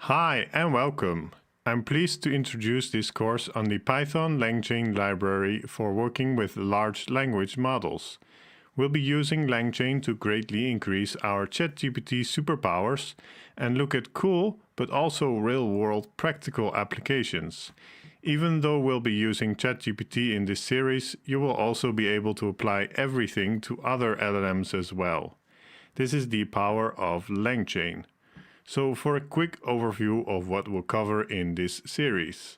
Hi and welcome. I'm pleased to introduce this course on the Python Langchain library for working with large language models. We'll be using Langchain to greatly increase our ChatGPT superpowers and look at cool but also real-world practical applications. Even though we'll be using ChatGPT in this series, you will also be able to apply everything to other LLMs as well. This is the power of Langchain. So for a quick overview of what we'll cover in this series.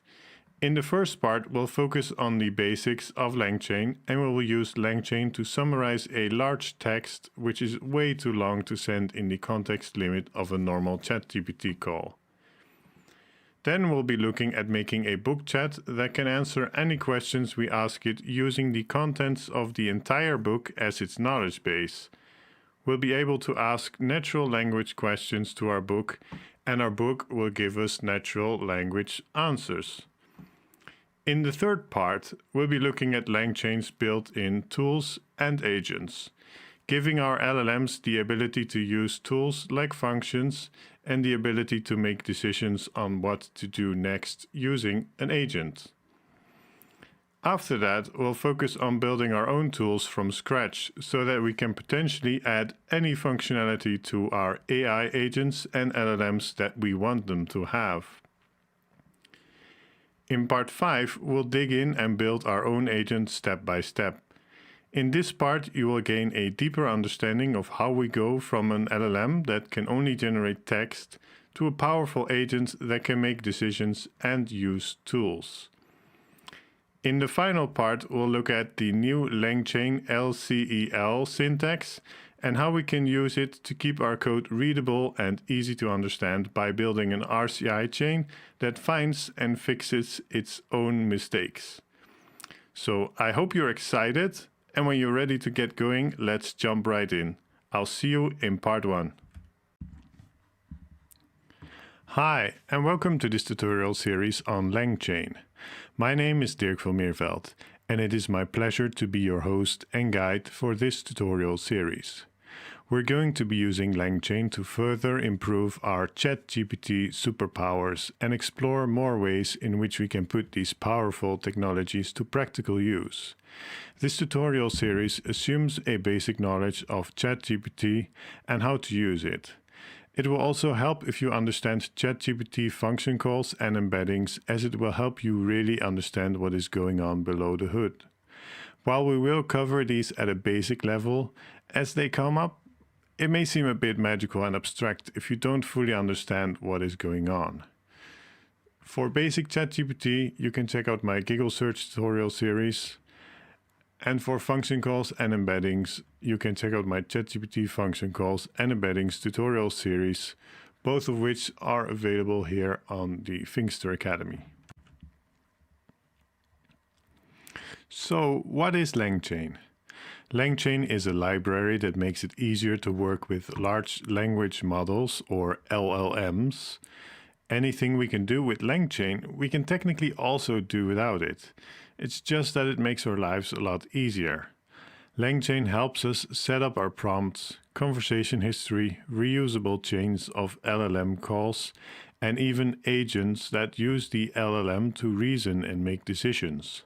In the first part, we'll focus on the basics of Langchain and we will use Langchain to summarize a large text which is way too long to send in the context limit of a normal ChatGPT call. Then we'll be looking at making a book chat that can answer any questions we ask it using the contents of the entire book as its knowledge base. We'll be able to ask natural language questions to our book, and our book will give us natural language answers. In the third part, we'll be looking at Langchain's built-in tools and agents, giving our LLMs the ability to use tools like functions and the ability to make decisions on what to do next using an agent. After that, we'll focus on building our own tools from scratch so that we can potentially add any functionality to our AI agents and LLMs that we want them to have. In part 5, we'll dig in and build our own agent step by step. In this part, you will gain a deeper understanding of how we go from an LLM that can only generate text to a powerful agent that can make decisions and use tools. In the final part, we'll look at the new Langchain LCEL syntax and how we can use it to keep our code readable and easy to understand by building an RCI chain that finds and fixes its own mistakes. So I hope you're excited, and when you're ready to get going, let's jump right in. I'll see you in part 1. Hi, and welcome to this tutorial series on Langchain. My name is Dirk van Meerveld, and it is my pleasure to be your host and guide for this tutorial series. We're going to be using Langchain to further improve our ChatGPT superpowers and explore more ways in which we can put these powerful technologies to practical use. This tutorial series assumes a basic knowledge of ChatGPT and how to use it. It will also help if you understand ChatGPT function calls and embeddings, as it will help you really understand what is going on below the hood. While we will cover these at a basic level, as they come up, it may seem a bit magical and abstract if you don't fully understand what is going on. For basic ChatGPT, you can check out my Giggle Search tutorial series. And for function calls and embeddings, you can check out my ChatGPT function calls and embeddings tutorial series, both of which are available here on the Fingster Academy. So, what is Langchain? Langchain is a library that makes it easier to work with large language models, or LLMs. Anything we can do with Langchain, we can technically also do without it. It's just that it makes our lives a lot easier. Langchain helps us set up our prompts, conversation history, reusable chains of LLM calls, and even agents that use the LLM to reason and make decisions.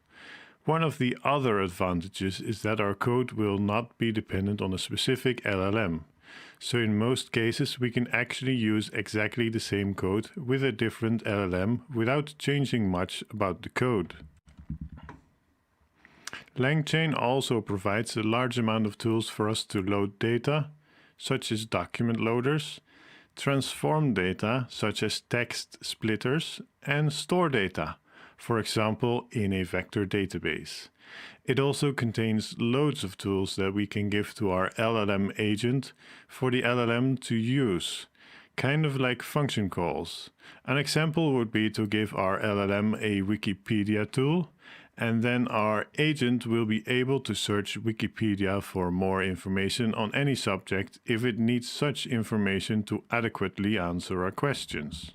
One of the other advantages is that our code will not be dependent on a specific LLM. So in most cases, we can actually use exactly the same code with a different LLM without changing much about the code. Langchain also provides a large amount of tools for us to load data, such as document loaders, transform data, such as text splitters, and store data, for example, in a vector database. It also contains loads of tools that we can give to our LLM agent for the LLM to use, kind of like function calls. An example would be to give our LLM a Wikipedia tool, and then our agent will be able to search Wikipedia for more information on any subject if it needs such information to adequately answer our questions.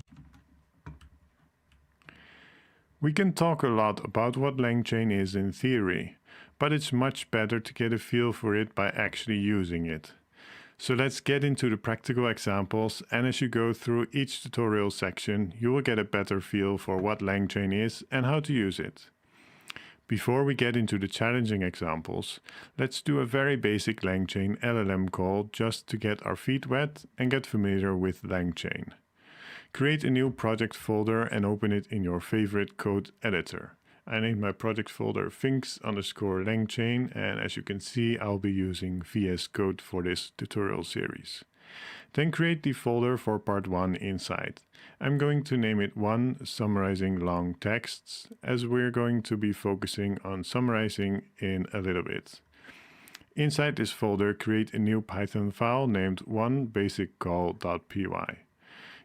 We can talk a lot about what Langchain is in theory, but it's much better to get a feel for it by actually using it. So let's get into the practical examples, and as you go through each tutorial section, you will get a better feel for what Langchain is and how to use it. Before we get into the challenging examples, let's do a very basic Langchain LLM call just to get our feet wet and get familiar with Langchain. Create a new project folder and open it in your favorite code editor. I named my project folder Finks_Langchain, and as you can see, I'll be using VS Code for this tutorial series. Then create the folder for part 1 inside. I'm going to name it 1 summarizing long texts, as we're going to be focusing on summarizing in a little bit. Inside this folder, create a new Python file named 1basiccall.py.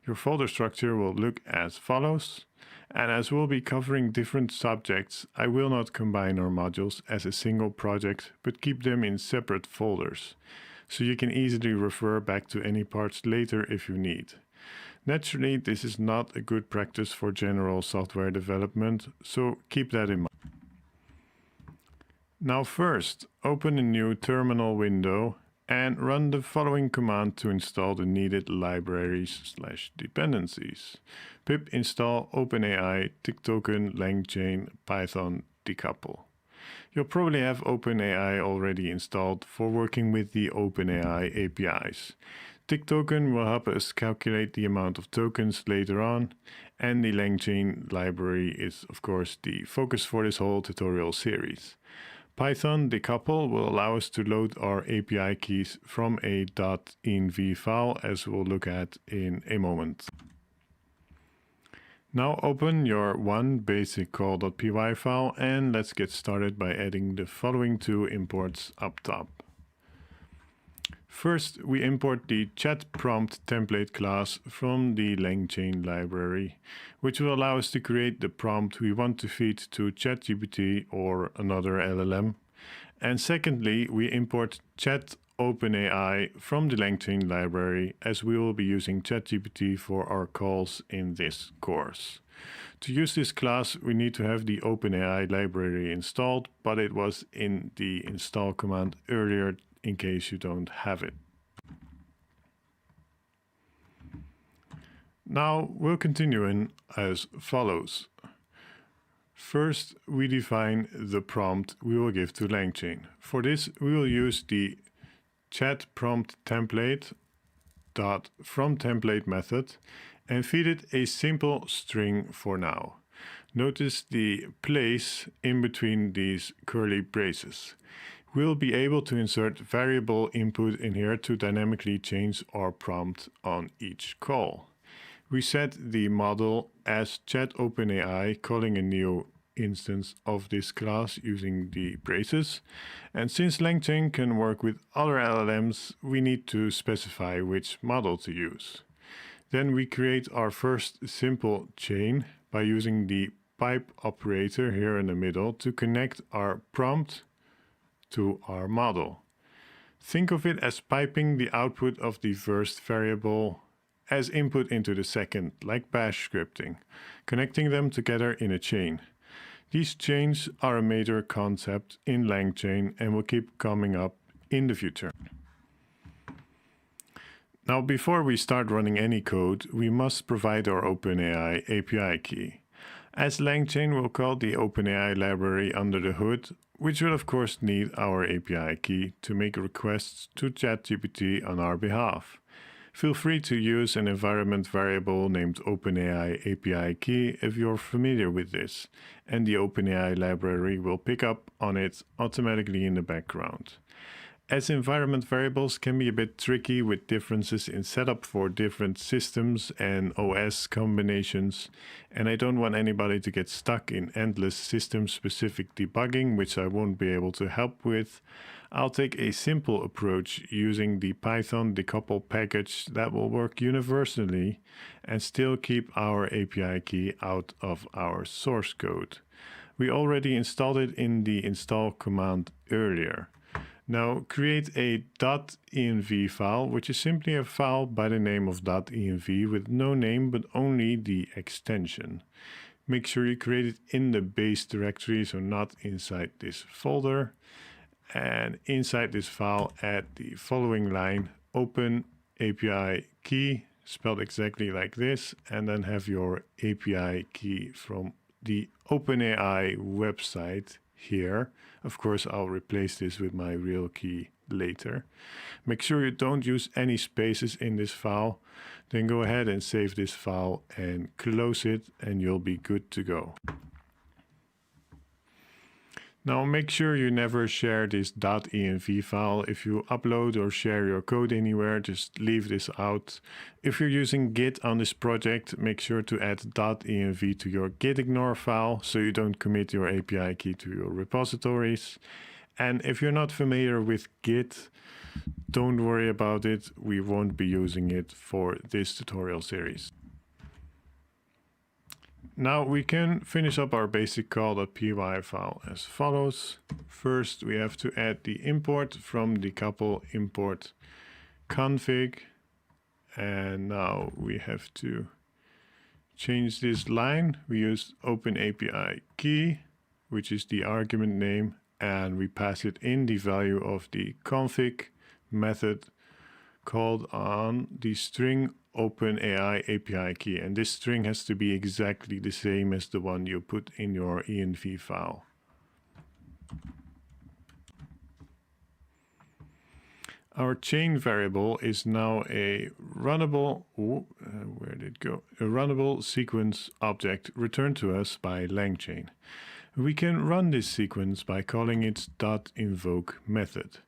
Your folder structure will look as follows. And as we'll be covering different subjects, I will not combine our modules as a single project, but keep them in separate folders, so you can easily refer back to any parts later if you need. Naturally, this is not a good practice for general software development, so keep that in mind. Now first, open a new terminal window and run the following command to install the needed libraries/dependencies. pip install OpenAI TikToken Langchain Python decouple. You'll probably have OpenAI already installed for working with the OpenAI APIs. TikToken will help us calculate the amount of tokens later on, and the Langchain library is of course the focus for this whole tutorial series. Python decouple will allow us to load our API keys from a .env file, as we'll look at in a moment. Now open your 1basiccall.py file and let's get started by adding the following 2 imports up top. First, we import the chat prompt template class from the Langchain library, which will allow us to create the prompt we want to feed to ChatGPT or another LLM. And secondly, we import chat OpenAI from the Langchain library, as we will be using ChatGPT for our calls in this course. To use this class, we need to have the OpenAI library installed, but it was in the install command earlier in case you don't have it. Now we'll continue in as follows. First, we define the prompt we will give to Langchain. For this, we will use the chat prompt template .from template method and feed it a simple string for now. Notice the place in between these curly braces. We'll be able to insert variable input in here to dynamically change our prompt on each call. We set the model as chat OpenAI, calling a new instance of this class using the braces. And since Langchain can work with other LLMs, we need to specify which model to use. Then we create our first simple chain by using the pipe operator here in the middle to connect our prompt to our model. Think of it as piping the output of the first variable as input into the second, like bash scripting, connecting them together in a chain. These chains are a major concept in Langchain and will keep coming up in the future. Now, before we start running any code, we must provide our OpenAI API key. As Langchain will call the OpenAI library under the hood, which will of course need our API key to make requests to ChatGPT on our behalf. Feel free to use an environment variable named OpenAI API key if you're familiar with this, and the OpenAI library will pick up on it automatically in the background. As environment variables can be a bit tricky with differences in setup for different systems and OS combinations, and I don't want anybody to get stuck in endless system-specific debugging, which I won't be able to help with. I'll take a simple approach using the Python decouple package that will work universally and still keep our API key out of our source code. We already installed it in the install command earlier. Now create a .env file, which is simply a file by the name of .env with no name but only the extension. Make sure you create it in the base directory, so not inside this folder. And inside this file, add the following line open API key, spelled exactly like this, and then have your API key from the OpenAI website here. Of course, I'll replace this with my real key later. Make sure you don't use any spaces in this file. Then go ahead and save this file and close it, and you'll be good to go. Now make sure you never share this .env file. If you upload or share your code anywhere, just leave this out. If you're using Git on this project, make sure to add .env to your gitignore file so you don't commit your API key to your repositories. And if you're not familiar with Git, don't worry about it. We won't be using it for this tutorial series. Now we can finish up our basic call.py file as follows. First, we have to add the import from the couple import config. And now we have to change this line. We use OpenAPI key, which is the argument name, and we pass it in the value of the config method called on the string OpenAI API key, and this string has to be exactly the same as the one you put in your env file. Our chain variable is now a runnable, where did it go? A runnable sequence object returned to us by Langchain. We can run this sequence by calling its .invoke method.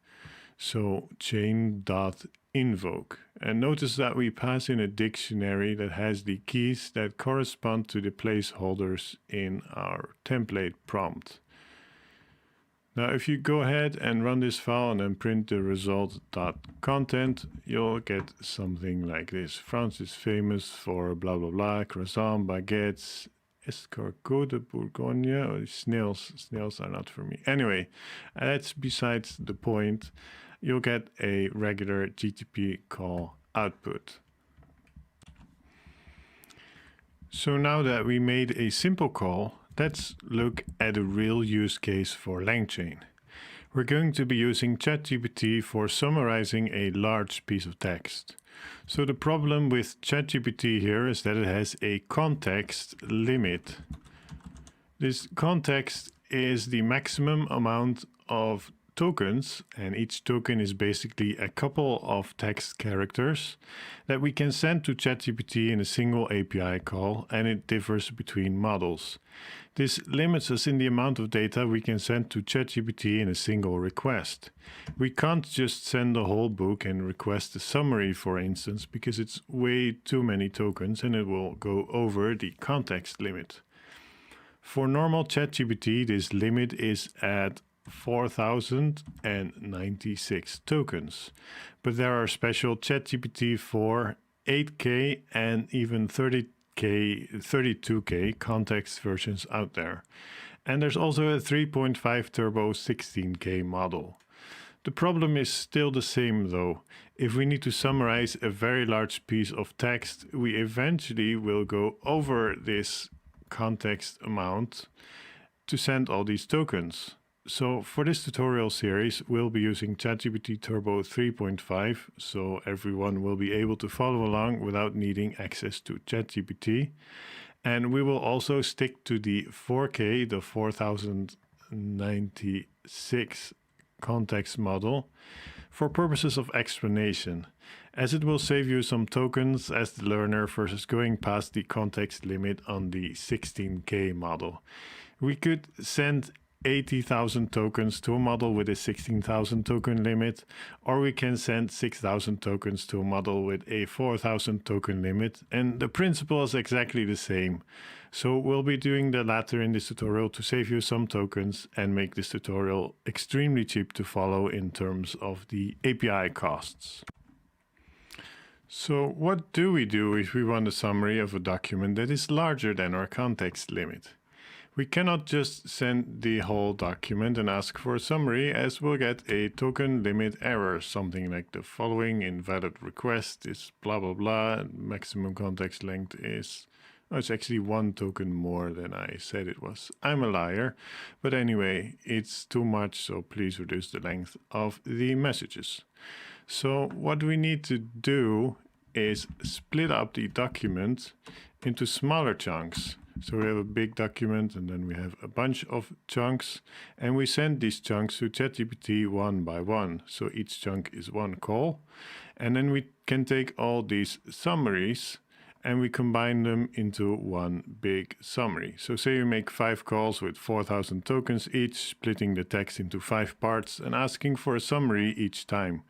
So chain.invoke. And notice that we pass in a dictionary that has the keys that correspond to the placeholders in our template prompt. Now, if you go ahead and run this file and then print the result.content, you'll get something like this. France is famous for blah blah blah, croissant, baguettes, escargot de Bourgogne, or snails. Snails are not for me. Anyway, that's besides the point. You'll get a regular GTP call output. So now that we made a simple call, let's look at a real use case for Langchain. We're going to be using ChatGPT for summarizing a large piece of text. So the problem with ChatGPT here is that it has a context limit. This context is the maximum amount of tokens, and each token is basically a couple of text characters that we can send to ChatGPT in a single API call, and it differs between models. This limits us in the amount of data we can send to ChatGPT in a single request. We can't just send the whole book and request a summary, for instance, because it's way too many tokens and it will go over the context limit. For normal ChatGPT, this limit is at 4,096 tokens, but there are special ChatGPT 4, 8K and even 32K context versions out there. And there's also a 3.5 turbo 16K model. The problem is still the same though. If we need to summarize a very large piece of text, we eventually will go over this context amount to send all these tokens. So for this tutorial series, we'll be using ChatGPT Turbo 3.5, so everyone will be able to follow along without needing access to ChatGPT. And we will also stick to the 4K, the 4096 context model, for purposes of explanation, as it will save you some tokens as the learner versus going past the context limit on the 16K model. We could send 80,000 tokens to a model with a 16,000 token limit, or we can send 6,000 tokens to a model with a 4,000 token limit, and the principle is exactly the same. So we'll be doing the latter in this tutorial to save you some tokens and make this tutorial extremely cheap to follow in terms of the API costs. So what do we do if we want a summary of a document that is larger than our context limit? We cannot just send the whole document and ask for a summary, as we'll get a token limit error, something like the following: invalid request is blah blah blah, maximum context length is, oh, it's actually one token more than I said it was. I'm a liar, but anyway, it's too much, so please reduce the length of the messages. So what we need to do is split up the document into smaller chunks. So we have a big document and then we have a bunch of chunks, and we send these chunks to ChatGPT one by one. So each chunk is one call, and then we can take all these summaries and we combine them into one big summary. So say you make 5 calls with 4,000 tokens each, splitting the text into 5 parts and asking for a summary each time.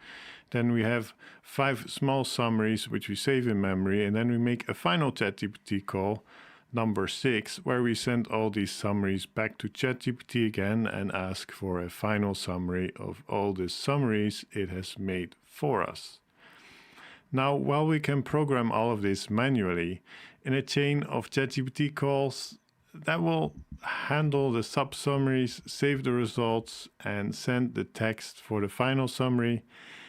Then we have 5 small summaries which we save in memory, and then we make a final ChatGPT call, number 6, where we send all these summaries back to ChatGPT again and ask for a final summary of all the summaries it has made for us. Now, while we can program all of this manually, in a chain of ChatGPT calls, that will handle the sub-summaries, save the results, and send the text for the final summary.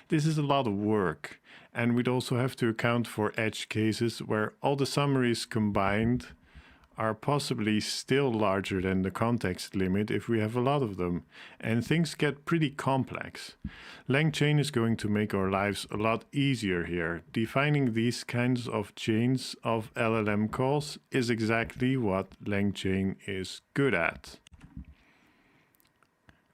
This is a lot of work, and we'd also have to account for edge cases where all the summaries combined are possibly still larger than the context limit if we have a lot of them, and things get pretty complex. Langchain is going to make our lives a lot easier here. Defining these kinds of chains of LLM calls is exactly what Langchain is good at.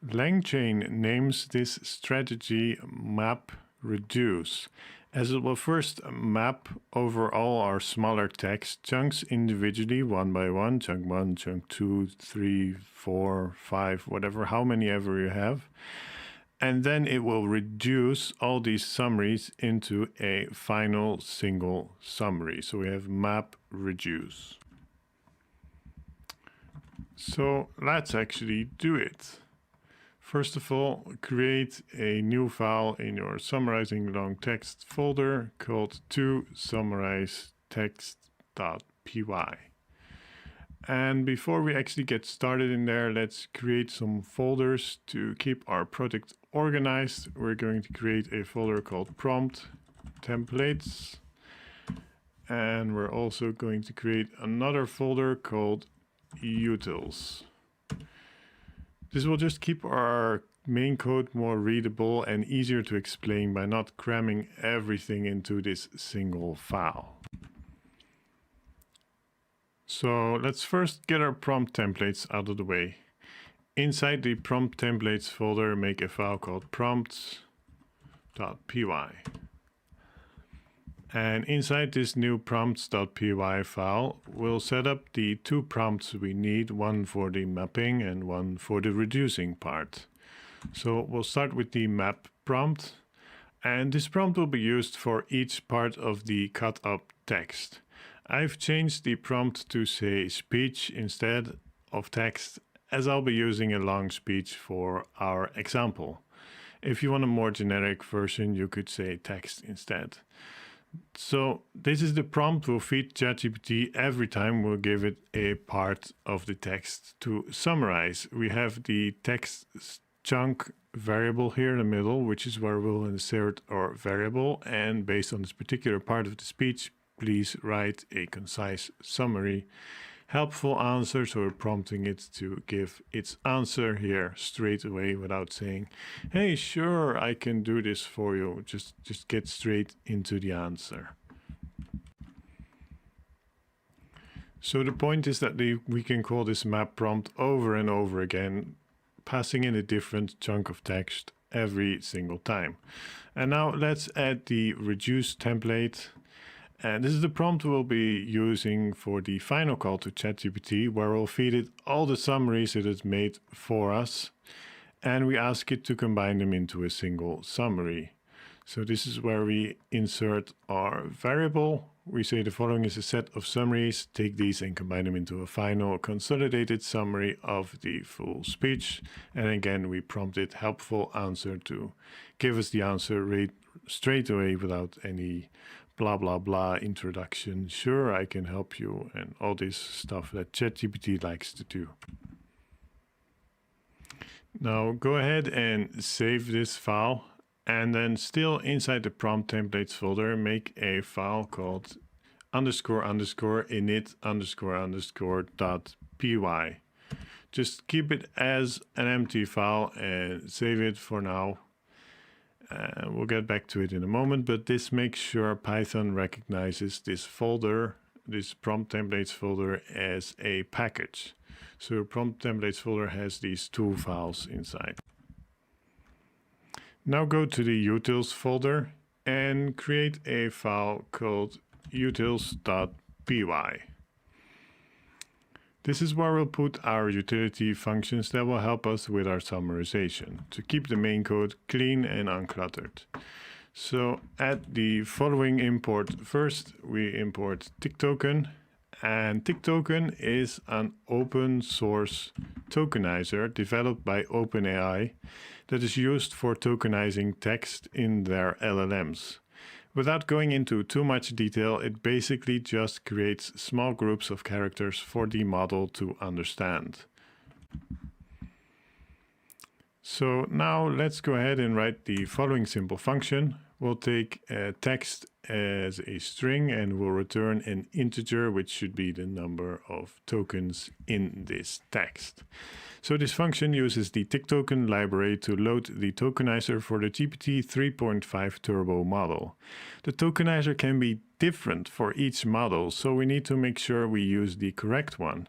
Langchain names this strategy map reduce, as it will first map over all our smaller text chunks individually, one by one, chunk 1, chunk 2, 3, 4, 5, whatever, how many ever you have. And then it will reduce all these summaries into a final single summary. So we have map reduce. So let's actually do it. First of all, create a new file in your summarizing long text folder called to-summarize-text.py. And before we actually get started in there, let's create some folders to keep our project organized. We're going to create a folder called prompt templates. And we're also going to create another folder called utils. This will just keep our main code more readable and easier to explain by not cramming everything into this single file. So let's first get our prompt templates out of the way. Inside the prompt templates folder, make a file called prompts.py. And inside this new prompts.py file, we'll set up the 2 prompts we need, one for the mapping and one for the reducing part. So we'll start with the map prompt, and this prompt will be used for each part of the cut up text. I've changed the prompt to say speech instead of text, as I'll be using a long speech for our example. If you want a more generic version, you could say text instead. So this is the prompt we'll feed ChatGPT every time we'll give it a part of the text to summarize. We have the text chunk variable here in the middle, which is where we'll insert our variable, and based on this particular part of the speech, please write a concise summary. Helpful answer, so we're prompting it to give its answer here straight away without saying, hey, sure, I can do this for you. Just get straight into the answer. So the point is that we can call this map prompt over and over again, passing in a different chunk of text every single time. And now let's add the reduce template. And this is the prompt we'll be using for the final call to ChatGPT, where we'll feed it all the summaries it has made for us, and we ask it to combine them into a single summary. So this is where we insert our variable. We say the following is a set of summaries. Take these and combine them into a final consolidated summary of the full speech. And again, we prompt it helpful answer to give us the answer right straight away without any blah, blah, blah introduction. Sure, I can help you, and all this stuff that ChatGPT likes to do. Now go ahead and save this file, and then still inside the prompt templates folder, make a file called __init__.py. Just keep it as an empty file and save it for now. We'll get back to it in a moment, but this makes sure Python recognizes this folder, this prompt templates folder, as a package. So prompt templates folder has these two files inside. Now go to the utils folder and create a file called utils.py. This is where we'll put our utility functions that will help us with our summarization to keep the main code clean and uncluttered. So add the following import first. We import TickToken, and TickToken is an open source tokenizer developed by OpenAI that is used for tokenizing text in their LLMs. Without going into too much detail, it basically just creates small groups of characters for the model to understand. So now let's go ahead and write the following simple function. We'll take text as a string and we'll return an integer, which should be the number of tokens in this text. So this function uses the TickToken library to load the tokenizer for the GPT 3.5 Turbo model. The tokenizer can be different for each model, so we need to make sure we use the correct one.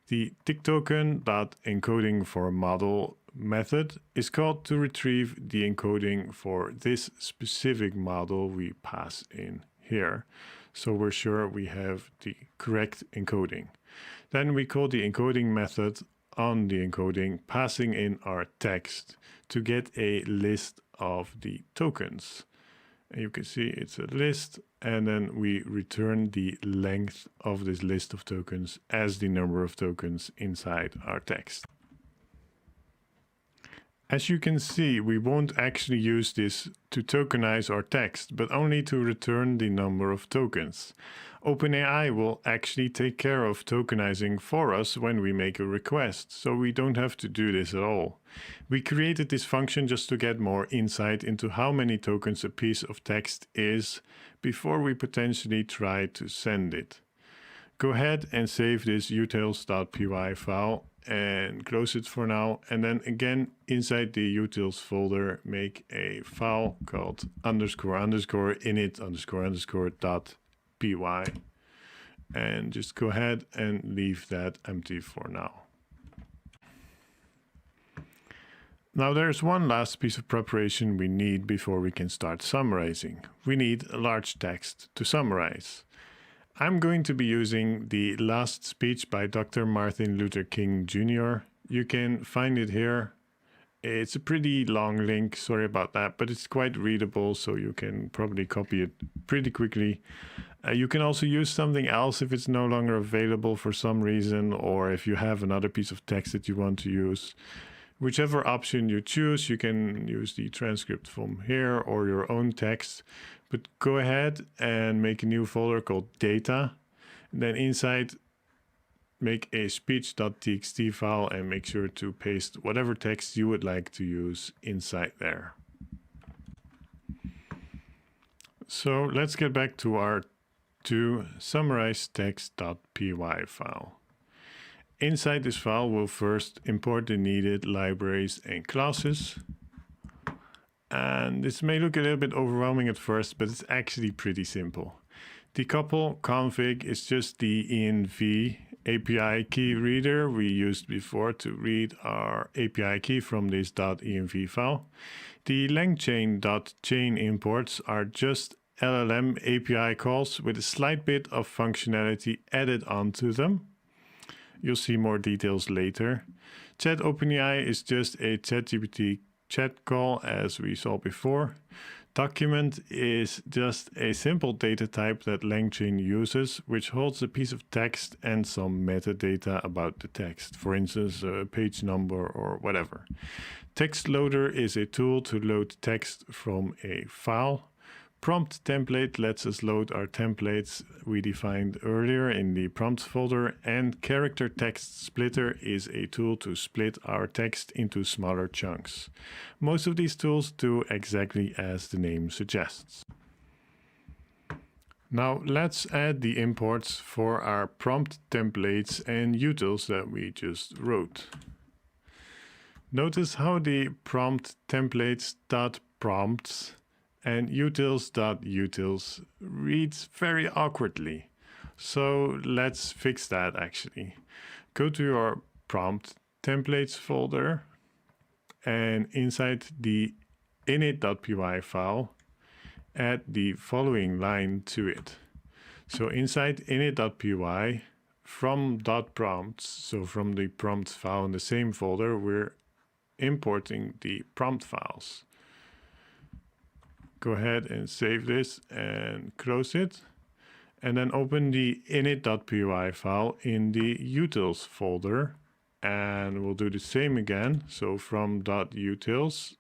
The TickToken.encoding for model method is called to retrieve the encoding for this specific model we pass in here. So we're sure we have the correct encoding. Then we call the encoding method on the encoding, passing in our text to get a list of the tokens. And you can see it's a list, and then we return the length of this list of tokens as the number of tokens inside our text. As you can see, we won't actually use this to tokenize our text, but only to return the number of tokens. OpenAI will actually take care of tokenizing for us when we make a request, so we don't have to do this at all. We created this function just to get more insight into how many tokens a piece of text is before we potentially try to send it. Go ahead and save this utils.py file and close it for now, and then again inside the utils folder make a file called __init__.py and just go ahead and leave that empty for now. Now there's one last piece of preparation we need before we can start summarizing. We need a large text to summarize. I'm going to be using the last speech by Dr. Martin Luther King Jr. You can find it here. It's a pretty long link, sorry about that, but it's quite readable, so you can probably copy it pretty quickly. You can also use something else if it's no longer available for some reason, or if you have another piece of text that you want to use. Whichever option you choose, you can use the transcript from here or your own text. But go ahead and make a new folder called data. And then inside, make a speech.txt file and make sure to paste whatever text you would like to use inside there. So let's get back to our summarize.text.py file. Inside this file, we'll first import the needed libraries and classes. And this may look a little bit overwhelming at first, but it's actually pretty simple. Decouple config is just the env API key reader we used before to read our API key from this .env file. The Langchain.chain imports are just LLM API calls with a slight bit of functionality added onto them. You'll see more details later. Chat OpenAI is just a ChatGPT chat call as we saw before. Document is just a simple data type that Langchain uses, which holds a piece of text and some metadata about the text, for instance, a page number or whatever. Text loader is a tool to load text from a file. Prompt template lets us load our templates we defined earlier in the prompts folder, and character text splitter is a tool to split our text into smaller chunks. Most of these tools do exactly as the name suggests. Now let's add the imports for our prompt templates and utils that we just wrote. Notice how the prompt templates.py prompts, and utils.utils reads very awkwardly. So let's fix that actually. Go to your prompt templates folder, and inside the init.py file, add the following line to it. So inside init.py, from .prompts, so from the prompts file in the same folder, we're importing the prompt files. Go ahead and save this and close it. And then open the init.py file in the utils folder. And we'll do the same again. So from .utils,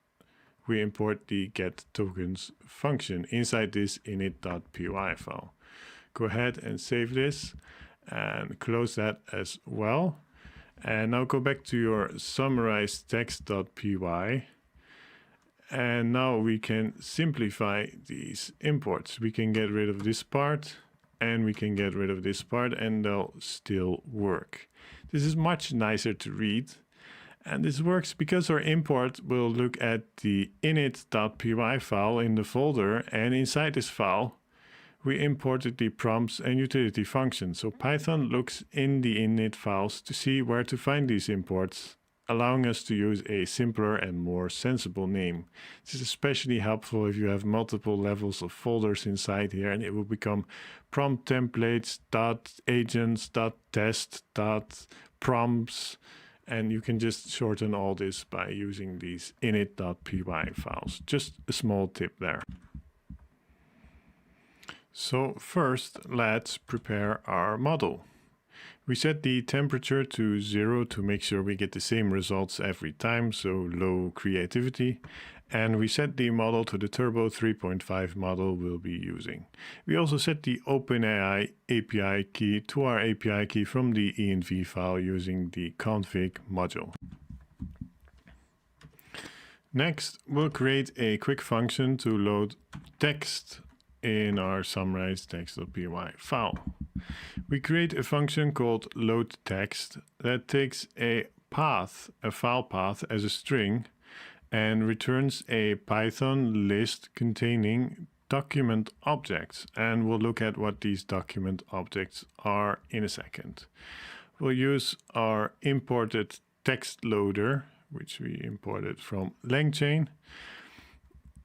we import the getTokens function inside this init.py file. Go ahead and save this and close that as well. And now go back to your summarize text.py. And now we can simplify these imports. We can get rid of this part and we can get rid of this part and they'll still work. This is much nicer to read. And this works because our import will look at the init.py file in the folder, and inside this file we imported the prompts and utility functions. So Python looks in the init files to see where to find these imports, allowing us to use a simpler and more sensible name. This is especially helpful if you have multiple levels of folders inside here, and it will become prompt templates, .agents, .test, .prompts, and you can just shorten all this by using these init.py files. Just a small tip there. So first, let's prepare our model. We set the temperature to 0 to make sure we get the same results every time, so low creativity. And we set the model to the Turbo 3.5 model we'll be using. We also set the OpenAI API key to our API key from the env file using the config module. Next, we'll create a quick function to load text in our summarize text.py file. We create a function called loadText that takes a path, a file path as a string, and returns a Python list containing document objects. And we'll look at what these document objects are in a second. We'll use our imported text loader, which we imported from Langchain,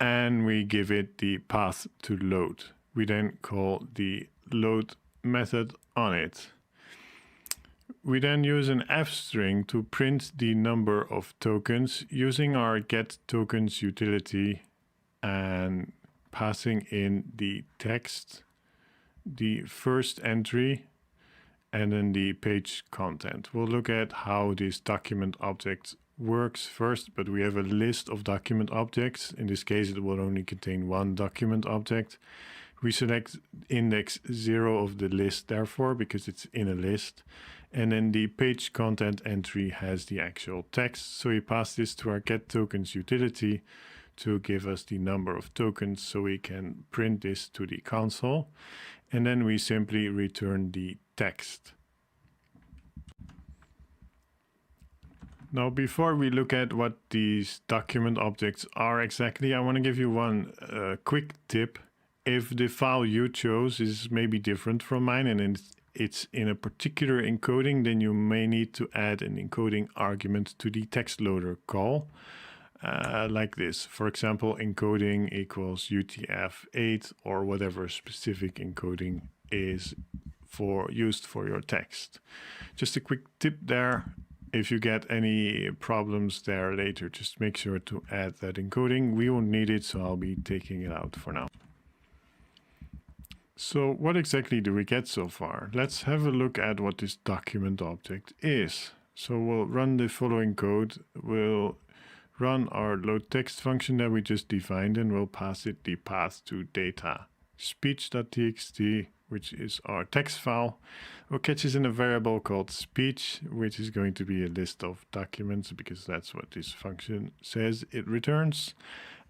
and we give it the path to load. We then call the load method on it. We then use an f string to print the number of tokens using our getTokens utility and passing in the text, the first entry, and then the page content. We'll look at how this document object works first, but we have a list of document objects. In this case, it will only contain one document object. We select index 0 of the list, therefore, because it's in a list. And then the page content entry has the actual text. So we pass this to our getTokens utility to give us the number of tokens so we can print this to the console. And then we simply return the text. Now, before we look at what these document objects are exactly, I want to give you one quick tip. If the file you chose is maybe different from mine and it's in a particular encoding, then you may need to add an encoding argument to the text loader call, like this. For example, encoding equals UTF-8 or whatever specific encoding is used for your text. Just a quick tip there. If you get any problems there later, just make sure to add that encoding. We won't need it, so I'll be taking it out for now. So what exactly do we get so far? Let's have a look at what this document object is. So we'll run the following code. We'll run our loadText function that we just defined, and we'll pass it the path to data speech.txt, which is our text file. We'll catch this in a variable called speech, which is going to be a list of documents because that's what this function says it returns.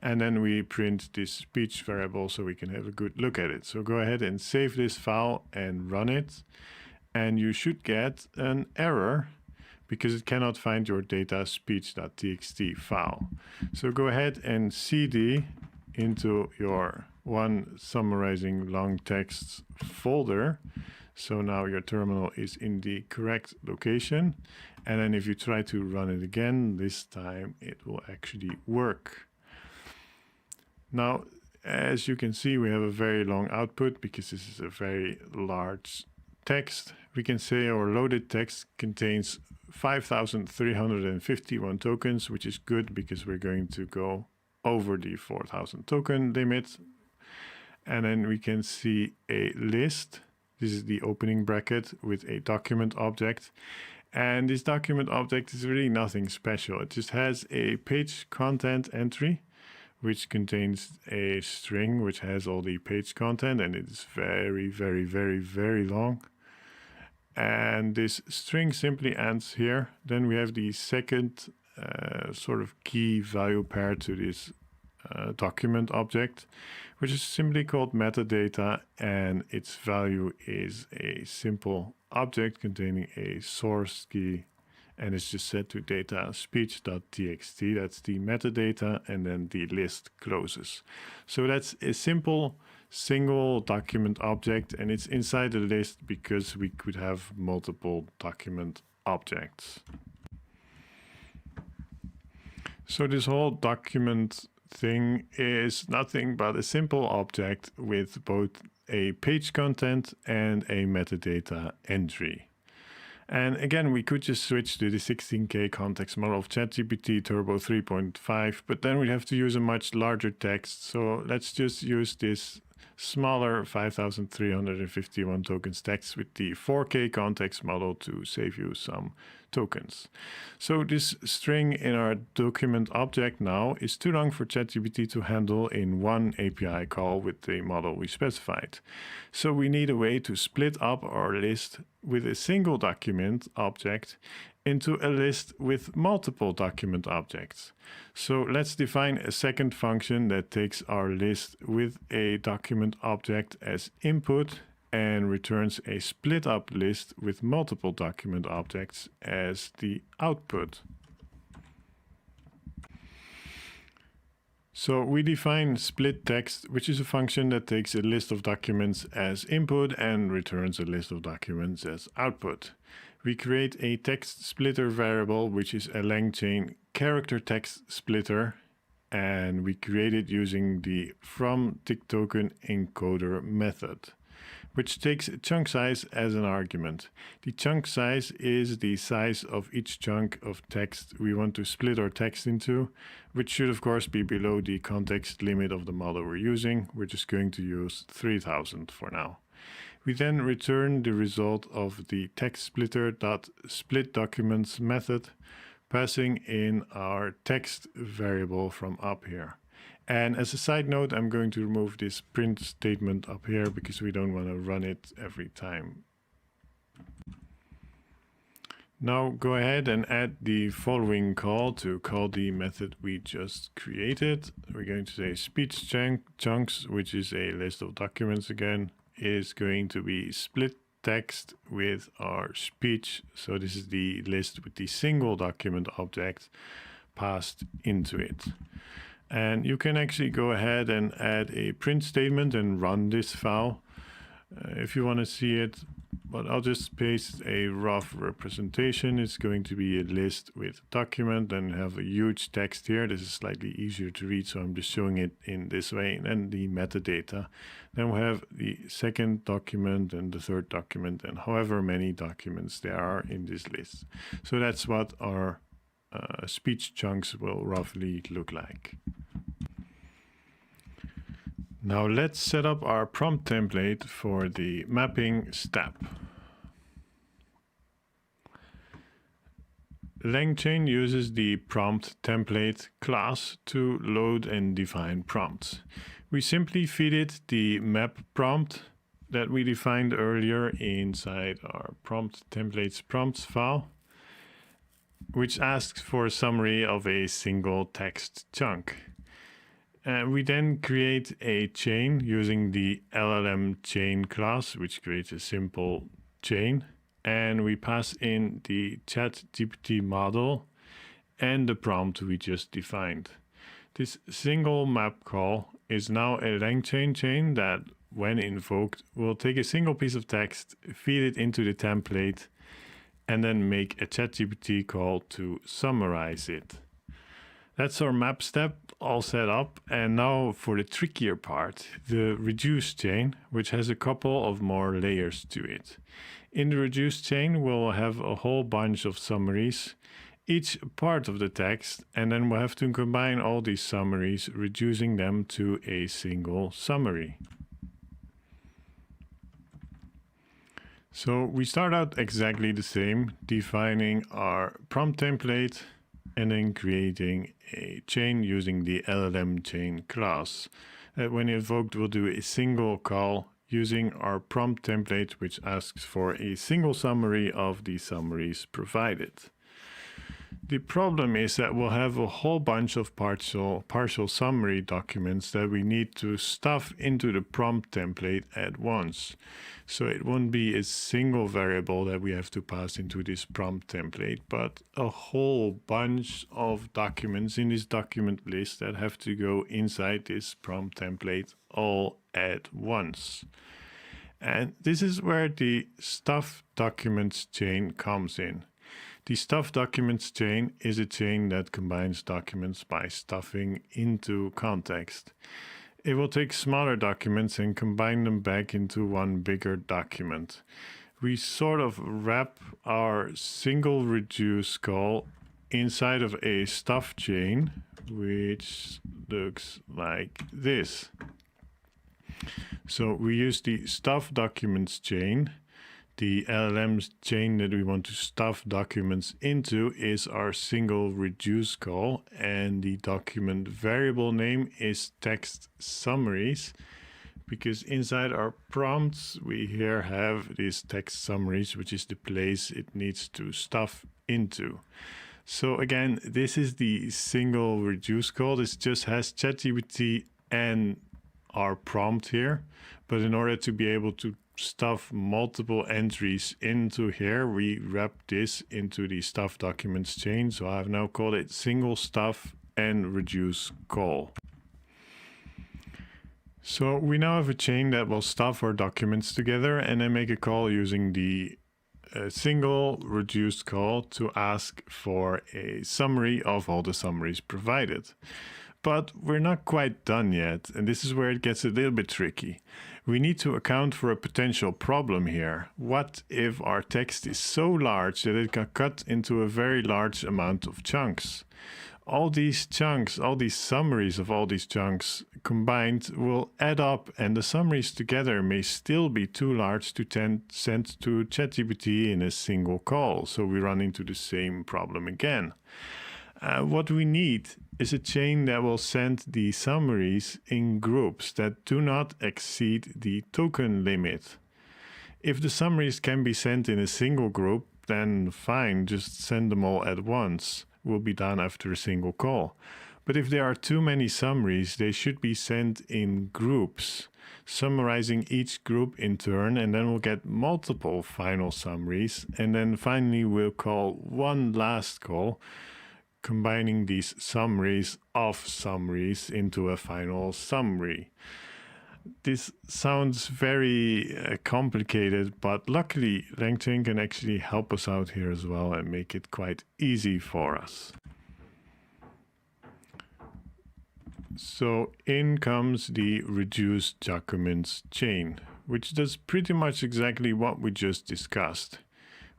And then we print this speech variable so we can have a good look at it. So go ahead and save this file and run it. And you should get an error because it cannot find your data speech.txt file. So go ahead and cd into your one summarizing long texts folder. So now your terminal is in the correct location. And then if you try to run it again, this time it will actually work. Now, as you can see, we have a very long output because this is a very large text. We can say our loaded text contains 5,351 tokens, which is good because we're going to go over the 4,000 token limit. And then we can see a list. This is the opening bracket with a document object. And this document object is really nothing special. It just has a page content entry, which contains a string which has all the page content, and it is very, very, very, very long. And this string simply ends here. Then we have the second sort of key value pair to this document object, which is simply called metadata, and its value is a simple object containing a source key, and it's just set to data speech.txt. That's the metadata, and then the list closes. So that's a simple single document object, and it's inside the list because we could have multiple document objects. So this whole document thing is nothing but a simple object with both a page content and a metadata entry. And again, we could just switch to the 16K context model of ChatGPT Turbo 3.5, but then we have to use a much larger text. So let's just use this smaller 5,351 tokens text with the 4K context model to save you some tokens. So this string in our document object now is too long for ChatGPT to handle in one API call with the model we specified. So we need a way to split up our list with a single document object into a list with multiple document objects. So let's define a second function that takes our list with a document object as input and returns a split up list with multiple document objects as the output. So we define split text, which is a function that takes a list of documents as input and returns a list of documents as output. We create a text splitter variable, which is a Langchain character text splitter, and we create it using the from_tick_token encoder method, which takes a chunk size as an argument. The chunk size is the size of each chunk of text we want to split our text into, which should of course be below the context limit of the model we're using. We're just going to use 3,000 for now. We then return the result of the text splitter.splitDocuments method, passing in our text variable from up here. And as a side note, I'm going to remove this print statement up here because we don't want to run it every time. Now go ahead and add the following call to call the method we just created. We're going to say speech chunks, which is a list of documents again, is going to be split text with our speech. So this is the list with the single document object passed into it. And you can actually go ahead and add a print statement and run this file if you want to see it. But I'll just paste a rough representation. It's going to be a list with document and have a huge text here. This is slightly easier to read, so I'm just showing it in this way. And then the metadata. Then we'll have the second document and the third document and however many documents there are in this list. So that's what our speech chunks will roughly look like. Now let's set up our prompt template for the mapping step. Langchain uses the prompt template class to load and define prompts. We simply feed it the map prompt that we defined earlier inside our prompt templates prompts file, which asks for a summary of a single text chunk. We then create a chain using the LLM chain class, which creates a simple chain. and we pass in the ChatGPT model and the prompt we just defined. This single map call is now a Langchain chain that, when invoked, will take a single piece of text, feed it into the template, and then make a ChatGPT call to summarize it. That's our map step all set up, and now for the trickier part, the reduced chain, which has a couple of more layers to it. In the reduced chain, we'll have a whole bunch of summaries, each part of the text, and then we'll have to combine all these summaries, reducing them to a single summary. So we start out exactly the same, defining our prompt template and then creating a chain using the LLM chain class. When invoked, we'll do a single call using our prompt template, which asks for a single summary of the summaries provided. The problem is that we'll have a whole bunch of partial summary documents that we need to stuff into the prompt template at once. So it won't be a single variable that we have to pass into this prompt template, but a whole bunch of documents in this document list that have to go inside this prompt template all at once. And this is where the stuff documents chain comes in. The stuff documents chain is a chain that combines documents by stuffing into context. It will take smaller documents and combine them back into one bigger document. We sort of wrap our single reduce call inside of a stuff chain, which looks like this. So we use the stuff documents chain. The LLM chain that we want to stuff documents into is our single reduce call, and the document variable name is text summaries, because inside our prompts we here have these text summaries, which is the place it needs to stuff into. So again, this is the single reduce call. This just has ChatGPT and our prompt here, but in order to be able to stuff multiple entries into here, we wrap this into the stuff documents chain. So I've now called it single stuff and reduce call. So we now have a chain that will stuff our documents together and then make a call using the single reduced call to ask for a summary of all the summaries provided. But we're not quite done yet, and this is where it gets a little bit tricky. We need to account for a potential problem here. What if our text is so large that it can cut into a very large amount of chunks? All these chunks, all these summaries of all these chunks combined will add up, and the summaries together may still be too large to send to ChatGPT in a single call. So we run into the same problem again. What we need is a chain that will send the summaries in groups that do not exceed the token limit. If the summaries can be sent in a single group, then fine, just send them all at once. Will be done after a single call. But if there are too many summaries, they should be sent in groups, summarizing each group in turn, and then we'll get multiple final summaries, and then finally we'll call one last call, combining these summaries of summaries into a final summary. This sounds very complicated, but luckily Langchain can actually help us out here as well and make it quite easy for us. So in comes the reduced documents chain, which does pretty much exactly what we just discussed.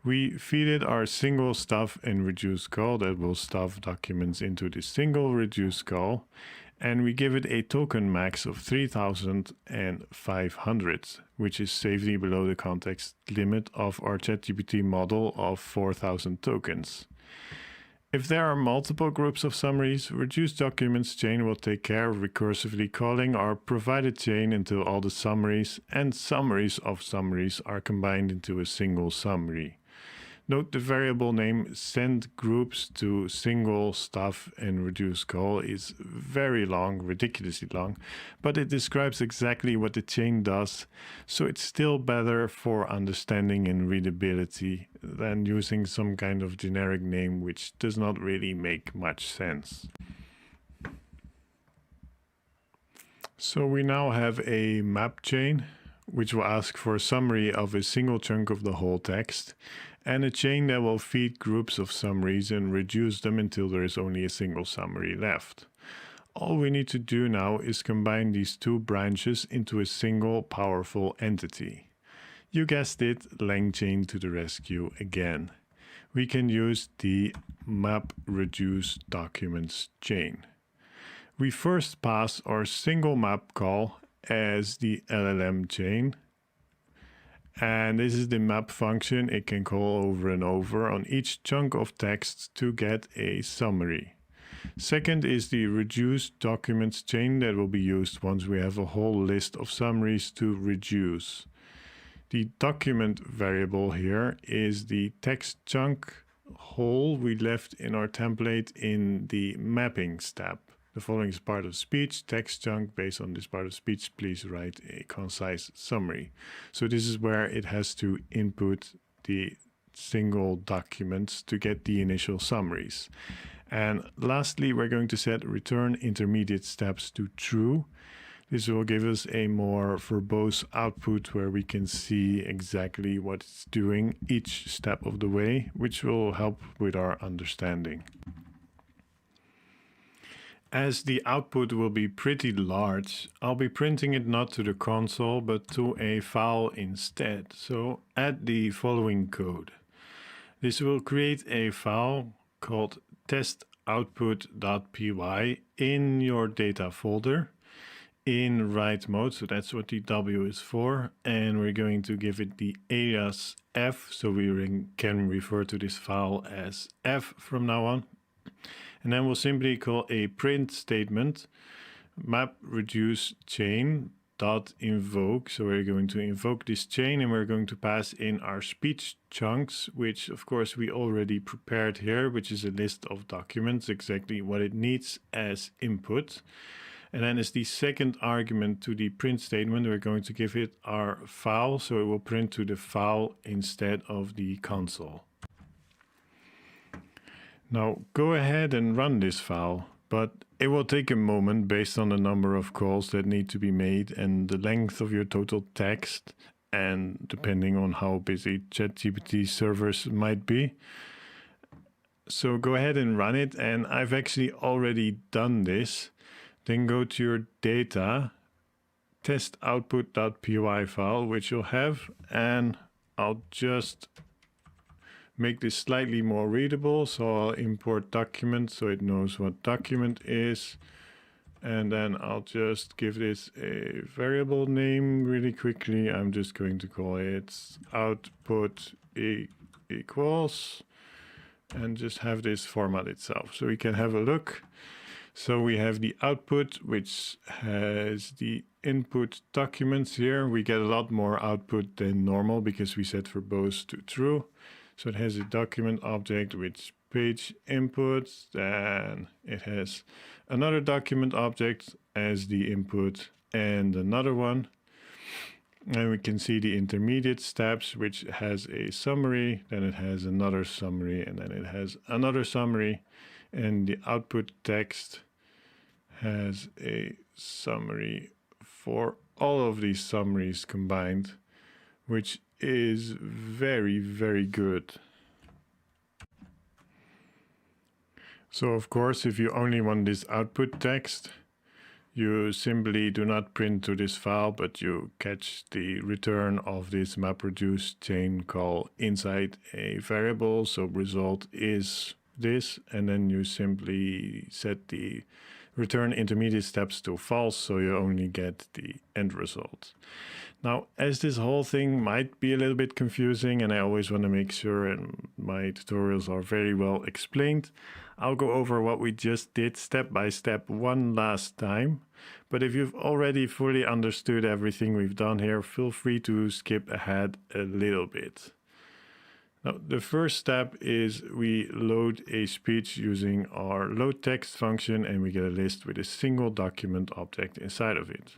We feed it our single stuff and reduce call that will stuff documents into the single reduce call, and we give it a token max of 3,500, which is safely below the context limit of our ChatGPT model of 4,000 tokens. If there are multiple groups of summaries, reduced documents chain will take care of recursively calling our provided chain until all the summaries and summaries of summaries are combined into a single summary. Note the variable name send groups to single stuff and reduce call is very long, ridiculously long, but it describes exactly what the chain does, so it's still better for understanding and readability than using some kind of generic name which does not really make much sense. So we now have a map chain, which will ask for a summary of a single chunk of the whole text, and a chain that will feed groups of summaries and reduce them until there is only a single summary left. All we need to do now is combine these two branches into a single powerful entity. You guessed it, Langchain to the rescue again. We can use the map reduce documents chain. We first pass our single map call as the LLM chain. And this is the map function it can call over and over on each chunk of text to get a summary. Second is the reduce documents chain that will be used once we have a whole list of summaries to reduce. The document variable here is the text chunk whole we left in our template in the mapping step. The following is part of speech, text chunk. Based on this part of speech, please write a concise summary. So this is where it has to input the single documents to get the initial summaries. And lastly, we're going to set return intermediate steps to true. This will give us a more verbose output where we can see exactly what it's doing each step of the way, which will help with our understanding. As the output will be pretty large, I'll be printing it not to the console, but to a file instead. So add the following code. This will create a file called testoutput.py in your data folder in write mode. So that's what the W is for. And we're going to give it the alias F. So we can refer to this file as F from now on. And then we'll simply call a print statement map reduce chain dot invoke. So we're going to invoke this chain and we're going to pass in our speech chunks, which of course we already prepared here, which is a list of documents, exactly what it needs as input. And then as the second argument to the print statement, we're going to give it our file. So it will print to the file instead of the console. Now go ahead and run this file, but it will take a moment based on the number of calls that need to be made and the length of your total text, and depending on how busy ChatGPT servers might be. So go ahead and run it, and I've actually already done this. Then go to your data, testoutput.py file, which you'll have, and I'll just make this slightly more readable. So I'll import document so it knows what document is. And then I'll just give this a variable name really quickly. I'm just going to call it output equals and just have this format itself so we can have a look. So we have the output, which has the input documents here. We get a lot more output than normal because we set verbose to true. So it has a document object which page input, then it has another document object as the input and another one. And we can see the intermediate steps, which has a summary, then it has another summary, and then it has another summary. And the output text has a summary for all of these summaries combined, which is very, very good. So of course, if you only want this output text, you simply do not print to this file, but you catch the return of this MapReduce chain call inside a variable. So result is this, and then you simply set the return intermediate steps to false, so you only get the end result. Now, as this whole thing might be a little bit confusing, and I always want to make sure and my tutorials are very well explained, I'll go over what we just did step by step one last time. But if you've already fully understood everything we've done here, feel free to skip ahead a little bit. Now, the first step is we load a speech using our load text function, and we get a list with a single document object inside of it.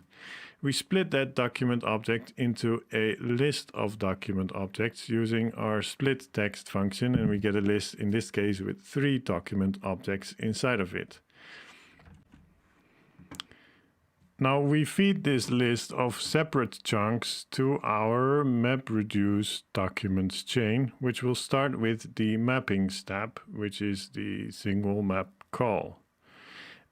We split that document object into a list of document objects using our split text function, and we get a list in this case with 3 document objects inside of it. Now we feed this list of separate chunks to our MapReduce documents chain, which will start with the mapping step, which is the single map call.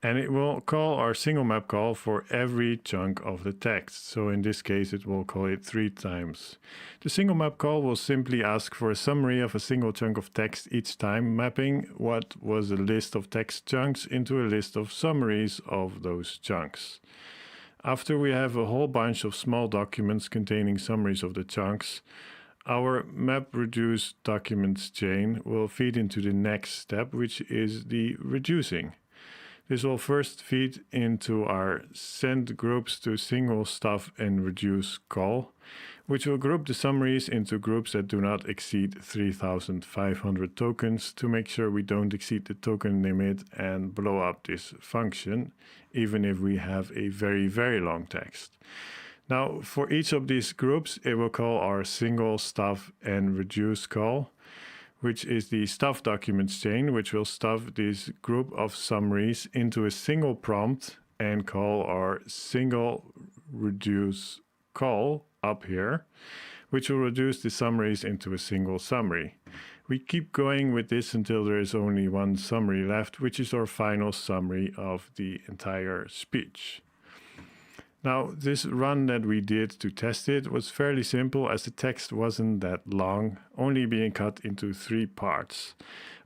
And it will call our single map call for every chunk of the text. So in this case, it will call it 3 times. The single map call will simply ask for a summary of a single chunk of text each time, mapping what was a list of text chunks into a list of summaries of those chunks. After we have a whole bunch of small documents containing summaries of the chunks, our MapReduce documents chain will feed into the next step, which is the reducing. This will first feed into our send groups to single stuff and reduce call, which will group the summaries into groups that do not exceed 3,500 tokens to make sure we don't exceed the token limit and blow up this function, even if we have a very, very long text. Now, for each of these groups, it will call our single stuff and reduce call, which is the stuff documents chain, which will stuff this group of summaries into a single prompt and call our single reduce call up here, which will reduce the summaries into a single summary. We keep going with this until there is only one summary left, which is our final summary of the entire speech. Now, this run that we did to test it was fairly simple as the text wasn't that long, only being cut into 3 parts.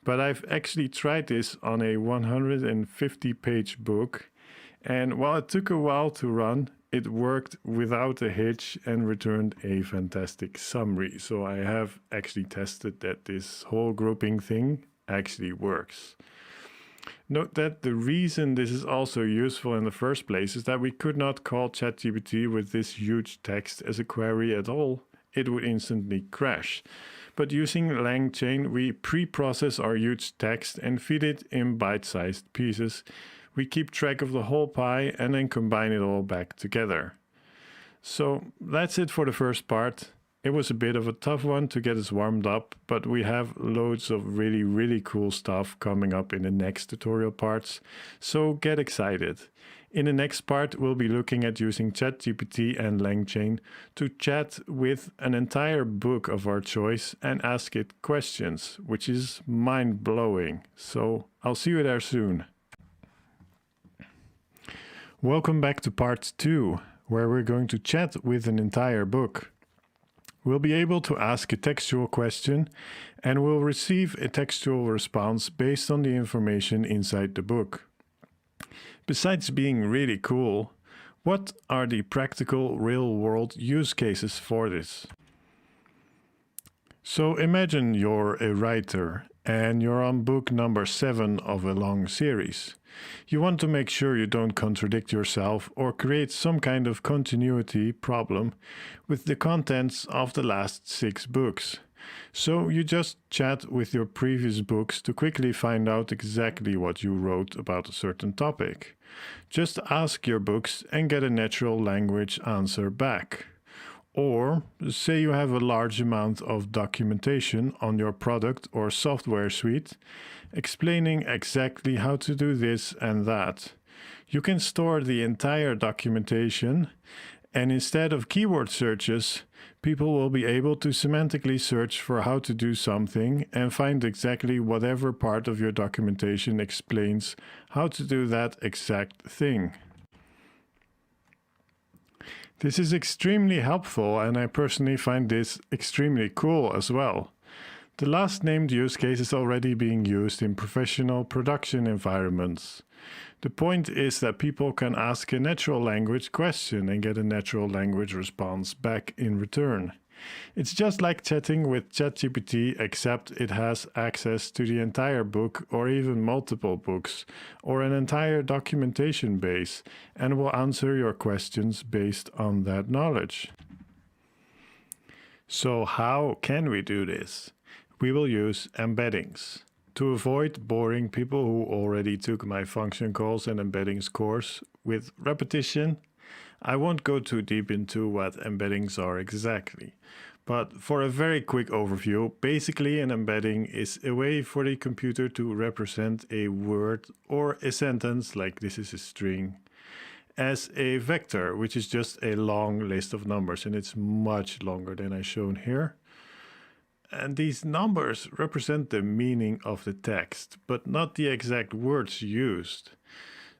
But I've actually tried this on a 150-page book, and while it took a while to run, it worked without a hitch and returned a fantastic summary. So I have actually tested that this whole grouping thing actually works. Note that the reason this is also useful in the first place is that we could not call ChatGPT with this huge text as a query at all. It would instantly crash. But using Langchain, we pre-process our huge text and feed it in bite-sized pieces. We keep track of the whole pie and then combine it all back together. So that's it for the first part. It was a bit of a tough one to get us warmed up, but we have loads of really cool stuff coming up in the next tutorial parts, so get excited. In the next part, we'll be looking at using ChatGPT and Langchain to chat with an entire book of our choice and ask it questions, which is mind-blowing. So I'll see you there soon. Welcome back to part 2, where we're going to chat with an entire book. We'll be able to ask a textual question and we'll receive a textual response based on the information inside the book. Besides being really cool, what are the practical real-world use cases for this? So imagine you're a writer and you're on book number 7 of a long series. You want to make sure you don't contradict yourself or create some kind of continuity problem with the contents of the last 6 books. So you just chat with your previous books to quickly find out exactly what you wrote about a certain topic. Just ask your books and get a natural language answer back. Or say you have a large amount of documentation on your product or software suite, explaining exactly how to do this and that. You can store the entire documentation, and instead of keyword searches, people will be able to semantically search for how to do something and find exactly whatever part of your documentation explains how to do that exact thing. This is extremely helpful, and I personally find this extremely cool as well. The last named use case is already being used in professional production environments. The point is that people can ask a natural language question and get a natural language response back in return. It's just like chatting with ChatGPT, except it has access to the entire book or even multiple books or an entire documentation base and will answer your questions based on that knowledge. So how can we do this? we will use embeddings. To avoid boring people who already took my function calls and embeddings course with repetition, I won't go too deep into what embeddings are exactly. But for a very quick overview, basically an embedding is a way for the computer to represent a word or a sentence, like this is a string, as a vector, which is just a long list of numbers, and it's much longer than I've shown here. And these numbers represent the meaning of the text, but not the exact words used.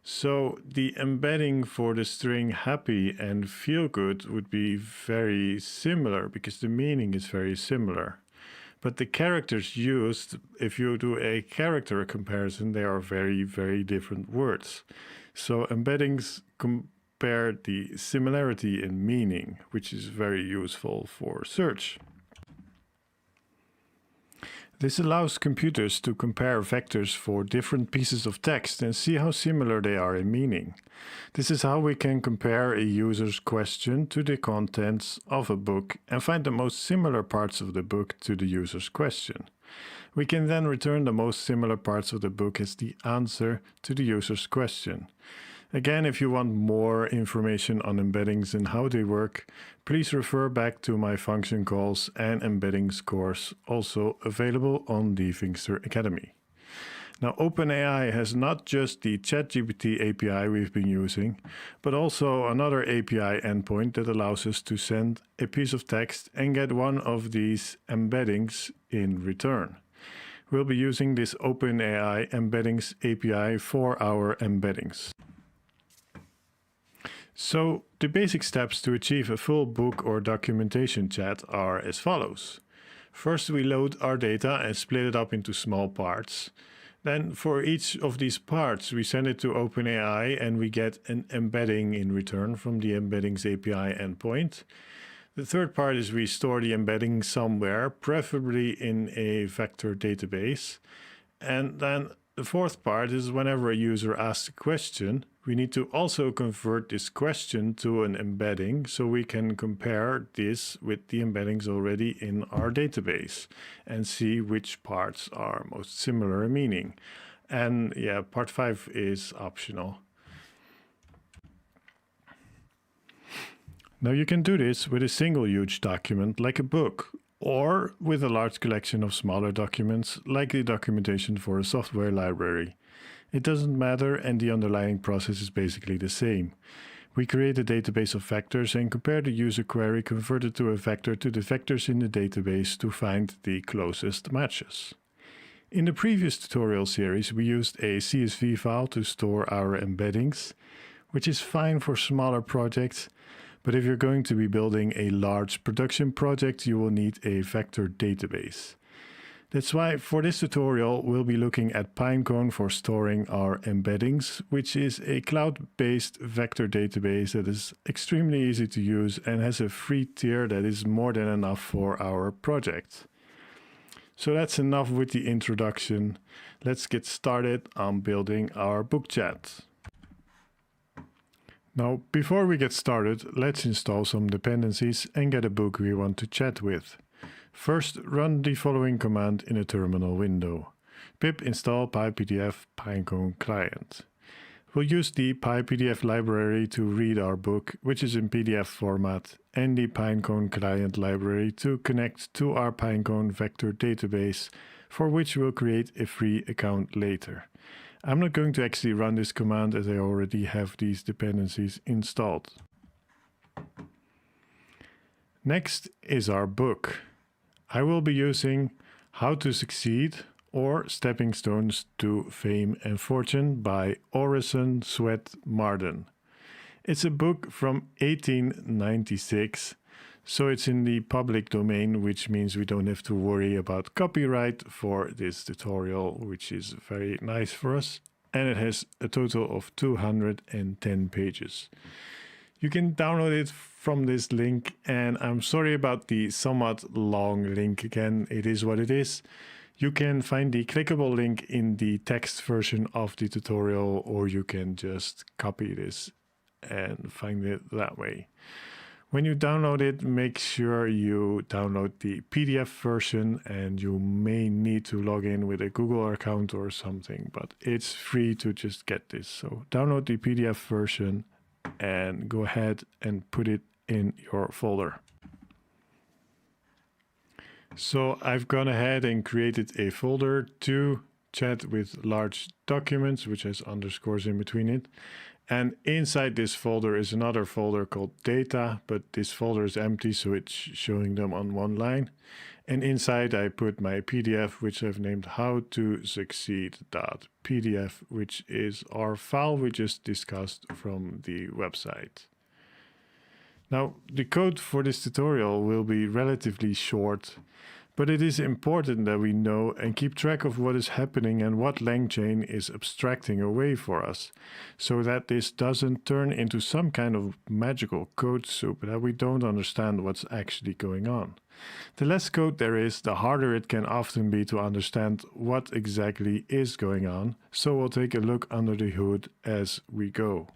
So the embedding for the string happy and feel good would be very similar because the meaning is very similar. But the characters used, if you do a character comparison, they are very, very different words. So embeddings compare the similarity in meaning, which is very useful for search. This allows computers to compare vectors for different pieces of text and see how similar they are in meaning. This is how we can compare a user's question to the contents of a book and find the most similar parts of the book to the user's question. We can then return the most similar parts of the book as the answer to the user's question. Again, if you want more information on embeddings and how they work, please refer back to my function calls and embeddings course, also available on the Vingster Academy. Now, OpenAI has not just the ChatGPT API we've been using, but also another API endpoint that allows us to send a piece of text and get one of these embeddings in return. We'll be using this OpenAI embeddings API for our embeddings. So the basic steps to achieve a full book or documentation chat are as follows. First, we load our data and split it up into small parts. Then for each of these parts, we send it to OpenAI and we get an embedding in return from the embeddings API endpoint. The third part is we store the embedding somewhere, preferably in a vector database. And then the fourth part is whenever a user asks a question, we need to also convert this question to an embedding so we can compare this with the embeddings already in our database and see which parts are most similar in meaning. And yeah, part 5 is optional. Now you can do this with a single huge document like a book, or with a large collection of smaller documents like the documentation for a software library. It doesn't matter, and the underlying process is basically the same. We create a database of vectors and compare the user query converted to a vector to the vectors in the database to find the closest matches. In the previous tutorial series, we used a CSV file to store our embeddings, which is fine for smaller projects, but if you're going to be building a large production project, you will need a vector database. That's why for this tutorial, we'll be looking at Pinecone for storing our embeddings, which is a cloud-based vector database that is extremely easy to use and has a free tier that is more than enough for our project. So that's enough with the introduction. Let's get started on building our book chat. Now, before we get started, let's install some dependencies and get a book we want to chat with. First, run the following command in a terminal window. pip install pypdf pinecone client. We'll use the pypdf library to read our book, which is in PDF format, and the Pinecone client library to connect to our Pinecone vector database, for which we'll create a free account later. I'm not going to actually run this command as I already have these dependencies installed. Next is our book. I will be using How to Succeed or Stepping Stones to Fame and Fortune by Orison Swett Marden. It's a book from 1896, so it's in the public domain, which means we don't have to worry about copyright for this tutorial, which is very nice for us. And it has a total of 210 pages. You can download it from this link, and I'm sorry about the somewhat long link again, it is what it is. You can find the clickable link in the text version of the tutorial, or you can just copy this and find it that way. When you download it, make sure you download the PDF version, and you may need to log in with a Google account or something, but it's free to just get this. So download the PDF version and go ahead and put it in your folder. So I've gone ahead and created a folder to chat with large documents, which has underscores in between it. And inside this folder is another folder called data, but this folder is empty, so it's showing them on one line. And inside I put my PDF, which I've named howtosucceed.pdf, which is our file we just discussed from the website. Now, the code for this tutorial will be relatively short, but it is important that we know and keep track of what is happening and what Langchain is abstracting away for us, so that this doesn't turn into some kind of magical code soup that we don't understand what's actually going on. The less code there is, the harder it can often be to understand what exactly is going on, so we'll take a look under the hood as we go.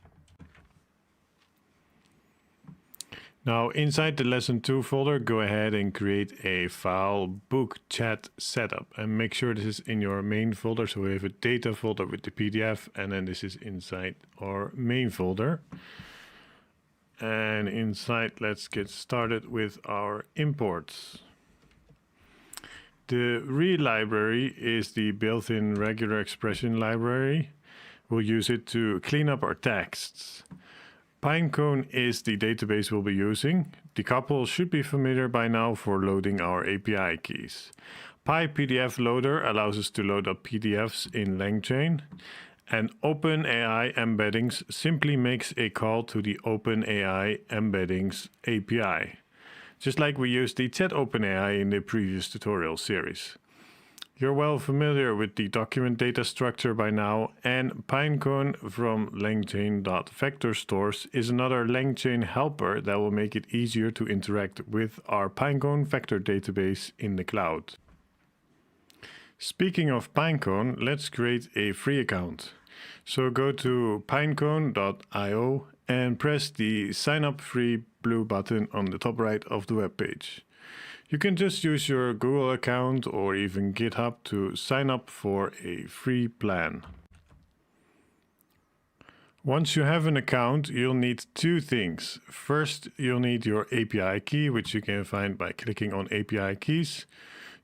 Now, inside the lesson 2 folder, go ahead and create a file book chat setup, and make sure this is in your main folder. So we have a data folder with the PDF, and then this is inside our main folder. And inside, let's get started with our imports. The read library is the built-in regular expression library. We'll use it to clean up our texts. Pinecone is the database we'll be using. The couple should be familiar by now for loading our API keys. PyPDF Loader allows us to load up PDFs in Langchain. And OpenAI Embeddings simply makes a call to the OpenAI Embeddings API, just like we used the chat OpenAI in the previous tutorial series. You're well familiar with the document data structure by now, and Pinecone from Langchain.VectorStores is another Langchain helper that will make it easier to interact with our Pinecone vector database in the cloud. Speaking of Pinecone, let's create a free account. So go to pinecone.io and press the sign up free blue button on the top right of the web page. You can just use your Google account or even GitHub to sign up for a free plan. Once you have an account, you'll need two things. First, you'll need your API key, which you can find by clicking on API keys.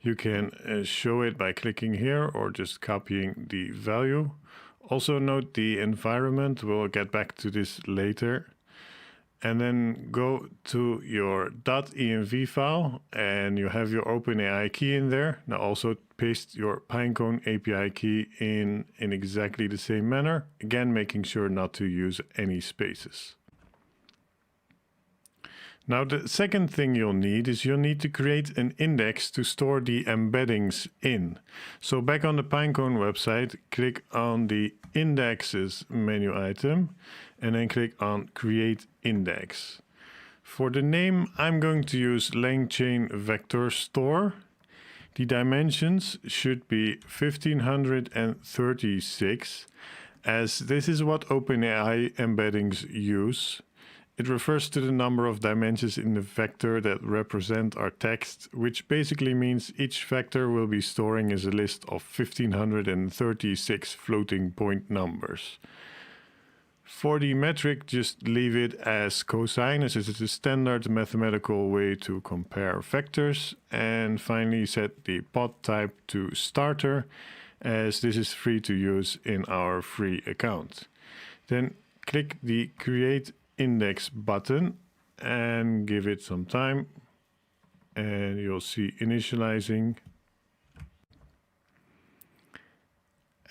You can show it by clicking here or just copying the value. Also note the environment, we'll get back to this later. And then go to your .env file and you have your OpenAI key in there. Now also paste your Pinecone API key in exactly the same manner. Again, making sure not to use any spaces. Now the second thing you'll need is you'll need to create an index to store the embeddings in. So back on the Pinecone website, click on the indexes menu item and then click on create index. For the name, I'm going to use Langchain vector store. The dimensions should be 1536, as this is what OpenAI embeddings use. It refers to the number of dimensions in the vector that represent our text, which basically means each vector will be storing as a list of 1536 floating point numbers. For the metric, just leave it as cosine, as it is a standard mathematical way to compare vectors. And finally, set the pod type to starter, as this is free to use in our free account. Then click the create index button and give it some time, and you'll see initializing.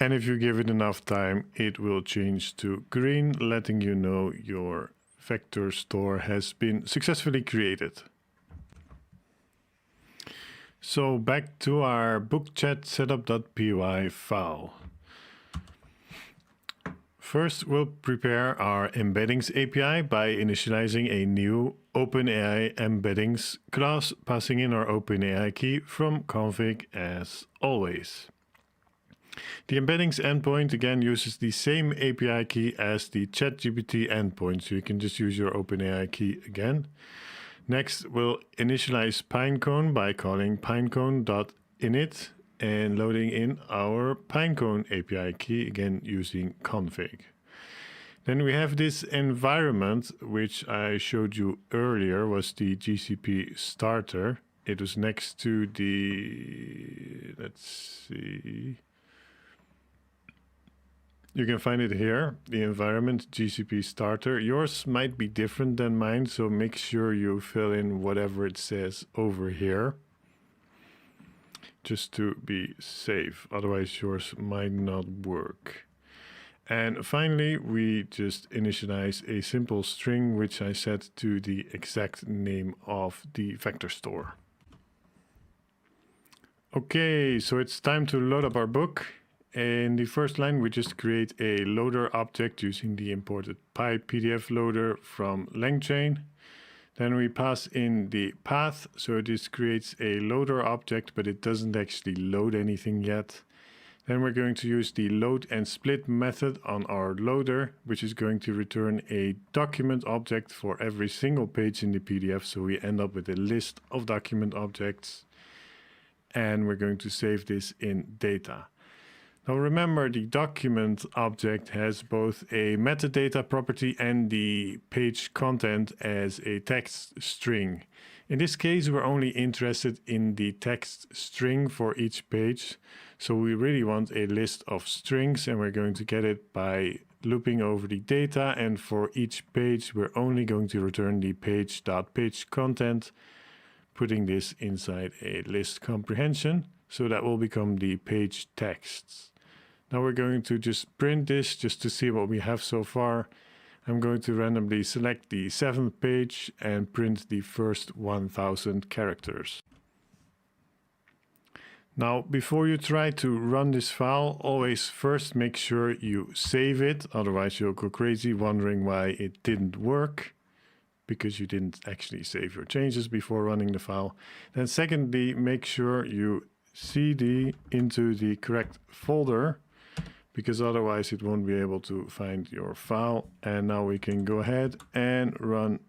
And if you give it enough time, it will change to green, letting you know your vector store has been successfully created. So back to our bookchat setup.py file. First, we'll prepare our embeddings API by initializing a new OpenAI embeddings class, passing in our OpenAI key from config as always. The embeddings endpoint again uses the same API key as the ChatGPT endpoint, so you can just use your OpenAI key again. Next, we'll initialize Pinecone by calling pinecone.init and loading in our Pinecone API key, again using config. Then we have this environment, which I showed you earlier, was the GCP starter. It was next to the, let's see, you can find it here, the environment GCP starter. Yours might be different than mine, so make sure you fill in whatever it says over here, just to be safe. Otherwise, yours might not work. And finally, we just initialize a simple string, which I set to the exact name of the vector store. Okay, so it's time to load up our book. In the first line, we just create a loader object using the imported PyPDF loader from Langchain. Then we pass in the path, so this creates a loader object, but it doesn't actually load anything yet. Then we're going to use the load and split method on our loader, which is going to return a document object for every single page in the PDF, so we end up with a list of document objects. And we're going to save this in data. Now remember, the document object has both a metadata property and the page content as a text string. In this case, we're only interested in the text string for each page. So we really want a list of strings, and we're going to get it by looping over the data. And for each page, we're only going to return the page.page content, putting this inside a list comprehension. So that will become the page texts. Now we're going to just print this just to see what we have so far. I'm going to randomly select the 7th page and print the first 1000 characters. Now, before you try to run this file, always first make sure you save it. Otherwise you'll go crazy wondering why it didn't work, because you didn't actually save your changes before running the file. Then secondly, make sure you cd into the correct folder, because otherwise it won't be able to find your file. And now we can go ahead and run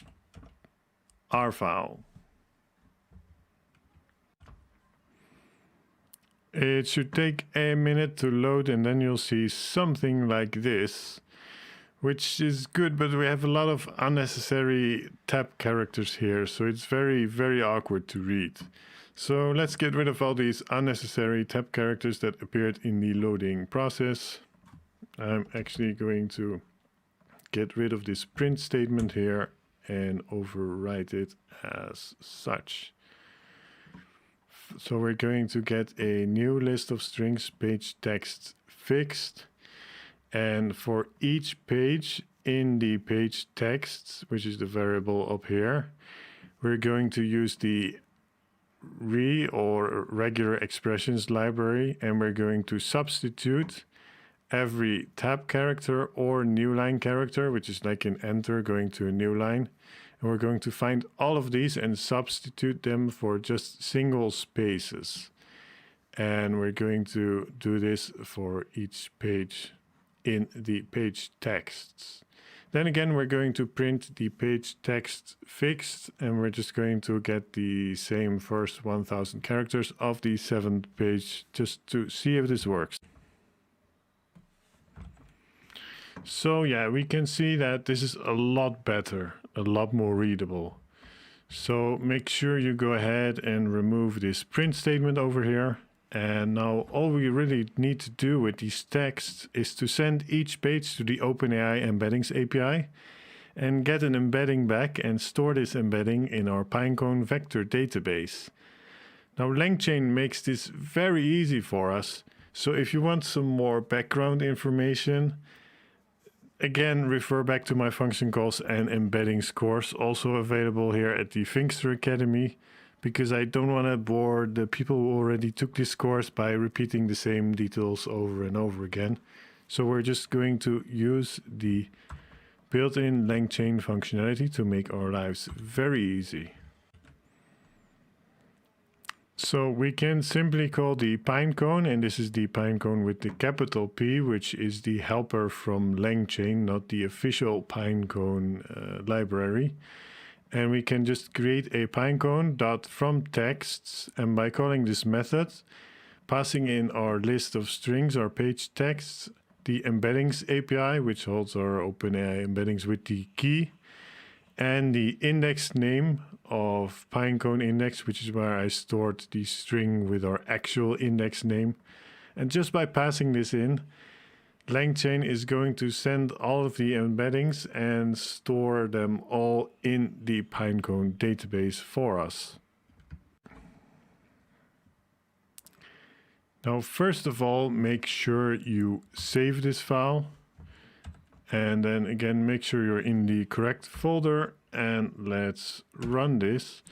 our file. It should take a minute to load, and then you'll see something like this, which is good, but we have a lot of unnecessary tab characters here, so it's very, very awkward to read. So let's get rid of all these unnecessary tab characters that appeared in the loading process. I'm actually going to get rid of this print statement here and overwrite it as such. So we're going to get a new list of strings, page text fixed. And for each page in the page text, which is the variable up here, we're going to use the or regular expressions library, and we're going to substitute every tab character or new line character, which is like an enter going to a new line. And we're going to find all of these and substitute them for just single spaces. And we're going to do this for each page in the page texts. Then again, we're going to print the page text fixed, and we're just going to get the same first 1000 characters of the 7th page just to see if this works. So yeah, we can see that this is a lot better, a lot more readable. So make sure you go ahead and remove this print statement over here. And now all we really need to do with these texts is to send each page to the OpenAI embeddings API and get an embedding back and store this embedding in our Pinecone vector database. Now Langchain makes this very easy for us. So if you want some more background information, again, refer back to my function calls and embeddings course, also available here at the Thinkster Academy, because I don't want to bore the people who already took this course by repeating the same details over and over again. So we're just going to use the built-in Langchain functionality to make our lives very easy. So we can simply call the pinecone, and this is the pinecone with the capital P, which is the helper from Langchain, not the official pinecone library. And we can just create a pinecone dot from texts, and by calling this method, passing in our list of strings or page texts, the embeddings API, which holds our OpenAI embeddings with the key, and the index name of pinecone index, which is where I stored the string with our actual index name. And just by passing this in, Langchain is going to send all of the embeddings and store them all in the pinecone database for us. Now, first of all, make sure you save this file. And then again, make sure you're in the correct folder, and let's run this.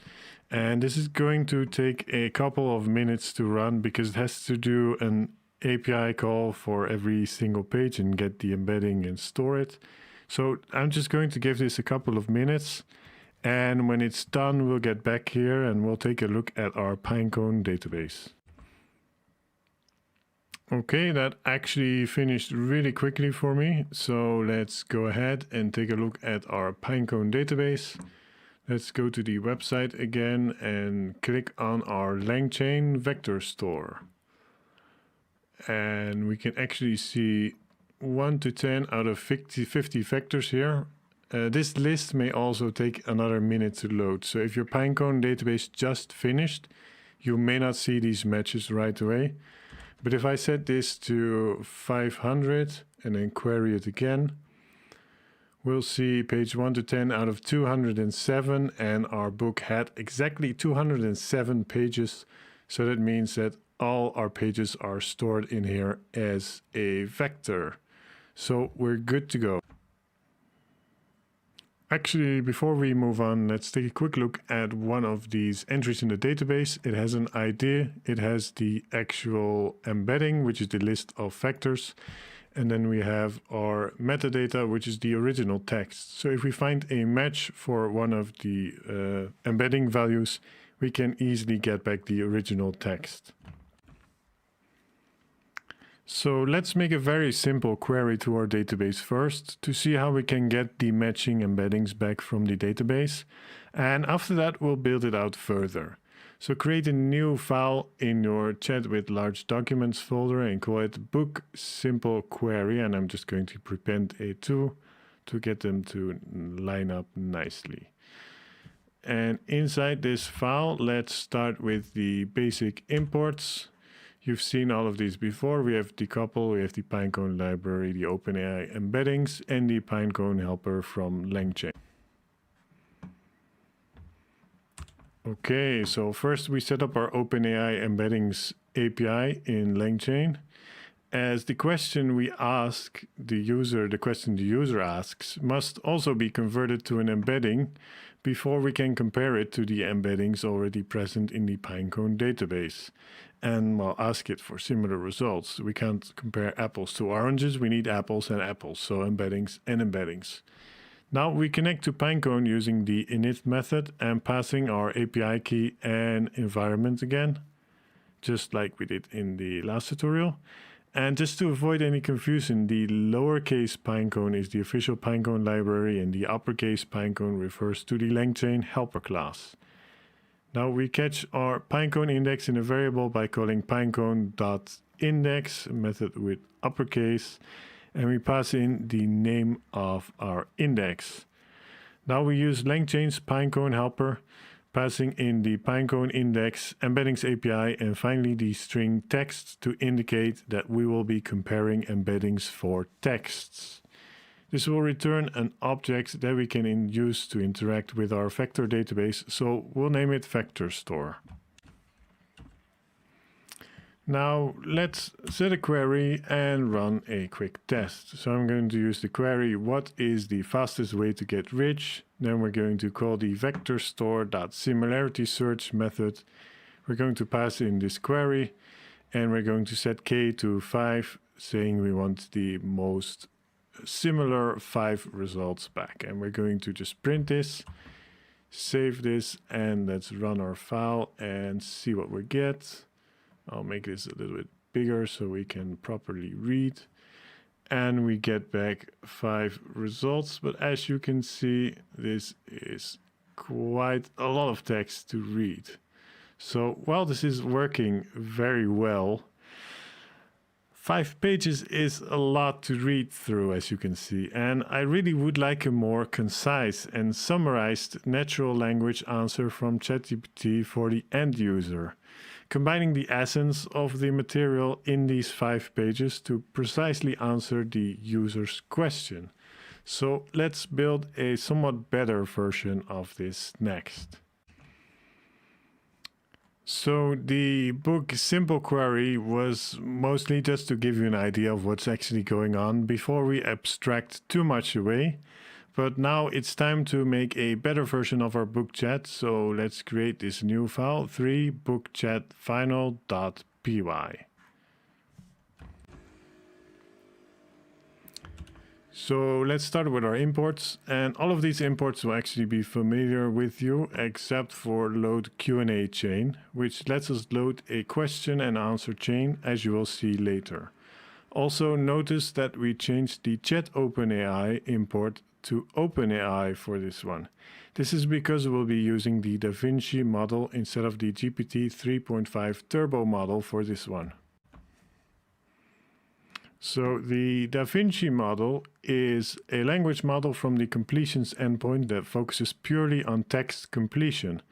And this is going to take a couple of minutes to run because it has to do an API call for every single page and get the embedding and store it. So I'm just going to give this a couple of minutes. And when it's done, we'll get back here and we'll take a look at our pinecone database. Okay, that actually finished really quickly for me. So let's go ahead and take a look at our pinecone database. Let's go to the website again and click on our Langchain vector store. And we can actually see 1 to 10 out of 50 vectors here. This list may also take another minute to load. So if your pinecone database just finished, you may not see these matches right away. But if I set this to 500 and then query it again, we'll see page 1 to 10 out of 207, and our book had exactly 207 pages. So that means that all our pages are stored in here as a vector. So we're good to go. Actually, before we move on, let's take a quick look at one of these entries in the database. It has an ID, it has the actual embedding, which is the list of vectors. And then we have our metadata, which is the original text. So if we find a match for one of the embedding values, we can easily get back the original text. So let's make a very simple query to our database first to see how we can get the matching embeddings back from the database. And after that, we'll build it out further. So create a new file in your chat with large documents folder and call it book simple query. And I'm just going to prepend a 2 to get them to line up nicely. And inside this file, let's start with the basic imports. You've seen all of these before. We have decouple, we have the pinecone library, the OpenAI embeddings, and the pinecone helper from Langchain. Okay, so first we set up our OpenAI embeddings API in Langchain. As the question we ask the user, the question the user asks, must also be converted to an embedding before we can compare it to the embeddings already present in the pinecone database. And we'll ask it for similar results. We can't compare apples to oranges, we need apples and apples, so embeddings and embeddings. Now we connect to pinecone using the init method and passing our API key and environment again, just like we did in the last tutorial. And just to avoid any confusion, the lowercase pinecone is the official pinecone library and the uppercase pinecone refers to the Langchain helper class. Now we catch our pinecone index in a variable by calling pinecone.index, a method with uppercase, and we pass in the name of our index. Now we use Langchain's pinecone helper, passing in the pinecone index, embeddings API, and finally the string text to indicate that we will be comparing embeddings for texts. This will return an object that we can use to interact with our vector database, so we'll name it vector store. Now let's set a query and run a quick test. So I'm going to use the query, what is the fastest way to get rich? Then we're going to call the vector store.similarity search method. We're going to pass in this query and we're going to set k to 5, saying we want the most similar 5 results back. And we're going to just print this. Save this and let's run our file and see what we get. I'll make this a little bit bigger so we can properly read. And we get back 5 results, but as you can see, this is quite a lot of text to read. So while this is working very well, 5 pages is a lot to read through, as you can see, and I really would like a more concise and summarized natural language answer from ChatGPT for the end user, combining the essence of the material in these 5 pages to precisely answer the user's question. So let's build a somewhat better version of this next. So the book Simple Query was mostly just to give you an idea of what's actually going on before we abstract too much away. But now it's time to make a better version of our book chat. So let's create this new file, 3bookchatfinal.py. So let's start with our imports, and all of these imports will actually be familiar with you except for load Q&A chain, which lets us load a question and answer chain, as you will see later. Also notice that we changed the chat OpenAI import to OpenAI for this one. This is because we'll be using the DaVinci model instead of the GPT 3.5 Turbo model for this one. So the DaVinci model is a language model from the completions endpoint that focuses purely on text completion,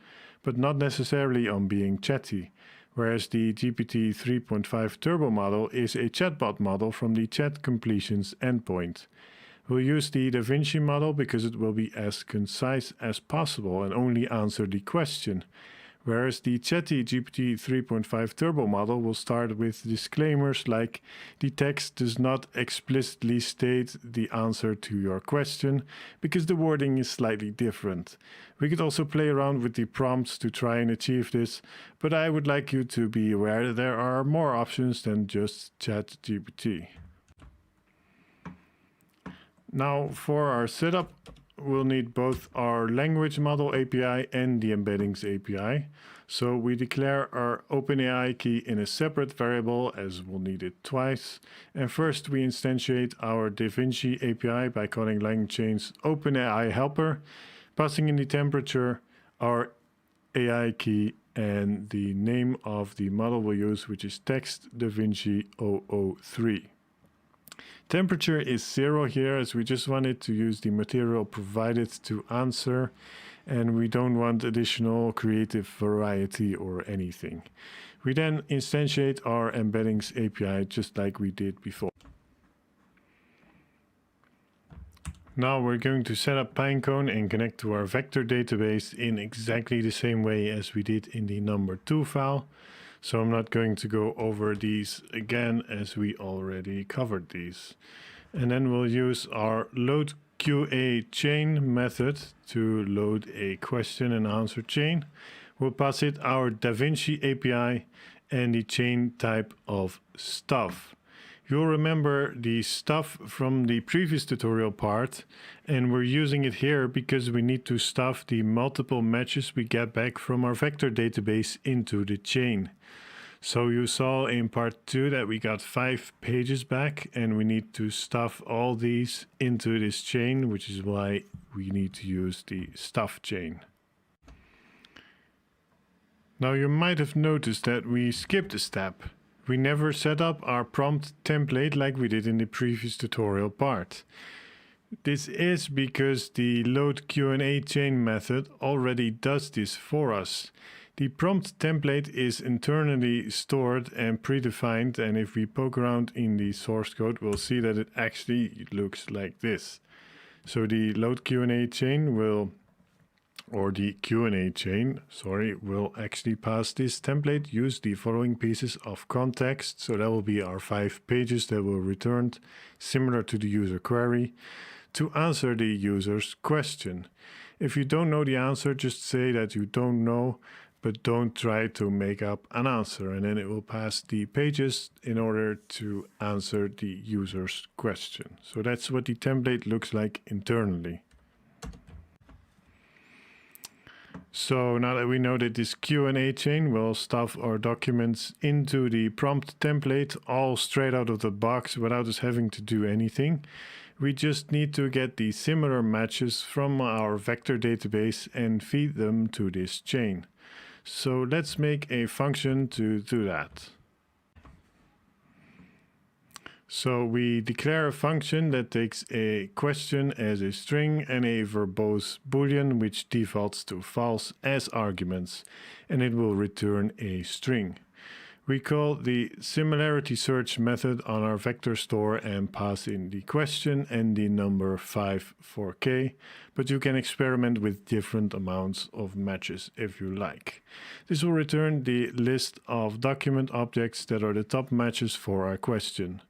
but not necessarily on being chatty, whereas the GPT 3.5 Turbo model is a chatbot model from the chat completions endpoint. We'll use the DaVinci model because it will be as concise as possible and only answer the question, whereas the chatty GPT 3.5 Turbo model will start with disclaimers like the text does not explicitly state the answer to your question because the wording is slightly different. We could also play around with the prompts to try and achieve this, but I would like you to be aware that there are more options than just ChatGPT. Now for our setup, we'll need both our language model API and the embeddings API. So we declare our OpenAI key in a separate variable as we'll need it twice. And first we instantiate our DaVinci API by calling Langchain's OpenAI helper, passing in the temperature, our AI key, and the name of the model we'll use, which is text DaVinci 003. Temperature is 0 here, as we just wanted to use the material provided to answer, and we don't want additional creative variety or anything. We then instantiate our embeddings API just like we did before. Now we're going to set up Pinecone and connect to our vector database in exactly the same way as we did in the number2 file. So I'm not going to go over these again as we already covered these. And then we'll use our load QA chain method to load a question and answer chain. We'll pass it our DaVinci API and the chain type of stuff. You'll remember the stuff from the previous tutorial part, and we're using it here because we need to stuff the multiple matches we get back from our vector database into the chain. So you saw in part 2 that we got 5 pages back, and we need to stuff all these into this chain, which is why we need to use the stuff chain. Now you might have noticed that we skipped a step. We never set up our prompt template like we did in the previous tutorial part. This is because the load Q&A chain method already does this for us. The prompt template is internally stored and predefined, and if we poke around in the source code, we'll see that it actually looks like this. So the load Q&A chain will actually pass this template, use the following pieces of context. So that will be our 5 pages that were returned, similar to the user query, to answer the user's question. If you don't know the answer, just say that you don't know, but don't try to make up an answer, and then it will pass the pages in order to answer the user's question. So that's what the template looks like internally. So now that we know that this Q&A chain will stuff our documents into the prompt template all straight out of the box without us having to do anything, we just need to get the similar matches from our vector database and feed them to this chain. So let's make a function to do that. So we declare a function that takes a question as a string and a verbose boolean which defaults to false as arguments, and it will return a string. We call the similarity search method on our vector store and pass in the question and the number 5 for k, but you can experiment with different amounts of matches if you like. This will return the list of document objects that are the top matches for our question,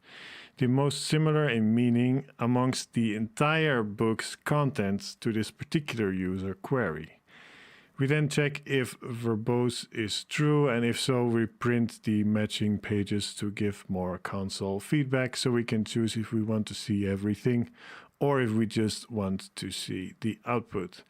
the most similar in meaning amongst the entire book's contents to this particular user query. We then check if verbose is true, and if so, we print the matching pages to give more console feedback so we can choose if we want to see everything or if we just want to see the output.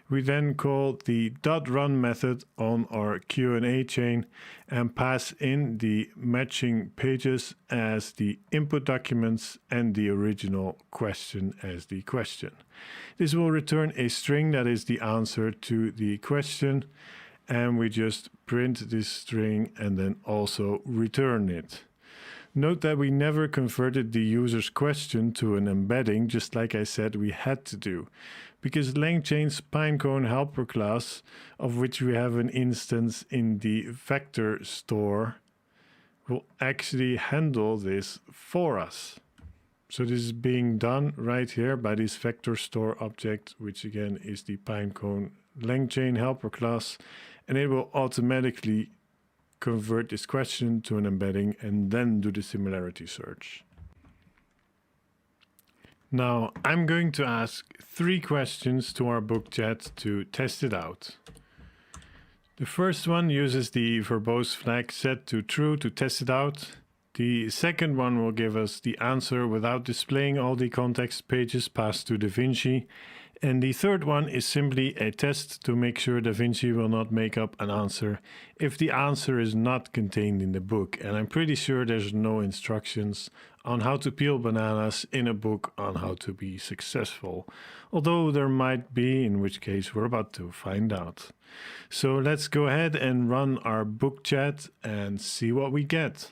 We then call the .run method on our Q&A chain and pass in the matching pages as the input documents and the original question as the question. This will return a string that is the answer to the question, and we just print this string and then also return it. Note that we never converted the user's question to an embedding, just like I said we had to do, because Langchain's Pinecone helper class, of which we have an instance in the vector store, will actually handle this for us. So this is being done right here by this vector store object, which again is the Pinecone Langchain helper class, and it will automatically convert this question to an embedding and then do the similarity search. Now I'm going to ask 3 questions to our book chat to test it out. The first one uses the verbose flag set to true to test it out. The second one will give us the answer without displaying all the context pages passed to DaVinci. And the third one is simply a test to make sure DaVinci will not make up an answer if the answer is not contained in the book. And I'm pretty sure there's no instructions on how to peel bananas in a book on how to be successful. Although there might be, in which case we're about to find out. So let's go ahead and run our book chat and see what we get.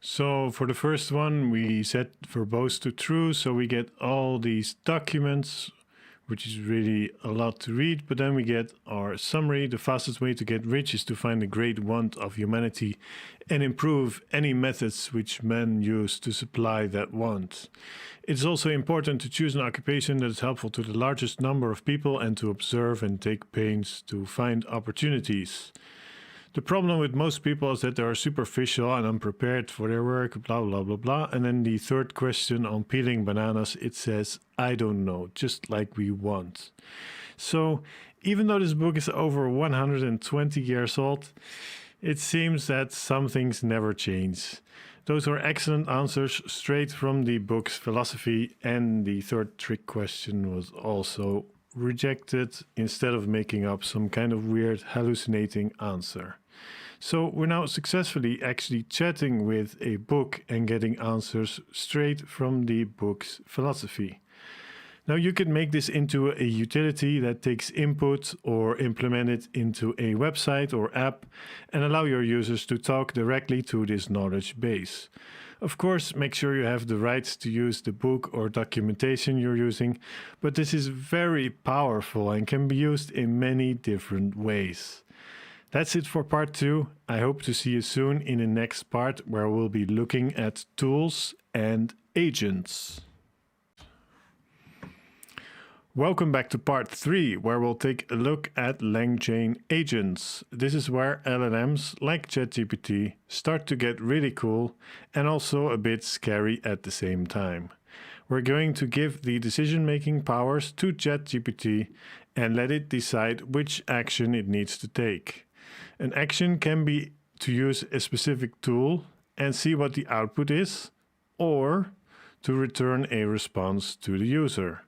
So for the first one, we set verbose to true, so we get all these documents, which is really a lot to read, but then we get our summary. The fastest way to get rich is to find the great want of humanity and improve any methods which men use to supply that want. It's also important to choose an occupation that is helpful to the largest number of people and to observe and take pains to find opportunities. The problem with most people is that they are superficial and unprepared for their work, blah, blah, blah, blah. And then the third question on peeling bananas, it says, I don't know, just like we want. So even though this book is over 120 years old, it seems that some things never change. Those were excellent answers straight from the book's philosophy, and the third trick question was also rejected instead of making up some kind of weird hallucinating answer. So we're now successfully actually chatting with a book and getting answers straight from the book's philosophy. Now you could make this into a utility that takes input or implement it into a website or app and allow your users to talk directly to this knowledge base. Of course, make sure you have the rights to use the book or documentation you're using, but this is very powerful and can be used in many different ways. That's it for part 2. I hope to see you soon in the next part where we'll be looking at tools and agents. Welcome back to part 3, where we'll take a look at Langchain agents. This is where LLMs like ChatGPT start to get really cool and also a bit scary at the same time. We're going to give the decision-making powers to ChatGPT and let it decide which action it needs to take. An action can be to use a specific tool and see what the output is, or to return a response to the user.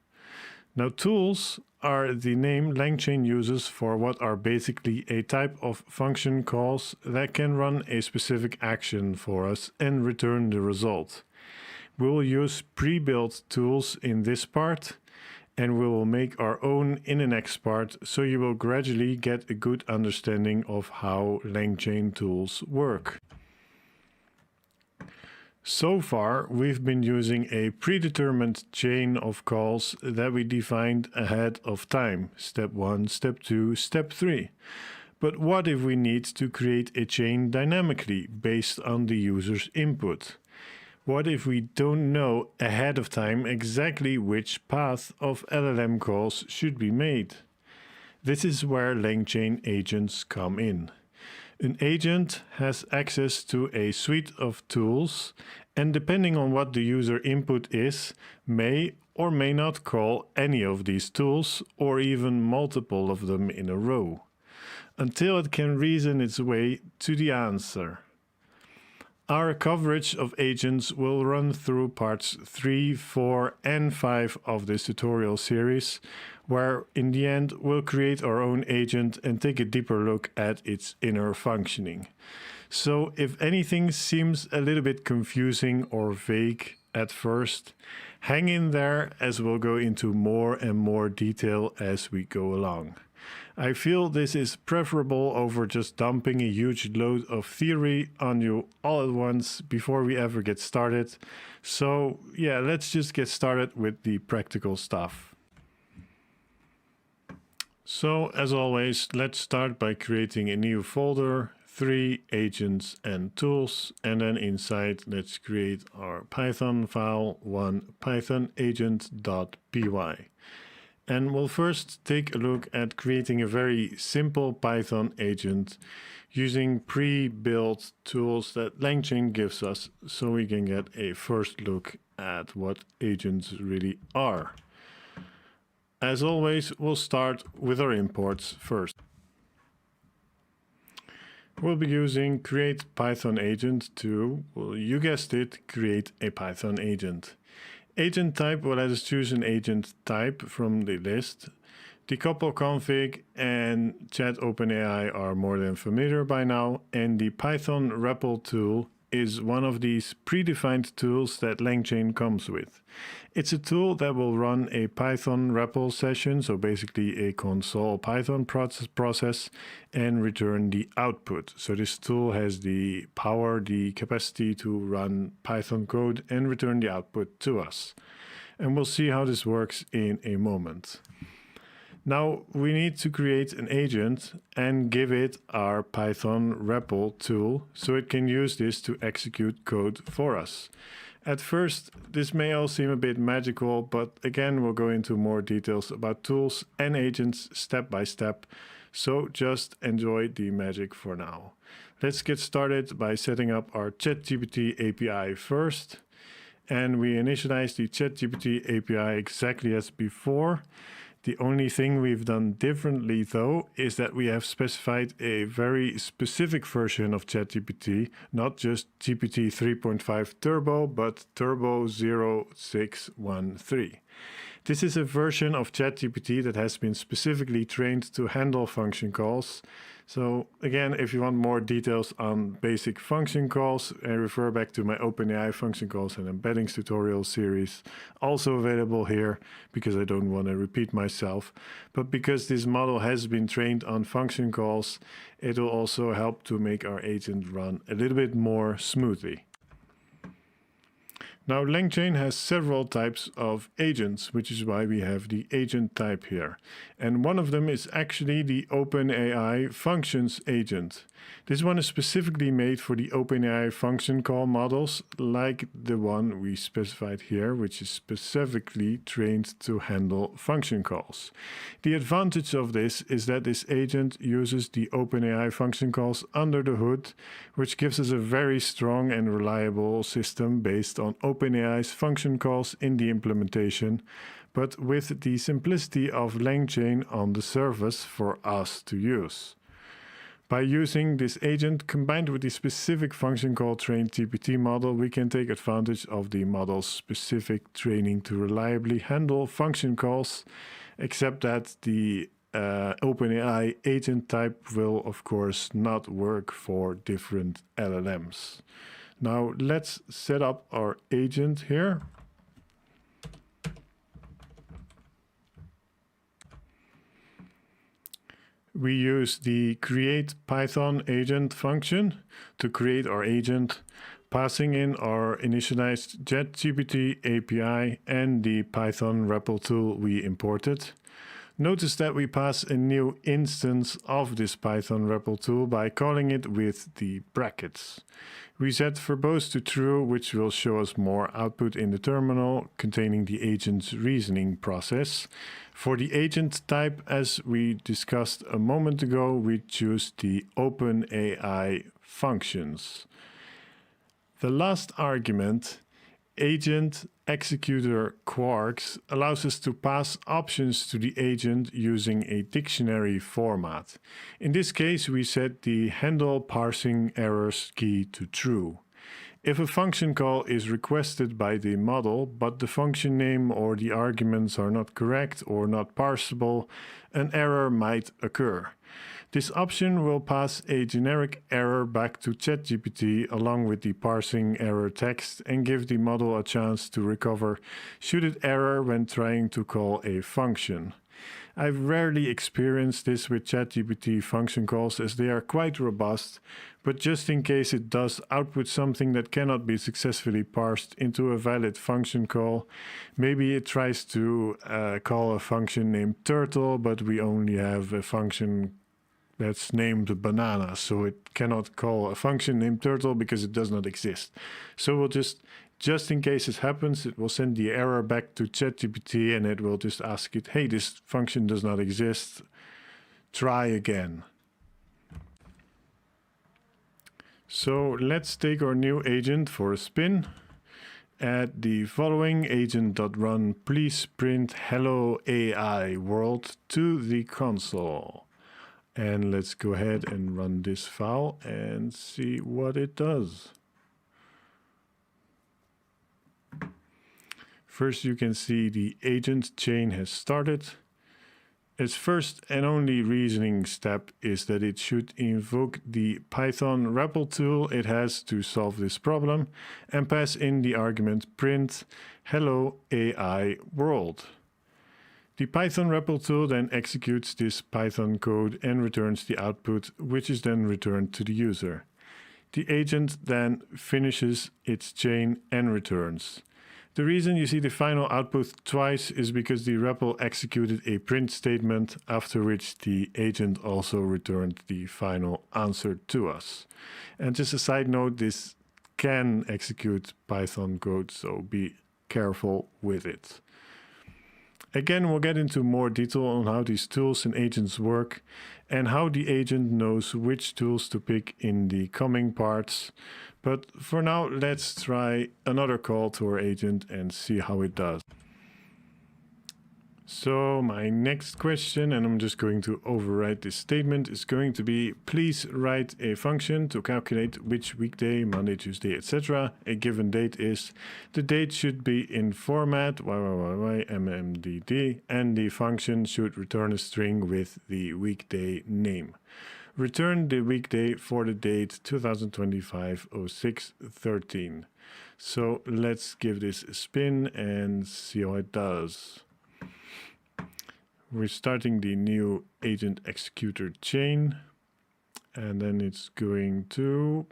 Now, tools are the name Langchain uses for what are basically a type of function calls that can run a specific action for us and return the result. We will use pre-built tools in this part, and we will make our own in the next part, so you will gradually get a good understanding of how Langchain tools work. So far, we've been using a predetermined chain of calls that we defined ahead of time, step 1, step 2, step 3. But what if we need to create a chain dynamically based on the user's input? What if we don't know ahead of time exactly which path of LLM calls should be made? This is where Langchain agents come in. An agent has access to a suite of tools, and depending on what the user input is, may or may not call any of these tools or even multiple of them in a row, until it can reason its way to the answer. Our coverage of agents will run through parts 3, 4, and 5 of this tutorial series, where in the end we'll create our own agent and take a deeper look at its inner functioning. So if anything seems a little bit confusing or vague at first, hang in there as we'll go into more and more detail as we go along. I feel this is preferable over just dumping a huge load of theory on you all at once before we ever get started. So yeah, let's just get started with the practical stuff. So as always, let's start by creating a new folder, 3 agents and tools, and then inside let's create our Python file, one python agent.py. And we'll first take a look at creating a very simple Python agent using pre-built tools that Langchain gives us, so we can get a first look at what agents really are. As always, we'll start with our imports first. We'll be using create Python agent to, well, you guessed it, create a Python agent. Agent type will let us choose an agent type from the list. Decouple config and chat OpenAI are more than familiar by now, and the Python REPL tool is one of these predefined tools that Langchain comes with. It's a tool that will run a Python REPL session, so basically a console Python process, and return the output. So this tool has the power, the capacity to run Python code and return the output to us. And we'll see how this works in a moment. Now we need to create an agent and give it our Python REPL tool so it can use this to execute code for us. At first, this may all seem a bit magical, but again, we'll go into more details about tools and agents step by step. So just enjoy the magic for now. Let's get started by setting up our ChatGPT API first. And we initialize the ChatGPT API exactly as before. The only thing we've done differently, though, is that we have specified a very specific version of ChatGPT, not just GPT 3.5 Turbo, but Turbo 0613. This is a version of ChatGPT that has been specifically trained to handle function calls. So again, if you want more details on basic function calls, refer back to my OpenAI function calls and embeddings tutorial series, also available here because I don't want to repeat myself. But because this model has been trained on function calls, it will also help to make our agent run a little bit more smoothly. Now, Langchain has several types of agents, which is why we have the agent type here. And one of them is actually the OpenAI functions agent. This one is specifically made for the OpenAI function call models, like the one we specified here, which is specifically trained to handle function calls. The advantage of this is that this agent uses the OpenAI function calls under the hood, which gives us a very strong and reliable system based on OpenAI's function calls in the implementation, but with the simplicity of Langchain on the surface for us to use. By using this agent combined with the specific function called trained-GPT model, we can take advantage of the model's specific training to reliably handle function calls, except that the OpenAI agent type will, of course, not work for different LLMs. Now let's set up our agent here. We use the create Python agent function to create our agent, passing in our initialized JetGPT API and the Python REPL tool we imported. Notice that we pass a new instance of this Python REPL tool by calling it with the brackets. We set verbose to true, which will show us more output in the terminal containing the agent's reasoning process. For the agent type, as we discussed a moment ago, we choose the OpenAI functions. The last argument, agent executor quarks, allows us to pass options to the agent using a dictionary format. In this case, we set the handle parsing errors key to true. If a function call is requested by the model, but the function name or the arguments are not correct or not parsable, an error might occur. This option will pass a generic error back to ChatGPT along with the parsing error text and give the model a chance to recover should it error when trying to call a function. I've rarely experienced this with ChatGPT function calls as they are quite robust, but just in case it does output something that cannot be successfully parsed into a valid function call, maybe it tries to call a function named turtle, but we only have a function that's named banana, so it cannot call a function named turtle because it does not exist. So we'll just in case it happens, it will send the error back to ChatGPT and it will just ask it, hey, this function does not exist, try again. So let's take our new agent for a spin. Add the following agent.run, please print hello AI world to the console. And let's go ahead and run this file and see what it does. First, you can see the agent chain has started. Its first and only reasoning step is that it should invoke the Python REPL tool it has to solve this problem and pass in the argument print hello AI world. The Python REPL tool then executes this Python code and returns the output, which is then returned to the user. The agent then finishes its chain and returns. The reason you see the final output twice is because the REPL executed a print statement, after which the agent also returned the final answer to us. And just a side note, this can execute Python code, so be careful with it. Again, we'll get into more detail on how these tools and agents work and how the agent knows which tools to pick in the coming parts. But for now, let's try another call to our agent and see how it does. So my next question, and I'm just going to overwrite this statement, is going to be, please write a function to calculate which weekday, Monday, Tuesday, etc. a given date is. The date should be in format YYYYMMDD, and the function should return a string with the weekday name. Return the weekday for the date 2025-06-13. So let's give this a spin and see how it does. We're starting the new agent executor chain, and then it's going to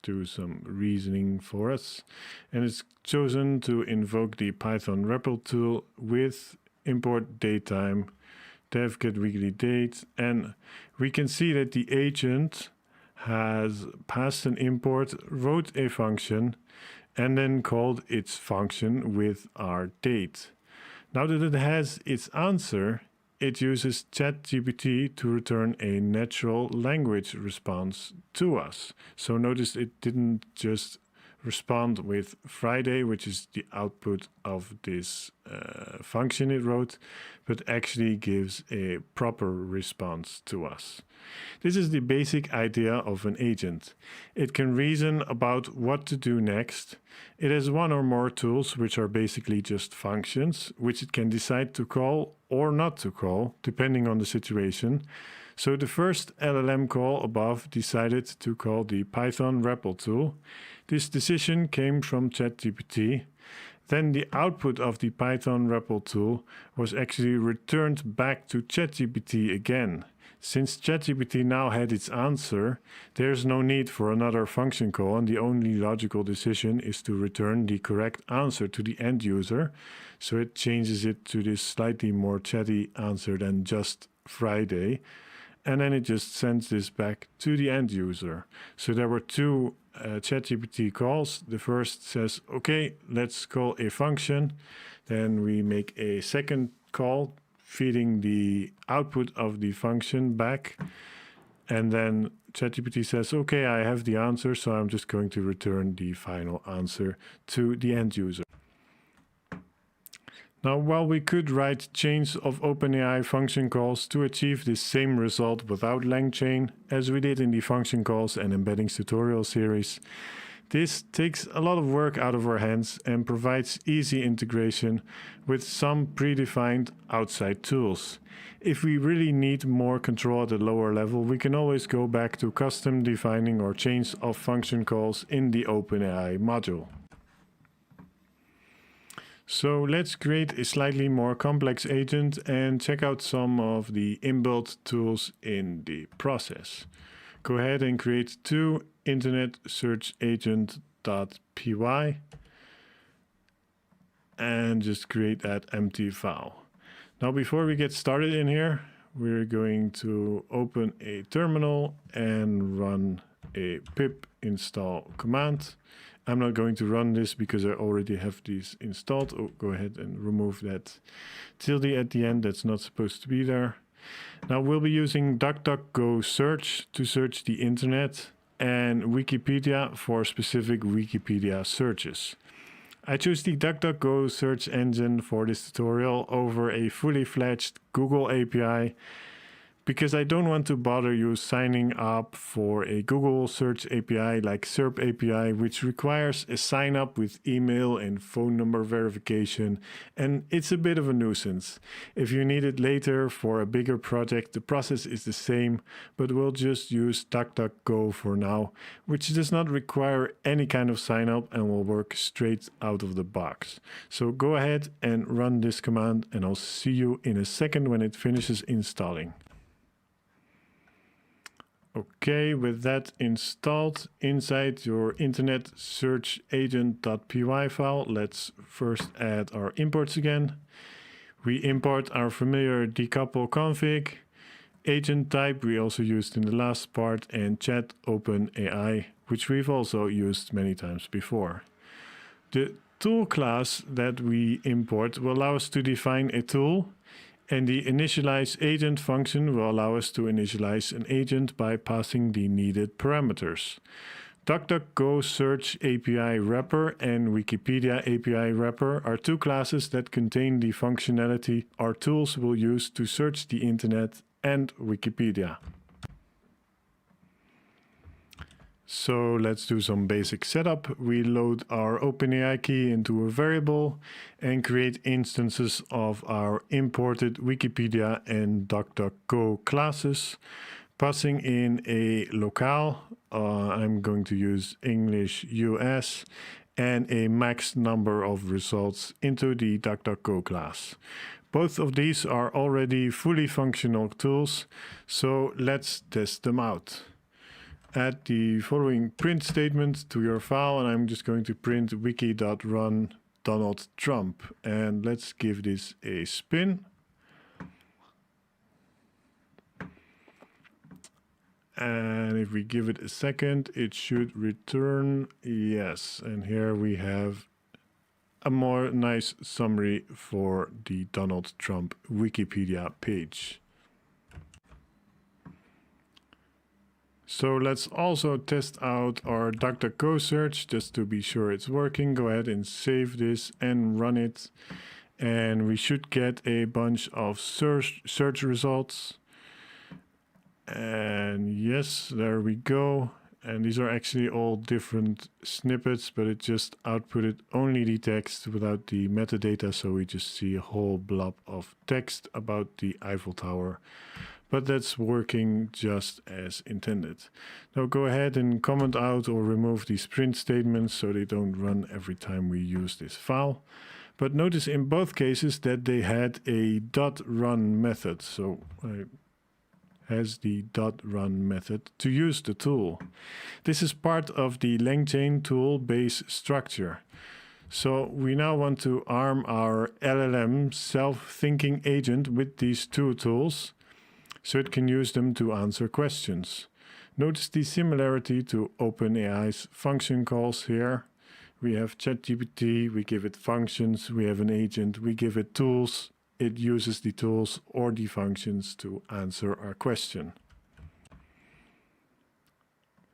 do some reasoning for us. And it's chosen to invoke the Python REPL tool with import datetime, dev get weekly date, and we can see that the agent has passed an import, wrote a function, and then called its function with our date. Now that it has its answer, it uses ChatGPT to return a natural language response to us. So notice it didn't just respond with Friday, which is the output of this function it wrote, but actually gives a proper response to us. This is the basic idea of an agent. It can reason about what to do next. It has one or more tools, which are basically just functions, which it can decide to call or not to call, depending on the situation. So the first LLM call above decided to call the Python REPL tool. This decision came from ChatGPT. Then the output of the Python REPL tool was actually returned back to ChatGPT again. Since ChatGPT now had its answer, there's no need for another function call, and the only logical decision is to return the correct answer to the end user. So it changes it to this slightly more chatty answer than just Friday. And then it just sends this back to the end user. So there were two ChatGPT calls. The first says, okay, let's call a function. Then we make a second call, feeding the output of the function back. And then ChatGPT says, okay, I have the answer, so I'm just going to return the final answer to the end user. Now, while we could write chains of OpenAI function calls to achieve this same result without Langchain, as we did in the function calls and embeddings tutorial series, this takes a lot of work out of our hands and provides easy integration with some predefined outside tools. If we really need more control at a lower level, we can always go back to custom defining our chains of function calls in the OpenAI module. So let's create a slightly more complex agent and check out some of the inbuilt tools in the process. Go ahead and create two internet search agent.py and just create that empty file. Now, before we get started in here, we're going to open a terminal and run a pip install command. I'm not going to run this because I already have these installed. Oh, go ahead and remove that tilde at the end. That's not supposed to be there. Now we'll be using DuckDuckGo search to search the internet and Wikipedia for specific Wikipedia searches. I chose the DuckDuckGo search engine for this tutorial over a fully fledged Google API because I don't want to bother you signing up for a Google search API like SERP API, which requires a sign up with email and phone number verification, and it's a bit of a nuisance. If you need it later for a bigger project, the process is the same, but we'll just use DuckDuckGo for now, which does not require any kind of sign up and will work straight out of the box. So go ahead and run this command, and I'll see you in a second when it finishes installing. Okay, with that installed inside your internet search agent.py file, let's first add our imports again. We import our familiar decouple config, agent type we also used in the last part, and chat OpenAI, which we've also used many times before. The tool class that we import will allow us to define a tool, and the initialize agent function will allow us to initialize an agent by passing the needed parameters. DuckDuckGo Search API Wrapper and Wikipedia API Wrapper are two classes that contain the functionality our tools will use to search the internet and Wikipedia. So let's do some basic setup. We load our OpenAI key into a variable and create instances of our imported Wikipedia and DuckDuckGo classes, passing in a locale. I'm going to use English US and a max number of results into the DuckDuckGo class. Both of these are already fully functional tools, so let's test them out. Add the following print statement to your file, and I'm just going to print wiki.run Donald Trump. And let's give this a spin. And if we give it a second, it should return yes. And here we have a more nice summary for the Donald Trump Wikipedia page. So let's also test out our DuckDuckGo search just to be sure it's working. Go ahead and save this and run it. And we should get a bunch of search results. And yes, there we go. And these are actually all different snippets, but it just outputted only the text without the metadata. So we just see a whole blob of text about the Eiffel Tower. But that's working just as intended. Now go ahead and comment out or remove these print statements so they don't run every time we use this file. But notice in both cases that they had a .run method. So has the .run method to use the tool. This is part of the Langchain tool base structure. So we now want to arm our LLM self-thinking agent with these two tools so it can use them to answer questions. Notice the similarity to OpenAI's function calls here. We have ChatGPT, we give it functions, we have an agent, we give it tools. It uses the tools or the functions to answer our question.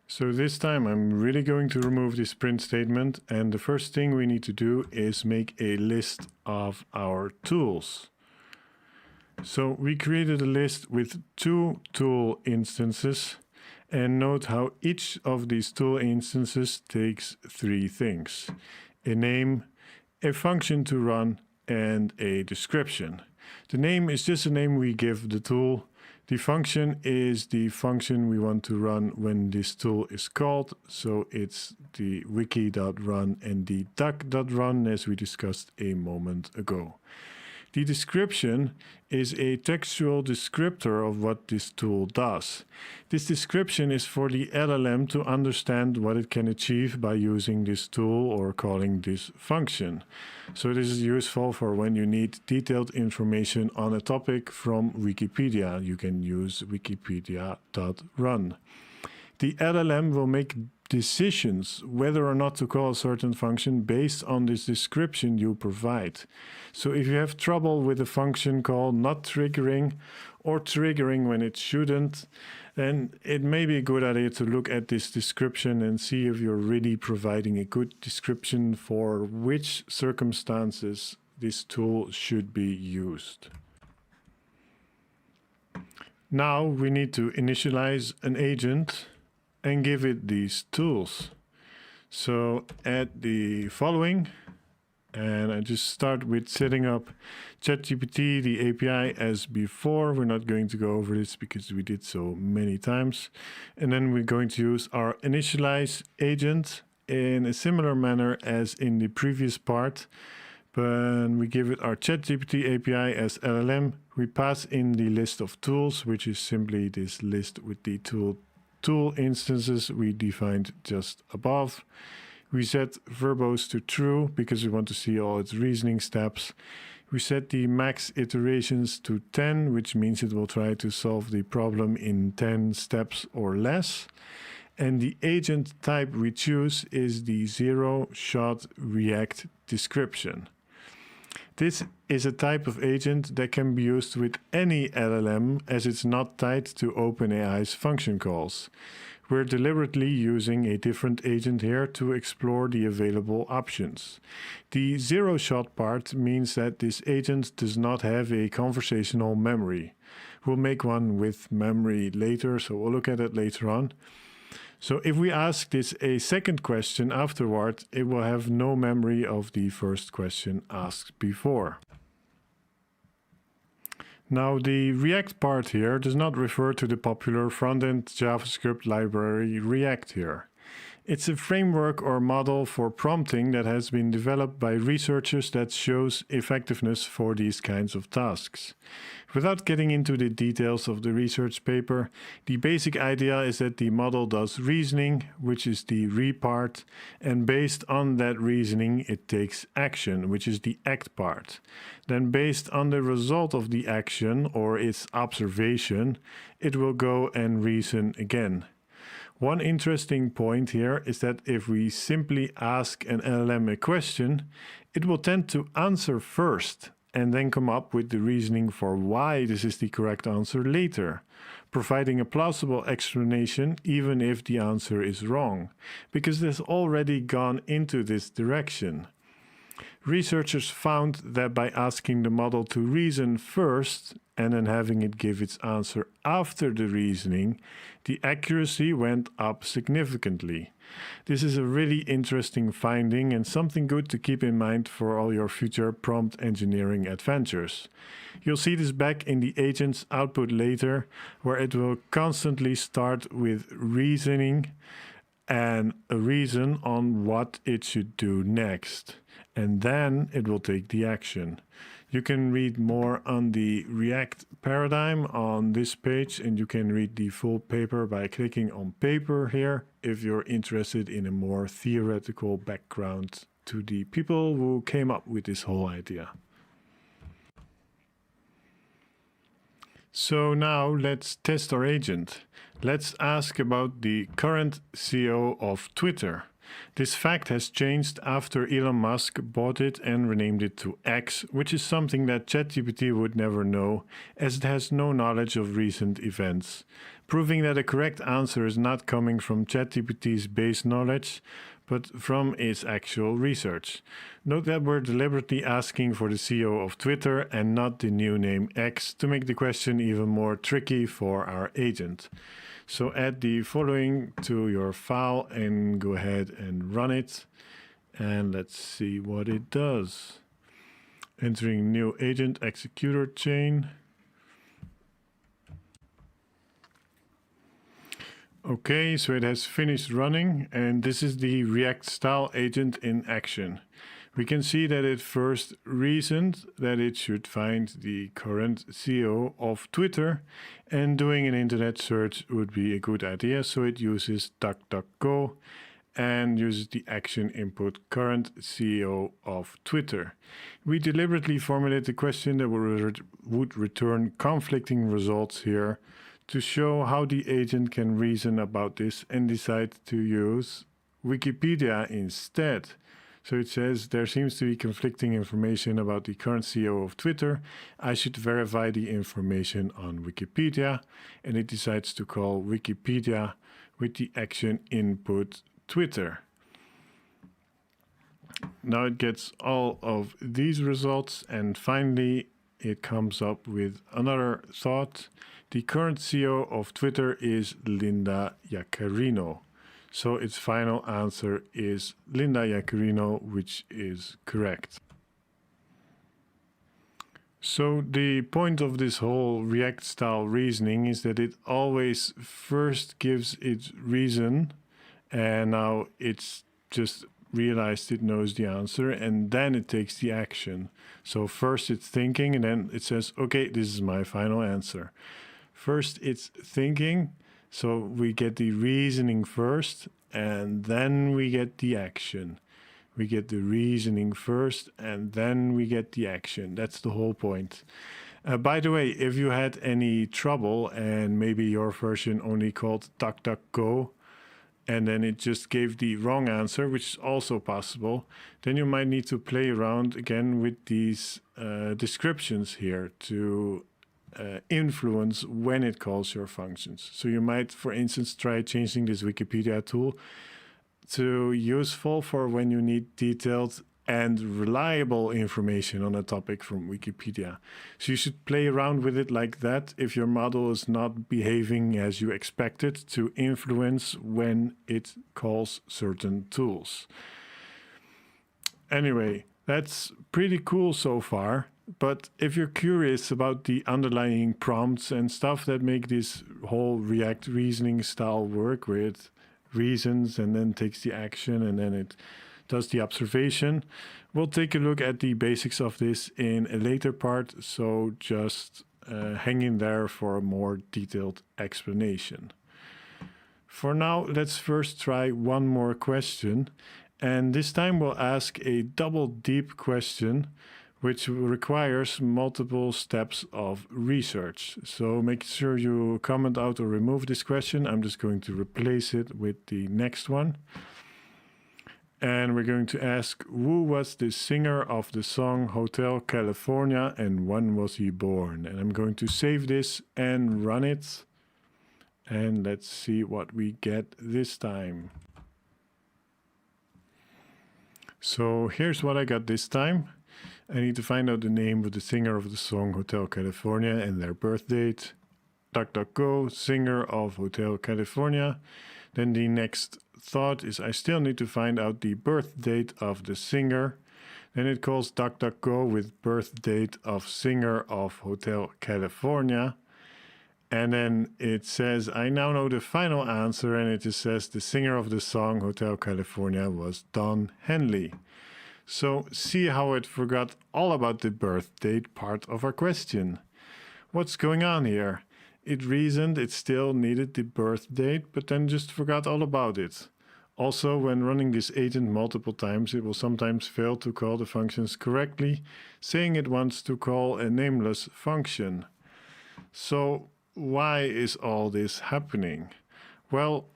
So this time I'm really going to remove this print statement, and the first thing we need to do is make a list of our tools. So we created a list with 2 tool instances, and note how each of these tool instances takes 3 things: a name, a function to run, and a description. The name is just a name we give the tool. The function is the function we want to run when this tool is called. So it's the wiki.run and the duck.run as we discussed a moment ago. The description is a textual descriptor of what this tool does. This description is for the LLM to understand what it can achieve by using this tool or calling this function. So this is useful for when you need detailed information on a topic from Wikipedia. You can use wikipedia.run. The LLM will make decisions whether or not to call a certain function based on this description you provide. So if you have trouble with a function call not triggering or triggering when it shouldn't, then it may be a good idea to look at this description and see if you're really providing a good description for which circumstances this tool should be used. Now we need to initialize an agent and give it these tools. So add the following, and I just start with setting up ChatGPT, the API as before. We're not going to go over this because we did so many times. And then we're going to use our initialize agent in a similar manner as in the previous part. But we give it our ChatGPT API as LLM. We pass in the list of tools, which is simply this list with the tool instances we defined just above. We set verbose to true because we want to see all its reasoning steps. We set the max iterations to 10, which means it will try to solve the problem in 10 steps or less. And the agent type we choose is the zero-shot React description. This is a type of agent that can be used with any LLM as it's not tied to OpenAI's function calls. We're deliberately using a different agent here to explore the available options. The zero-shot part means that this agent does not have a conversational memory. We'll make one with memory later, so we'll look at it later on. So if we ask this a second question afterward, it will have no memory of the first question asked before. Now the React part here does not refer to the popular front-end JavaScript library React here. It's a framework or model for prompting that has been developed by researchers that shows effectiveness for these kinds of tasks. Without getting into the details of the research paper, the basic idea is that the model does reasoning, which is the re part, and based on that reasoning it takes action, which is the act part. Then based on the result of the action or its observation, it will go and reason again. One interesting point here is that if we simply ask an LLM a question, it will tend to answer first and then come up with the reasoning for why this is the correct answer later. providing a plausible explanation even if the answer is wrong, because it has already gone into this direction. Researchers found that by asking the model to reason first and then having it give its answer after the reasoning, the accuracy went up significantly. This is a really interesting finding and something good to keep in mind for all your future prompt engineering adventures. You'll see this back in the agent's output later, where it will constantly start with reasoning and a reason on what it should do next. And then it will take the action. You can read more on the React paradigm on this page, and you can read the full paper by clicking on paper here if you're interested in a more theoretical background to the people who came up with this whole idea. So now let's test our agent. Let's ask about the current CEO of Twitter. This fact has changed after Elon Musk bought it and renamed it to X, which is something that ChatGPT would never know, as it has no knowledge of recent events, proving that a correct answer is not coming from ChatGPT's base knowledge, but from its actual research. Note that we're deliberately asking for the CEO of Twitter and not the new name X to make the question even more tricky for our agent. So add the following to your file and go ahead and run it. And let's see what it does. Entering new agent executor chain. Okay, so it has finished running, and this is the React style agent in action. We can see that it first reasoned that it should find the current CEO of Twitter, and doing an internet search would be a good idea, so it uses DuckDuckGo and uses the action input current CEO of Twitter. We deliberately formulated the question that would return conflicting results here to show how the agent can reason about this and decide to use Wikipedia instead. So it says there seems to be conflicting information about the current CEO of Twitter. I should verify the information on Wikipedia, and it decides to call Wikipedia with the action input Twitter. Now it gets all of these results, and finally it comes up with another thought. The current CEO of Twitter is Linda Yaccarino. So its final answer is Linda Yaccarino, which is correct. So the point of this whole React style reasoning is that it always first gives its reason, and now it's just realized it knows the answer, and then it takes the action. So first it's thinking, and then it says, okay, this is my final answer. First it's thinking, so we get the reasoning first, and then we get the action. We get the reasoning first, and then we get the action. That's the whole point. By the way, if you had any trouble, and maybe your version only called DuckDuckGo, and then it just gave the wrong answer, which is also possible, then you might need to play around again with these descriptions here to influence when it calls your functions. So you might, for instance, try changing this Wikipedia tool to useful for when you need detailed and reliable information on a topic from Wikipedia. So you should play around with it like that if your model is not behaving as you expect it to influence when it calls certain tools. Anyway, that's pretty cool so far. But if you're curious about the underlying prompts and stuff that make this whole React reasoning style work, where it reasons and then takes the action and then it does the observation, we'll take a look at the basics of this in a later part, so just hang in there for a more detailed explanation. For now, let's first try one more question, and this time we'll ask a double deep question which requires multiple steps of research. So make sure you comment out or remove this question. I'm just going to replace it with the next one. And we're going to ask, who was the singer of the song Hotel California and when was he born? And I'm going to save this and run it. And let's see what we get this time. So here's what I got this time. I need to find out the name of the singer of the song Hotel California and their birth date. DuckDuckGo, singer of Hotel California. Then the next thought is I still need to find out the birth date of the singer. Then it calls DuckDuckGo with birth date of singer of Hotel California. And then it says, I now know the final answer, and it just says the singer of the song Hotel California was Don Henley. So see how it forgot all about the birth date part of our question. What's going on here? It reasoned it still needed the birth date, but then just forgot all about it. Also, when running this agent multiple times, it will sometimes fail to call the functions correctly, saying it wants to call a nameless function. So why is all this happening? Well,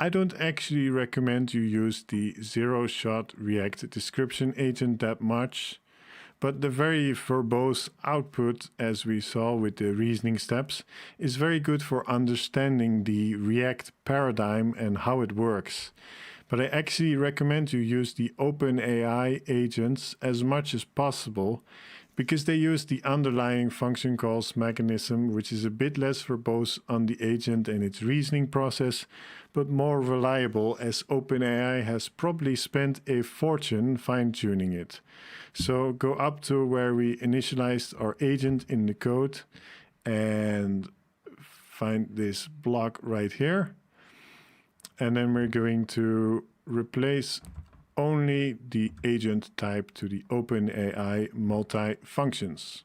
I don't actually recommend you use the zero-shot React description agent that much, but the very verbose output, as we saw with the reasoning steps, is very good for understanding the React paradigm and how it works. But I actually recommend you use the OpenAI agents as much as possible, because they use the underlying function calls mechanism, which is a bit less verbose on the agent and its reasoning process, but more reliable, as OpenAI has probably spent a fortune fine-tuning it. So go up to where we initialized our agent in the code and find this block right here. And then we're going to replace only the agent type to the OpenAI multi-functions.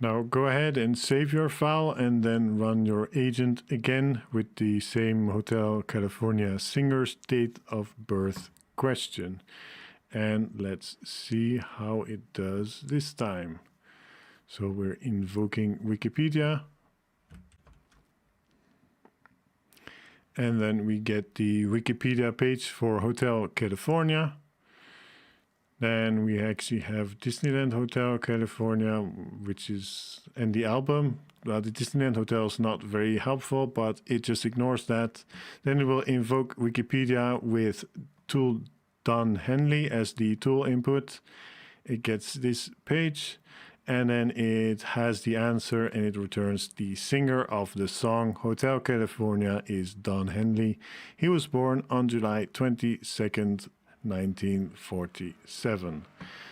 Now go ahead and save your file and then run your agent again with the same Hotel California singer's date of birth question. And let's see how it does this time. So we're invoking Wikipedia. And then we get the Wikipedia page for Hotel California. Then we actually have Disneyland Hotel California, which is, and the album. Well, the Disneyland Hotel is not very helpful, but it just ignores that. Then it will invoke Wikipedia with tool Don Henley as the tool input. It gets this page. And then it has the answer and it returns the singer of the song Hotel California is Don Henley. He was born on July 22nd, 1947.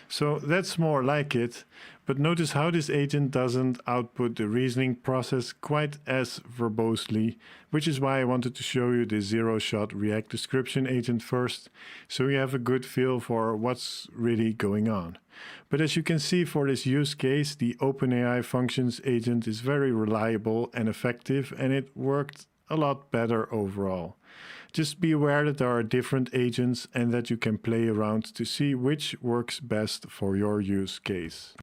So that's more like it, but notice how this agent doesn't output the reasoning process quite as verbosely, which is why I wanted to show you the zero-shot React description agent first, so you have a good feel for what's really going on. But as you can see, for this use case, the OpenAI functions agent is very reliable and effective, and it worked a lot better overall. Just be aware that there are different agents and that you can play around to see which works best for your use case.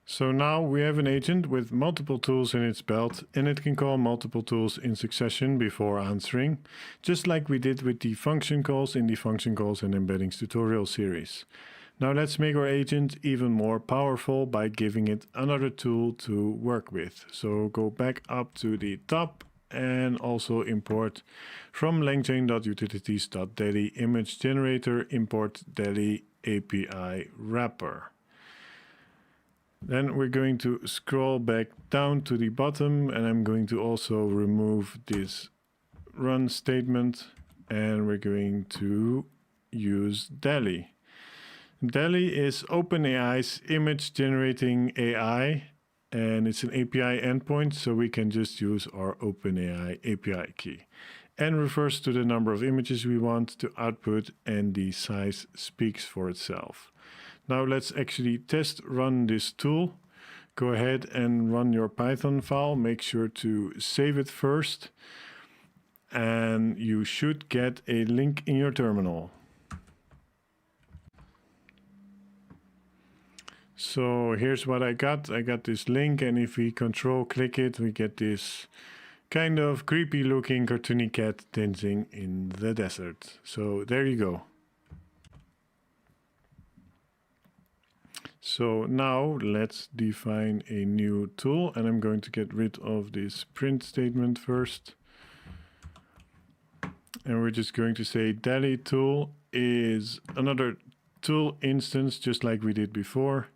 So now we have an agent with multiple tools in its belt, and it can call multiple tools in succession before answering, just like we did with the function calls in the function calls and embeddings tutorial series. Now let's make our agent even more powerful by giving it another tool to work with. So go back up to the top and also import from langchain.utilities.deli image generator import deli API wrapper. Then we're going to scroll back down to the bottom, and I'm going to also remove this run statement, and we're going to use deli. Deli is OpenAI's image generating AI, and it's an API endpoint, so we can just use our OpenAI API key. And refers to the number of images we want to output, and the size speaks for itself. Now let's actually test run this tool. Go ahead and run your Python file. Make sure to save it first. And you should get a link in your terminal. So here's what I got. I got this link, and if we control click it, we get this kind of creepy looking cartoony cat dancing in the desert. So there you go. So now let's define a new tool, and I'm going to get rid of this print statement first. And we're just going to say Dali tool is another tool instance, just like we did before.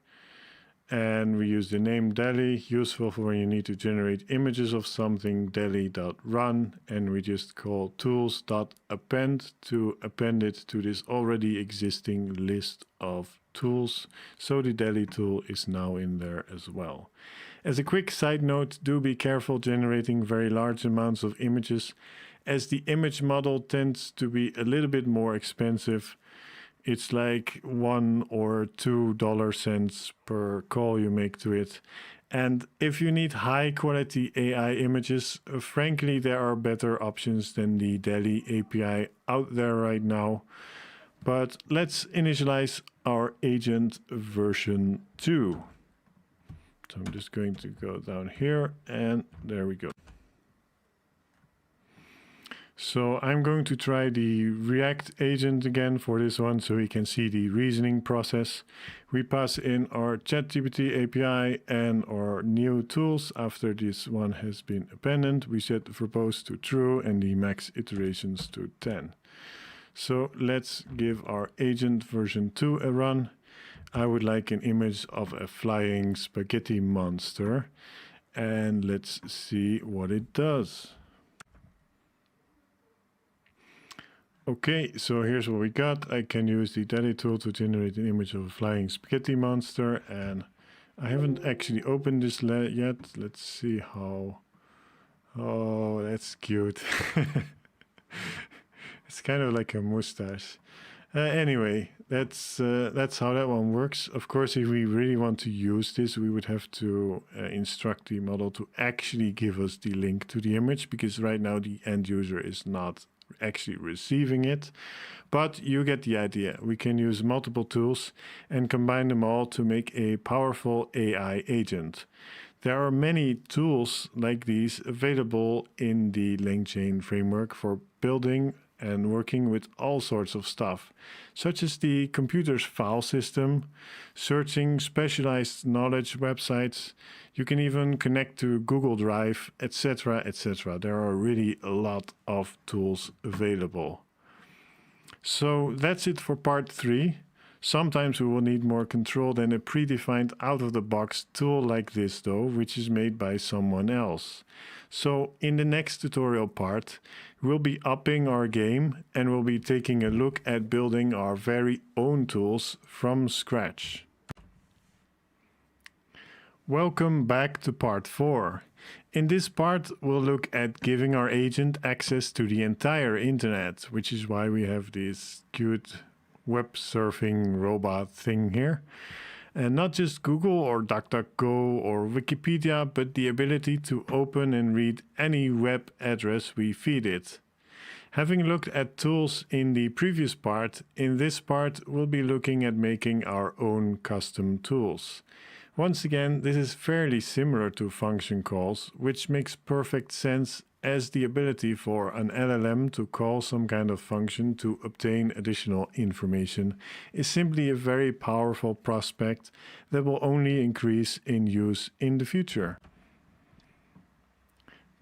And we use the name Dali, useful for when you need to generate images of something, Dali.run, and we just call tools.append to append it to this already existing list of tools. So the Dali tool is now in there as well. As a quick side note, do be careful generating very large amounts of images, as the image model tends to be a little bit more expensive. It's like $1 or $2 per call you make to it. And if you need high quality AI images, frankly, there are better options than the Dali API out there right now. But let's initialize our agent version 2. So I'm just going to go down here, and there we go. So I'm going to try the React agent again for this one so we can see the reasoning process. We pass in our ChatGPT API and our new tools. After this one has been appended, we set the verbose to true and the max iterations to 10. So let's give our agent version 2 a run. I would like an image of a flying spaghetti monster, and let's see what it does. Okay, so here's what we got. I can use the Dali tool to generate an image of a flying spaghetti monster, and I haven't actually opened this yet. Let's see how... Oh, that's cute. It's kind of like a mustache. Anyway, that's how that one works. Of course, if we really want to use this, we would have to instruct the model to actually give us the link to the image, because right now the end user is not actually receiving it. But you get the idea. We can use multiple tools and combine them all to make a powerful AI agent. There are many tools like these available in the Langchain framework for building and working with all sorts of stuff, such as the computer's file system, searching specialized knowledge websites. You can even connect to Google Drive, etc., etc. There are really a lot of tools available. So that's it for part 3. Sometimes we will need more control than a predefined out-of-the-box tool like this though, which is made by someone else. So in the next tutorial part, we'll be upping our game and we'll be taking a look at building our very own tools from scratch. Welcome back to part 4. In this part, we'll look at giving our agent access to the entire internet, which is why we have this cute web surfing robot thing here. And not just Google or DuckDuckGo or Wikipedia, but the ability to open and read any web address we feed it. Having looked at tools in the previous part, in this part we'll be looking at making our own custom tools. Once again, this is fairly similar to function calls, which makes perfect sense, as the ability for an LLM to call some kind of function to obtain additional information is simply a very powerful prospect that will only increase in use in the future.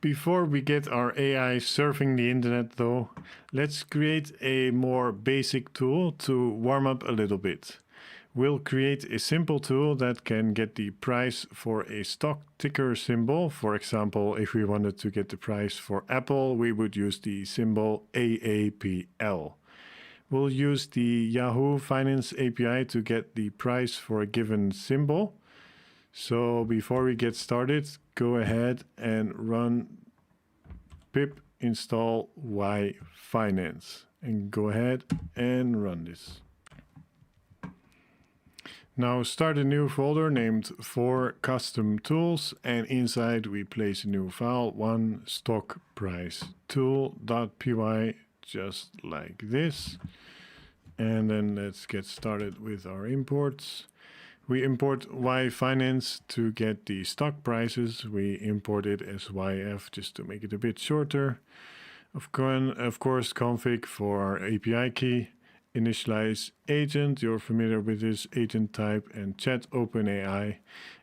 Before we get our AI surfing the internet though, let's create a more basic tool to warm up a little bit. We'll create a simple tool that can get the price for a stock ticker symbol. For example, if we wanted to get the price for Apple, we would use the symbol AAPL. We'll use the Yahoo Finance API to get the price for a given symbol. So before we get started, go ahead and run pip install Y Finance and go ahead and run this. Now start a new folder named for custom tools, and inside we place a new file, one stock price tool.py, just like this. And then let's get started with our imports. We import Y Finance to get the stock prices. We import it as YF just to make it a bit shorter. Of course, config for our API key. initialize agent. You're familiar with this agent type, and chat OpenAI.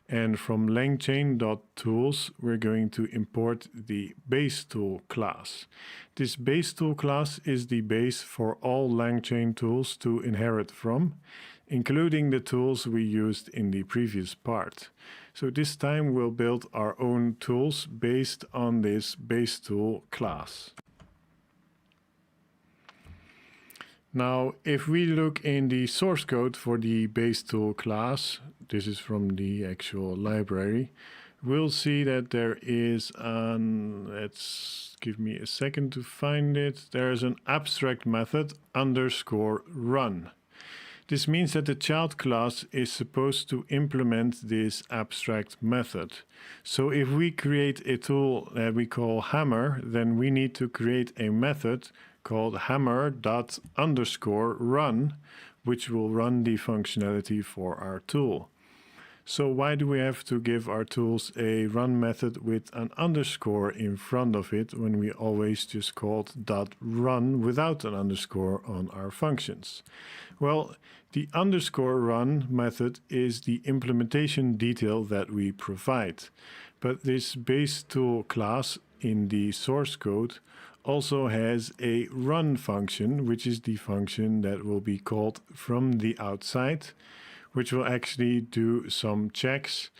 And from Langchain.tools, we're going to import the base tool class. This base tool class is the base for all Langchain tools to inherit from, including the tools we used in the previous part. So this time we'll build our own tools based on this base tool class. Now, if we look in the source code for the base tool class, this is from the actual library, we'll see that there is let's give me a second to find it. There's an abstract method _run. This means that the child class is supposed to implement this abstract method. So if we create a tool that we call hammer, then we need to create a method called hammer._run, which will run the functionality for our tool. So why do we have to give our tools a run method with an underscore in front of it when we always just called .run without an underscore on our functions? Well, the _run method is the implementation detail that we provide. But this base tool class in the source code also has a run function, which is the function that will be called from the outside, which will actually do some checks,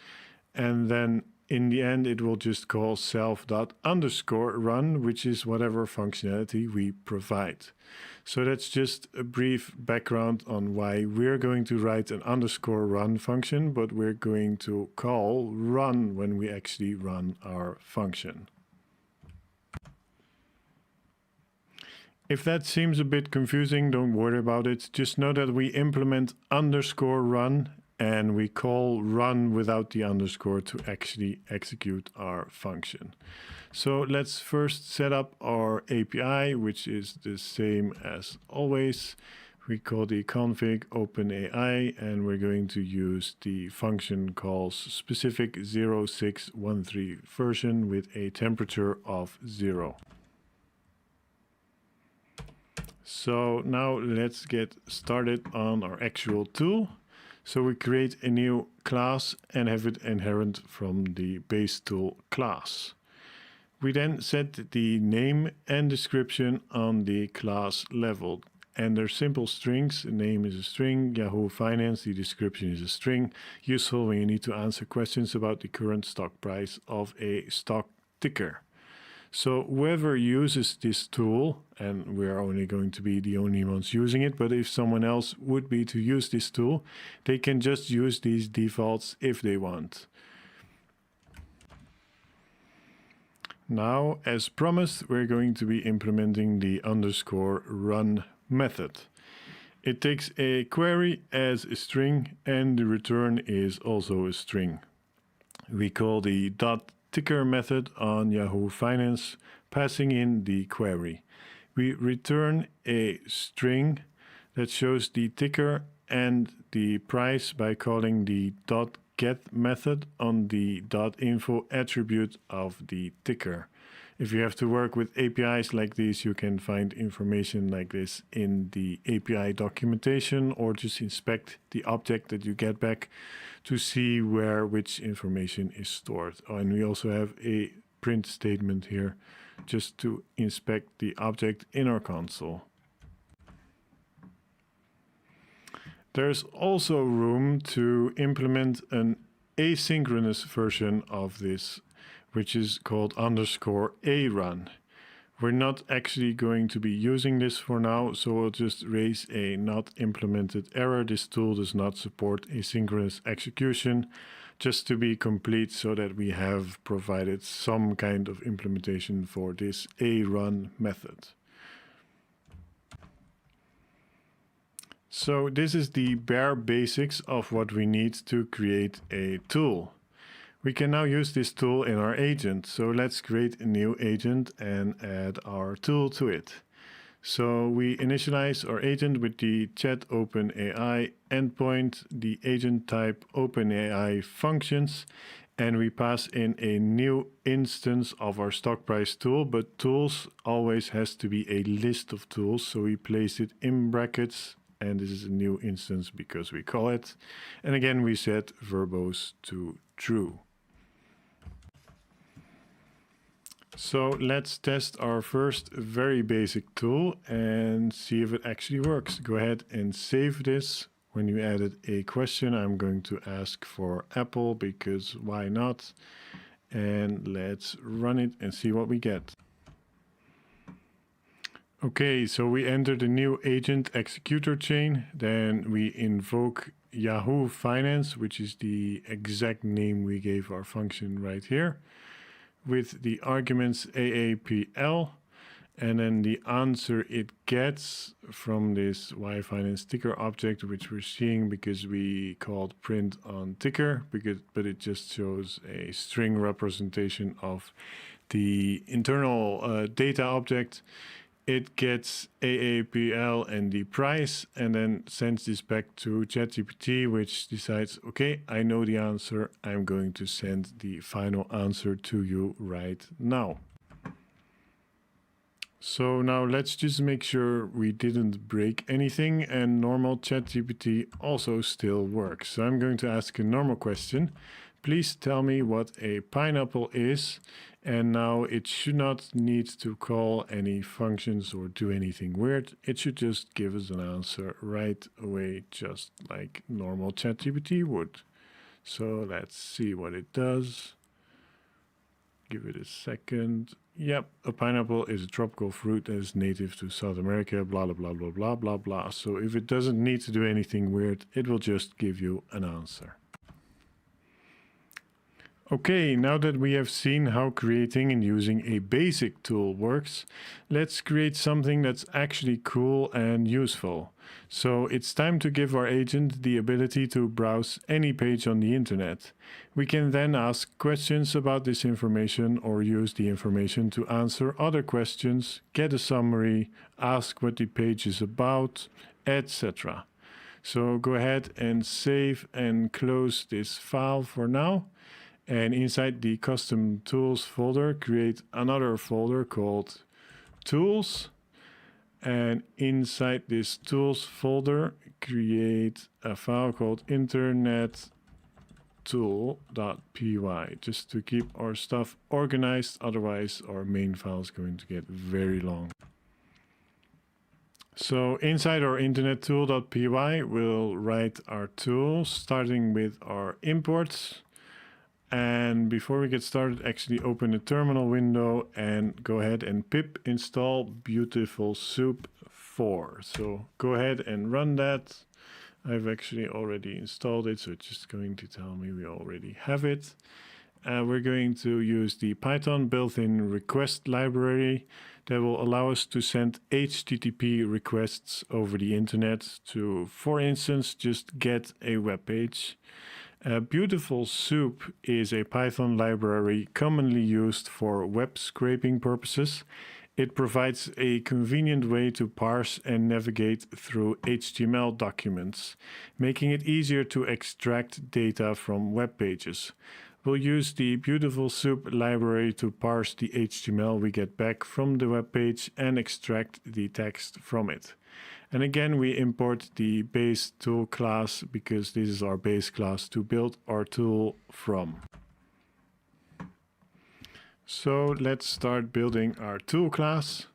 and then in the end it will just call self._run, which is whatever functionality we provide. So that's just a brief background on why we're going to write an _run function, but we're going to call run when we actually run our function. If that seems a bit confusing, don't worry about it. Just know that we implement _run and we call run without the underscore to actually execute our function. So let's first set up our API, which is the same as always. We call the config OpenAI, and we're going to use the function calls specific 0613 version with a temperature of 0. So now let's get started on our actual tool. So we create a new class and have it inherit from the base tool class. We then set the name and description on the class level. And they're simple strings. The name is a string, Yahoo Finance, the description is a string, useful when you need to answer questions about the current stock price of a stock ticker. So whoever uses this tool, and we're only going to be the only ones using it, but if someone else would be to use this tool, they can just use these defaults if they want. Now, as promised, we're going to be implementing the _run method. It takes a query as a string, and the return is also a string. We call the .ticker method on Yahoo Finance, passing in the query. We return a string that shows the ticker and the price by calling the .get method on the .info attribute of the ticker. If you have to work with APIs like these, you can find information like this in the API documentation, or just inspect the object that you get back to see where which information is stored. Oh, and we also have a print statement here just to inspect the object in our console. There's also room to implement an asynchronous version of this, which is called _arun. We're not actually going to be using this for now, so we'll just raise a not implemented error. This tool does not support asynchronous execution, just to be complete so that we have provided some kind of implementation for this arun method. So this is the bare basics of what we need to create a tool. We can now use this tool in our agent. So let's create a new agent and add our tool to it. So we initialize our agent with the chat OpenAI endpoint, the agent type OpenAI functions, and we pass in a new instance of our stock price tool, but tools always has to be a list of tools. So we place it in brackets and this is a new instance because we call it. And again, we set verbose to true. So let's test our first very basic tool and see if it actually works. Go ahead and save this. When you added a question, I'm going to ask for Apple because why not? And let's run it and see what we get. Okay, so we enter the new agent executor chain. Then we invoke Yahoo Finance, which is the exact name we gave our function right here, with the arguments AAPL, and then the answer it gets from this yfinance ticker object, which we're seeing because we called print on ticker, but it just shows a string representation of the internal data object. It gets AAPL and the price, and then sends this back to ChatGPT, which decides, okay, I know the answer. I'm going to send the final answer to you right now. So now let's just make sure we didn't break anything, and normal ChatGPT also still works. So I'm going to ask a normal question. Please tell me what a pineapple is. And now it should not need to call any functions or do anything weird. It should just give us an answer right away, just like normal ChatGPT would. So let's see what it does. Give it a second. Yep, a pineapple is a tropical fruit that is native to South America, blah, blah, blah, blah, blah, blah, blah. So if it doesn't need to do anything weird, it will just give you an answer. Okay, now that we have seen how creating and using a basic tool works, let's create something that's actually cool and useful. So it's time to give our agent the ability to browse any page on the internet. We can then ask questions about this information or use the information to answer other questions, get a summary, ask what the page is about, etc. So go ahead and save and close this file for now. And inside the custom tools folder, create another folder called tools. And inside this tools folder, create a file called internettool.py, just to keep our stuff organized. Otherwise, our main file is going to get very long. So inside our internettool.py, we'll write our tools, starting with our imports. And before we get started, actually open the terminal window and go ahead and pip install Beautiful Soup 4. So go ahead and run that. I've actually already installed it, so it's just going to tell me we already have it. We're going to use the Python built-in request library that will allow us to send HTTP requests over the internet to, for instance, just get a web page. Beautiful Soup is a Python library commonly used for web scraping purposes. It provides a convenient way to parse and navigate through HTML documents, making it easier to extract data from web pages. We'll use the Beautiful Soup library to parse the HTML we get back from the web page and extract the text from it. And again, we import the base tool class because this is our base class to build our tool from. So let's start building our tool class.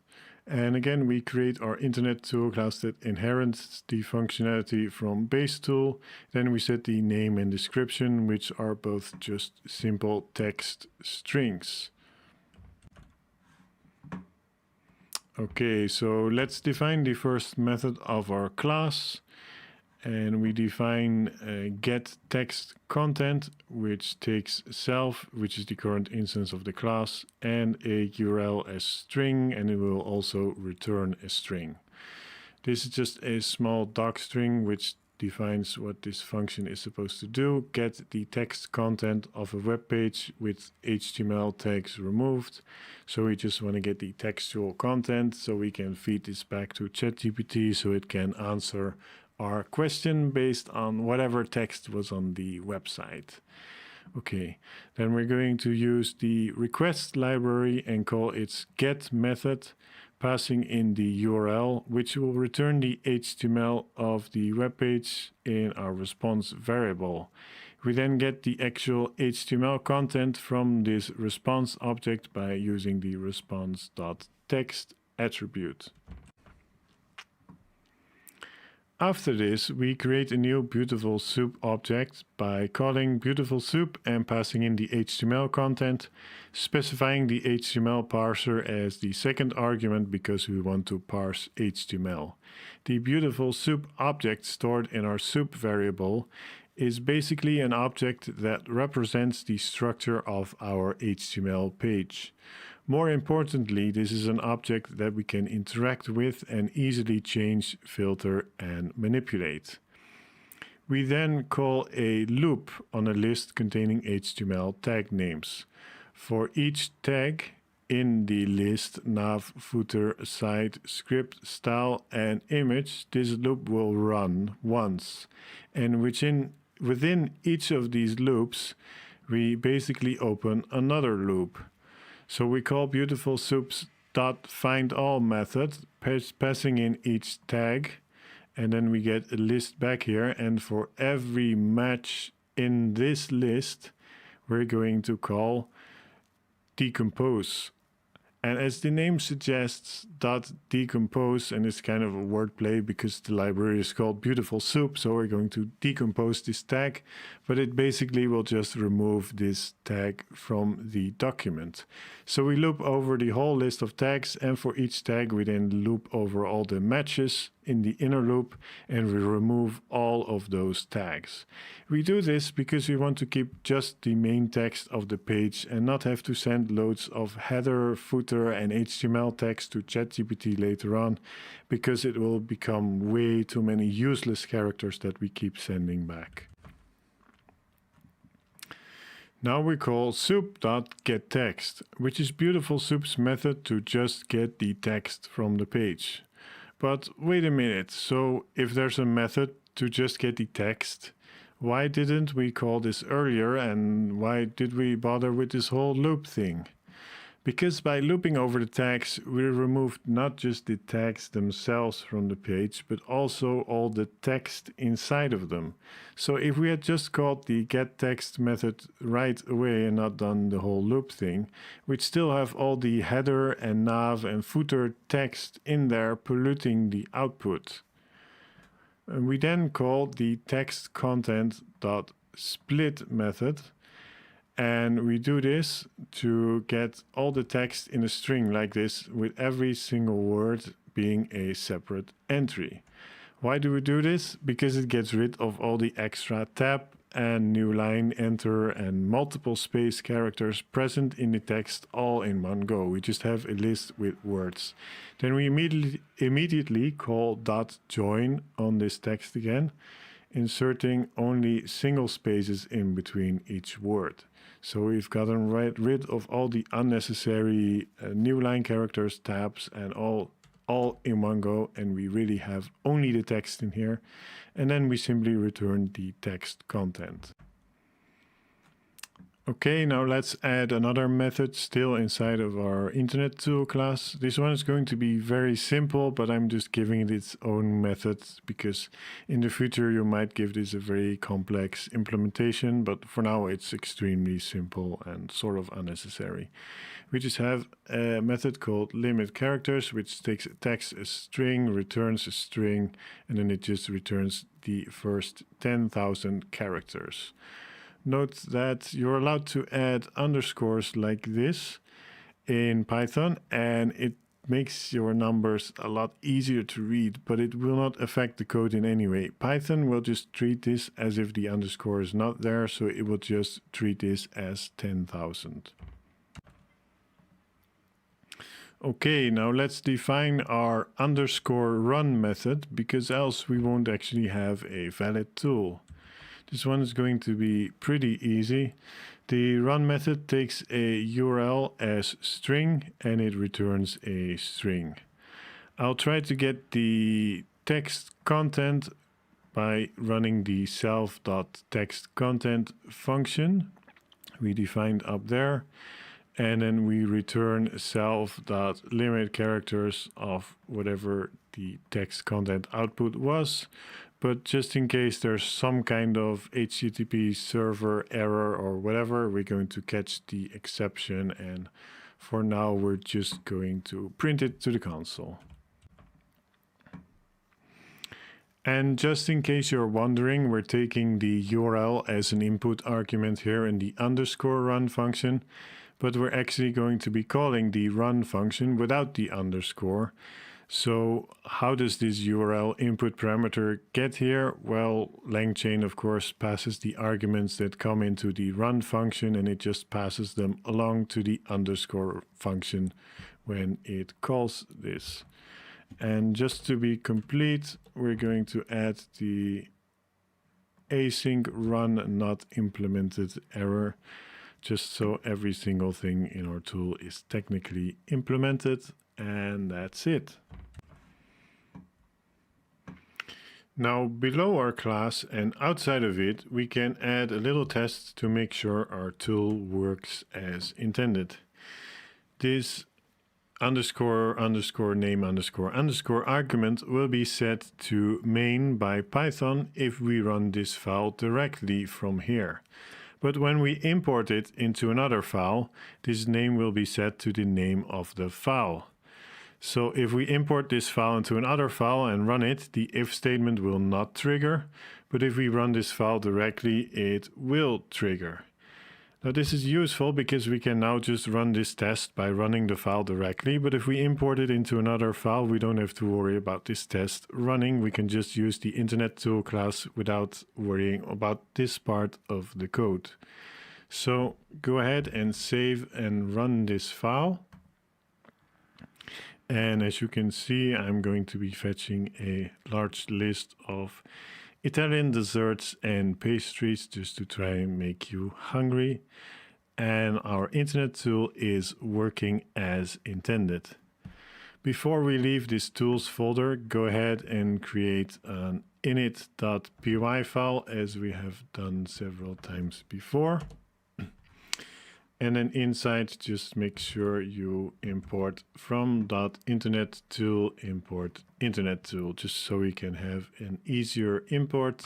And again, we create our internet tool class that inherits the functionality from base tool. Then we set the name and description, which are both just simple text strings. Okay, so let's define the first method of our class. And we define get text content, which takes self, which is the current instance of the class, and a URL as string, and it will also return a string. This is just a small doc string which defines what this function is supposed to do. Get the text content of a web page with HTML tags removed. So we just want to get the textual content so we can feed this back to ChatGPT so it can answer our question based on whatever text was on the website. Okay, then we're going to use the request library and call its get method, passing in the URL, which will return the HTML of the web page in our response variable. We then get the actual HTML content from this response object by using the response.text attribute. After this, we create a new beautiful soup object by calling beautiful soup and passing in the HTML content, specifying the HTML parser as the second argument because we want to parse HTML. The beautiful soup object stored in our soup variable is basically an object that represents the structure of our HTML page. More importantly, this is an object that we can interact with and easily change, filter, and manipulate. We then call a loop on a list containing HTML tag names. For each tag in the list, nav, footer, site, script, style, and image, this loop will run once. And within each of these loops, we basically open another loop. So we call beautiful soups.findAll method, passing in each tag, and then we get a list back here, and for every match in this list, we're going to call decompose. And as the name suggests, .decompose, and it's kind of a wordplay because the library is called beautiful soup, so we're going to decompose this tag, but it basically will just remove this tag from the document. So we loop over the whole list of tags, and for each tag we then loop over all the matches in the inner loop, and we remove all of those tags. We do this because we want to keep just the main text of the page and not have to send loads of header, footer, and HTML text to ChatGPT later on, because it will become way too many useless characters that we keep sending back. Now we call soup.getText, which is beautiful soup's method to just get the text from the page. But wait a minute, so if there's a method to just get the text, why didn't we call this earlier, and why did we bother with this whole loop thing? Because by looping over the tags, we removed not just the tags themselves from the page, but also all the text inside of them. So if we had just called the getText method right away and not done the whole loop thing, we'd still have all the header and nav and footer text in there polluting the output. And we then call the text content.split method. And we do this to get all the text in a string like this, with every single word being a separate entry. Why do we do this? Because it gets rid of all the extra tab and new line enter and multiple space characters present in the text all in one go. We just have a list with words. Then we immediately call .join on this text again, inserting only single spaces in between each word. So we've gotten rid of all the unnecessary new line characters, tabs, and all in one go, and we really have only the text in here. And then we simply return the text content. Okay, now let's add another method still inside of our internet tool class. This one is going to be very simple, but I'm just giving it its own method because in the future you might give this a very complex implementation, but for now it's extremely simple and sort of unnecessary. We just have a method called limit characters, which takes text a string, returns a string, and then it just returns the first 10,000 characters. Note that you're allowed to add underscores like this in Python, and it makes your numbers a lot easier to read, but it will not affect the code in any way. Python will just treat this as if the underscore is not there, so it will just treat this as 10,000. Okay, now let's define our underscore run method, because else we won't actually have a valid tool. This one is going to be pretty easy. The run method takes a URL as string and it returns a string. I'll try to get the text content by running the self.textContent function we defined up there. and then we return self.limit characters of whatever the text content output was. But just in case there's some kind of HTTP server error or whatever, we're going to catch the exception, and for now we're just going to print it to the console. And just in case you're wondering, we're taking the URL as an input argument here in the underscore run function, but we're actually going to be calling the run function without the underscore. So how does this URL input parameter get here? Well, Langchain, of course, passes the arguments that come into the run function, and it just passes them along to the underscore function when it calls this. And just to be complete, we're going to add the async run not implemented error, just so every single thing in our tool is technically implemented, and that's it. Now, below our class and outside of it, we can add a little test to make sure our tool works as intended. This underscore underscore name underscore underscore argument will be set to main by Python if we run this file directly from here. But when we import it into another file, this name will be set to the name of the file. So if we import this file into another file and run it, the if statement will not trigger. But if we run this file directly, it will trigger. Now this is useful because we can now just run this test by running the file directly, but if we import it into another file, we don't have to worry about this test running. We can just use the Internet Tool class without worrying about this part of the code. So go ahead and save and run this file. And as you can see, I'm going to be fetching a large list of Italian desserts and pastries just to try and make you hungry. And our internet tool is working as intended. Before we leave this tools folder, go ahead and create an init.py file as we have done several times before. And then inside, just make sure you import from .internet tool import internet tool, just so we can have an easier import,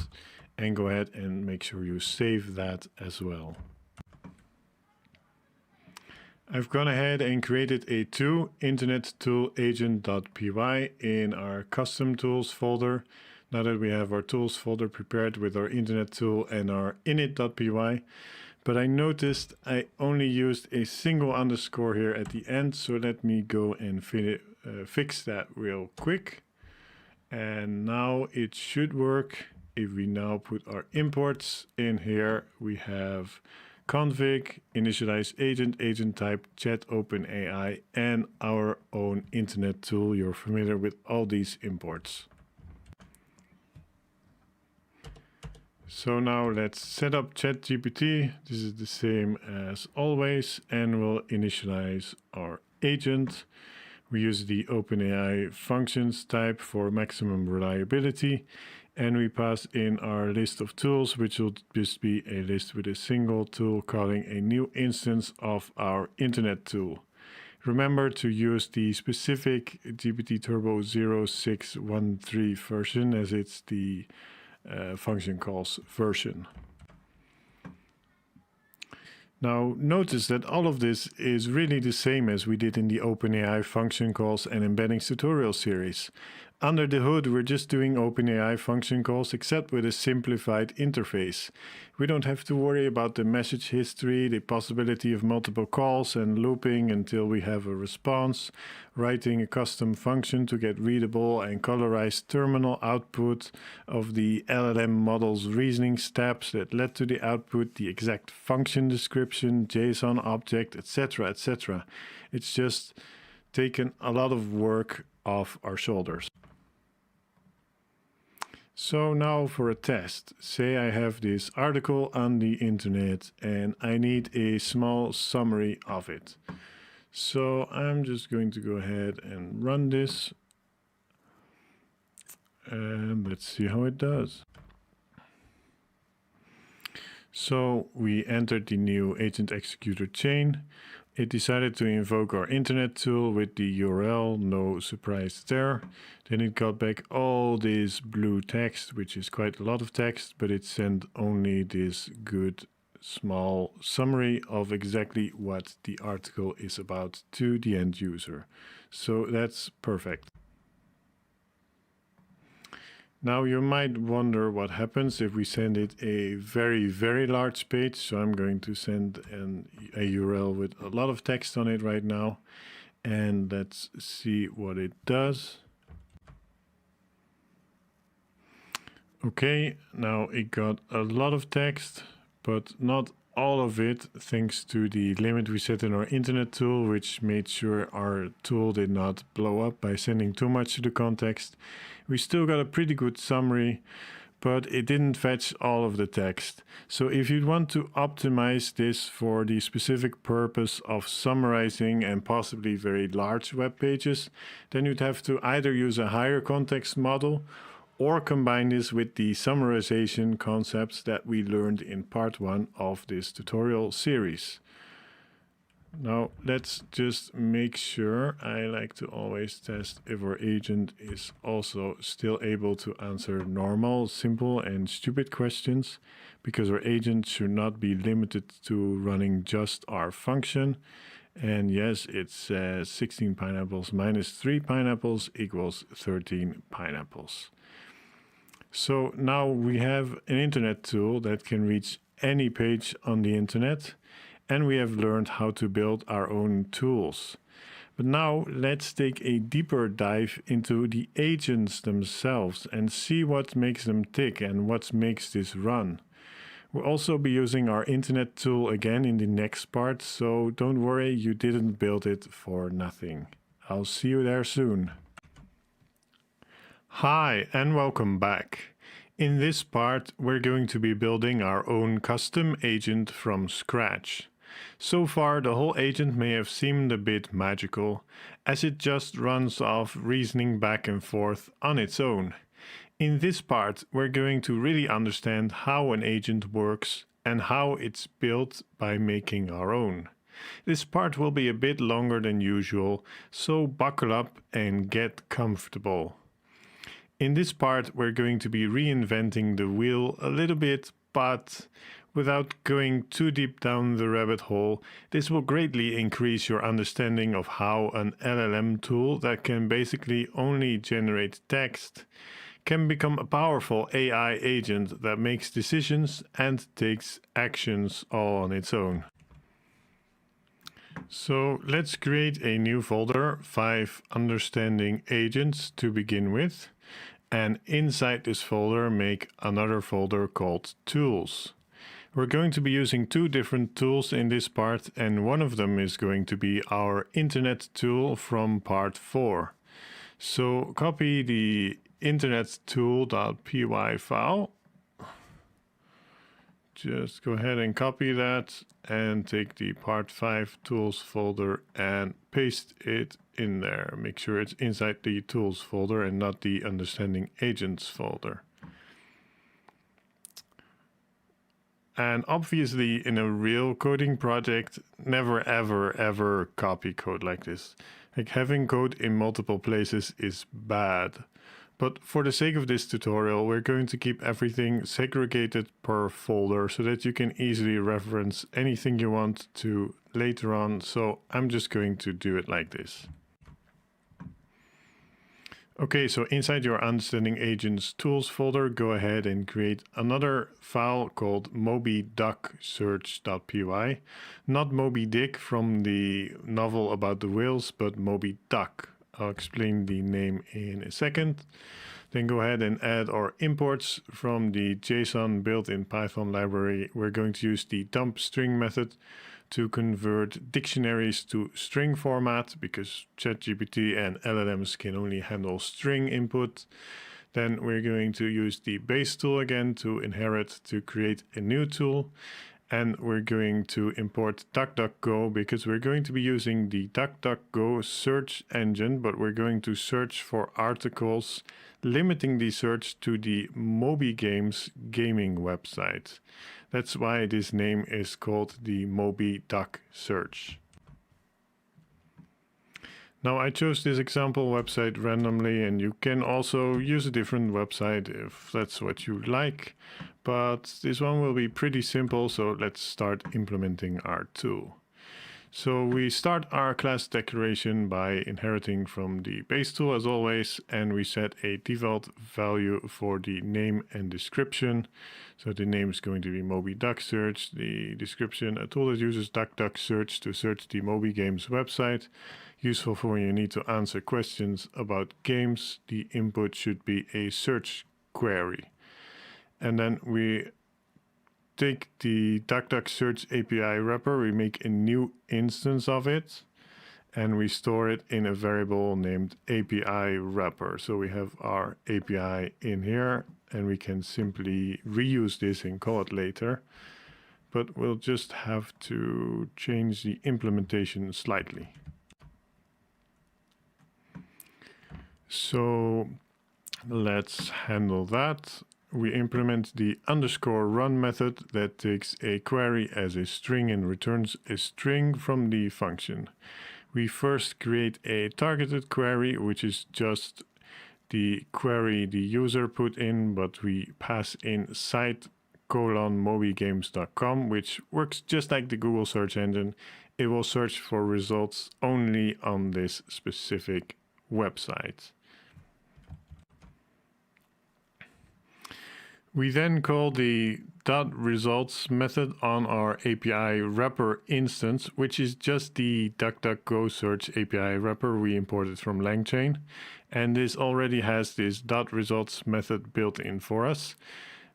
and go ahead and make sure you save that as well. I've gone ahead and created a internet tool agent.py in our custom tools folder. Now that we have our tools folder prepared with our internet tool and our init.py, but I noticed I only used a single underscore here at the end, so let me go and fix that real quick. And now it should work. If we now put our imports in here, we have config, initialize agent, agent type, chat OpenAI, and our own internet tool. You're familiar with all these imports. So now let's set up ChatGPT. This is the same as always, and we'll initialize our agent. We use the OpenAI functions type for maximum reliability, and we pass in our list of tools, which will just be a list with a single tool calling a new instance of our internet tool. Remember to use the specific GPT Turbo 0613 version, as it's the function calls version. Now notice that all of this is really the same as we did in the OpenAI function calls and embeddings tutorial series. Under the hood, we're just doing OpenAI function calls, except with a simplified interface. We don't have to worry about the message history, the possibility of multiple calls and looping until we have a response, writing a custom function to get readable and colorized terminal output of the LLM model's reasoning steps that led to the output, the exact function description, JSON object, etc., etc. It's just taken a lot of work off our shoulders. So now for a test. Say I have this article on the internet and I need a small summary of it. So I'm just going to go ahead and run this. And let's see how it does. So we entered the new agent executor chain. It decided to invoke our internet tool with the URL, no surprise there. Then it got back all this blue text, which is quite a lot of text, but it sent only this good small summary of exactly what the article is about to the end user. So that's perfect. Now you might wonder what happens if we send it a very, very large page. So I'm going to send a URL with a lot of text on it right now. And let's see what it does. Okay, now it got a lot of text, but not all of it, thanks to the limit we set in our internet tool, which made sure our tool did not blow up by sending too much to the context. We still got a pretty good summary, but it didn't fetch all of the text. So if you want to optimize this for the specific purpose of summarizing and possibly very large web pages, then you'd have to either use a higher context model or combine this with the summarization concepts that we learned in part 1 of this tutorial series. Now let's just make sure. I like to always test if our agent is also still able to answer normal, simple and stupid questions, because our agent should not be limited to running just our function. And yes, it says 16 pineapples minus 3 pineapples equals 13 pineapples. So now we have an internet tool that can reach any page on the internet, and we have learned how to build our own tools. But now let's take a deeper dive into the agents themselves and see what makes them tick and what makes this run. We'll also be using our internet tool again in the next part, so don't worry, you didn't build it for nothing. I'll see you there soon. Hi and welcome back. In this part, we're going to be building our own custom agent from scratch. So far, the whole agent may have seemed a bit magical, as it just runs off reasoning back and forth on its own. In this part, we're going to really understand how an agent works and how it's built by making our own. This part will be a bit longer than usual, so buckle up and get comfortable. In this part, we're going to be reinventing the wheel a little bit, but without going too deep down the rabbit hole, this will greatly increase your understanding of how an LLM tool that can basically only generate text can become a powerful AI agent that makes decisions and takes actions all on its own. So let's create a new folder, 5 understanding agents to begin with. And inside this folder, make another folder called tools. We're going to be using 2 different tools in this part, and one of them is going to be our internet tool from part 4. So copy the internet tool.py file. Just go ahead and copy that and take the part 5 tools folder and paste it in there. Make sure it's inside the tools folder and not the understanding agents folder. And obviously in a real coding project, never ever copy code like this. Like having code in multiple places is bad. But for the sake of this tutorial, we're going to keep everything segregated per folder so that you can easily reference anything you want to later on. So I'm just going to do it like this. Okay, so inside your Understanding Agents Tools folder, go ahead and create another file called mobyducksearch.py. Not Moby Dick from the novel about the whales, but Moby Duck. I'll explain the name in a second. Then go ahead and add our imports from the JSON built-in Python library. We're going to use the dump string method to convert dictionaries to string format, because ChatGPT and LLMs can only handle string input. Then we're going to use the base tool again to inherit to create a new tool. And we're going to import DuckDuckGo because we're going to be using the DuckDuckGo search engine, but we're going to search for articles, limiting the search to the Moby Games gaming website. That's why this name is called the Moby Duck Search. Now I chose this example website randomly, and you can also use a different website if that's what you like. But this one will be pretty simple, so let's start implementing our tool. So we start our class declaration by inheriting from the base tool as always, and we set a default value for the name and description. So the name is going to be Moby Duck Search, the description, a tool that uses DuckDuck Search to search the Moby Games website. Useful for when you need to answer questions about games. The input should be a search query. And then we take the DuckDuck Search API wrapper, we make a new instance of it, and we store it in a variable named API wrapper. So we have our API in here, and we can simply reuse this and call it later. But we'll just have to change the implementation slightly. So let's handle that. We implement the _run method that takes a query as a string and returns a string from the function. We first create a targeted query, which is just the query the user put in, but we pass in site:mobygames.com, which works just like the Google search engine. It will search for results only on this specific website. We then call the .results method on our API wrapper instance, which is just the DuckDuckGo search API wrapper we imported from Langchain. And this already has this .results method built in for us.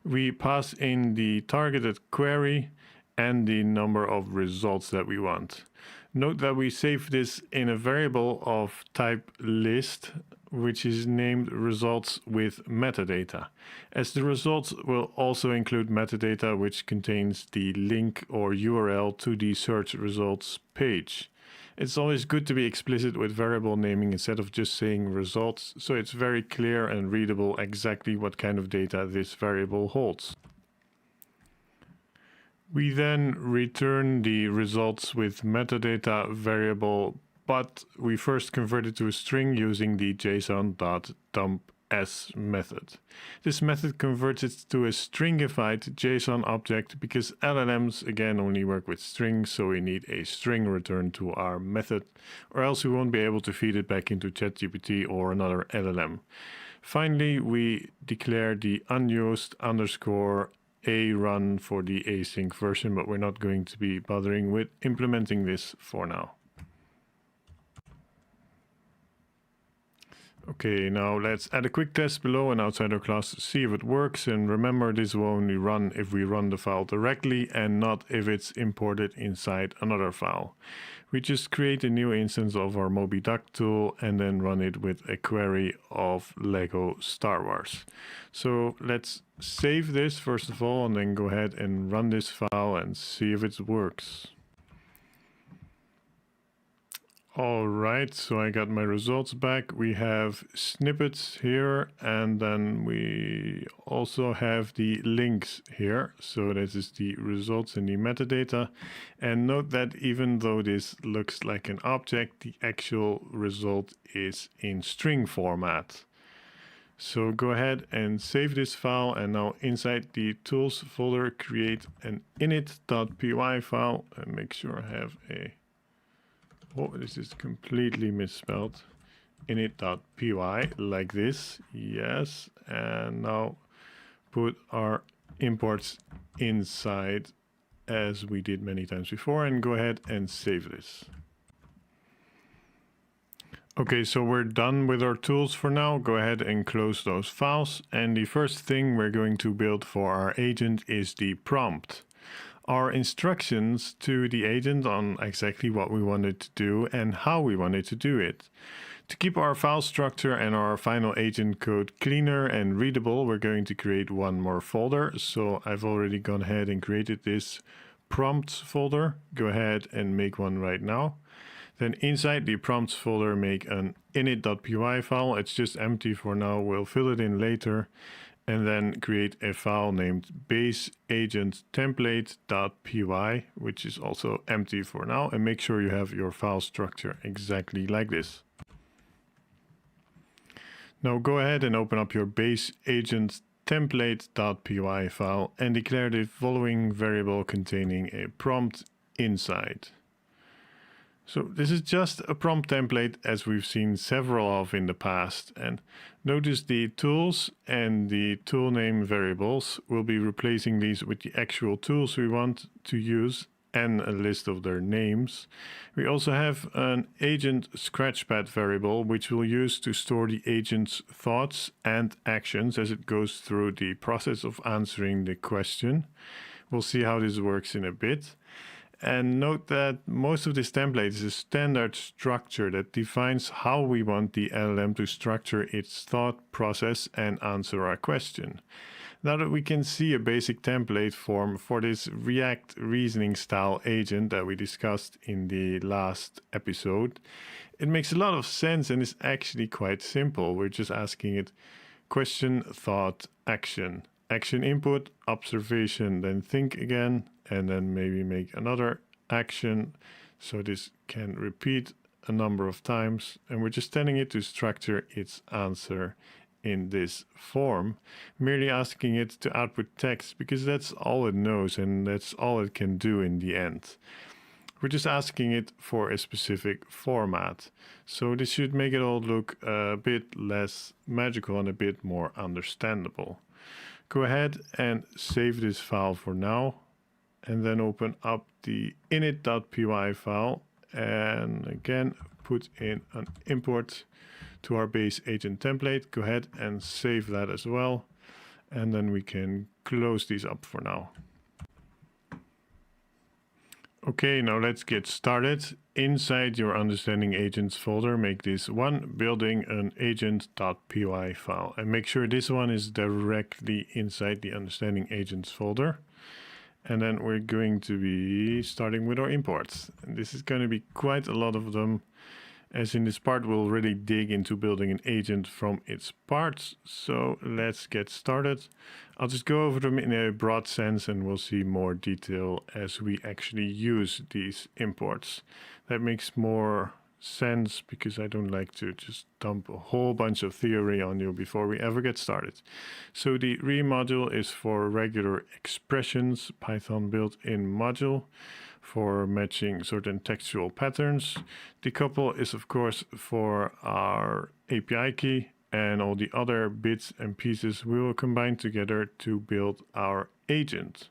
We pass in the targeted query and the number of results that we want. Note that we save this in a variable of type list, which is named results with metadata, as the results will also include metadata which contains the link or URL to the search results page. It's always good to be explicit with variable naming instead of just saying results, so it's very clear and readable exactly what kind of data this variable holds. We then return the results with metadata variable, but we first convert it to a string using the json.dumps method. This method converts it to a stringified JSON object because LLMs again only work with strings, so we need a string return to our method, or else we won't be able to feed it back into ChatGPT or another LLM. Finally, we declare the unused _a run for the async version, but we're not going to be bothering with implementing this for now. Okay, now let's add a quick test below and outside our class to see if it works. And remember, this will only run if we run the file directly and not if it's imported inside another file. We just create a new instance of our Moby Duck tool and then run it with a query of Lego Star Wars. So let's save this first of all and then go ahead and run this file and see if it works. All right, so I got my results back. We have snippets here, and then we also have the links here. So this is the results and the metadata. And note that even though this looks like an object, the actual result is in string format. So go ahead and save this file, and now inside the tools folder, create an init.py file, and make sure I have a oh, this is completely misspelled. Init.py, like this. Yes. And now put our imports inside as we did many times before, and go ahead and save this. Okay, so we're done with our tools for now. Go ahead and close those files. And the first thing we're going to build for our agent is the prompt. Our instructions to the agent on exactly what we wanted to do and how we wanted to do it. To keep our file structure and our final agent code cleaner and readable, we're going to create one more folder. So I've already gone ahead and created this prompts folder. Go ahead and make one right now. Then inside the prompts folder, make an init.py file. It's just empty for now. We'll fill it in later. And then create a file named baseagenttemplate.py, which is also empty for now. And make sure you have your file structure exactly like this. Now go ahead and open up your base agent template.py file and declare the following variable containing a prompt inside. So this is just a prompt template as we've seen several of in the past, and notice the tools and the tool name variables will be replacing these with the actual tools we want to use and a list of their names. We also have an agent scratchpad variable which we'll use to store the agent's thoughts and actions as it goes through the process of answering the question. We'll see how this works in a bit. And note that most of this template is a standard structure that defines how we want the LLM to structure its thought process and answer our question. Now that we can see a basic template form for this React reasoning style agent that we discussed in the last episode, it makes a lot of sense and is actually quite simple. We're just asking it question, thought, action. Action input, observation, then think again, and then maybe make another action. So this can repeat a number of times, and we're just telling it to structure its answer in this form, merely asking it to output text because that's all it knows and that's all it can do in the end. We're just asking it for a specific format. So this should make it all look a bit less magical and a bit more understandable. Go ahead and save this file for now, and then open up the init.py file and again put in an import to our base agent template. Go ahead and save that as well, and then we can close these up for now. Okay, now let's get started. Inside your understanding agents folder, make this one building an agent.py file and make sure this one is directly inside the understanding agents folder. And then we're going to be starting with our imports. And this is going to be quite a lot of them, as in this part we'll really dig into building an agent from its parts. So let's get started. I'll just go over them in a broad sense and we'll see more detail as we actually use these imports. That makes more sense because I don't like to just dump a whole bunch of theory on you before we ever get started. So the re module is for regular expressions, Python built-in module for matching certain textual patterns. The couple is of course for our API key, and all the other bits and pieces we will combine together to build our agent.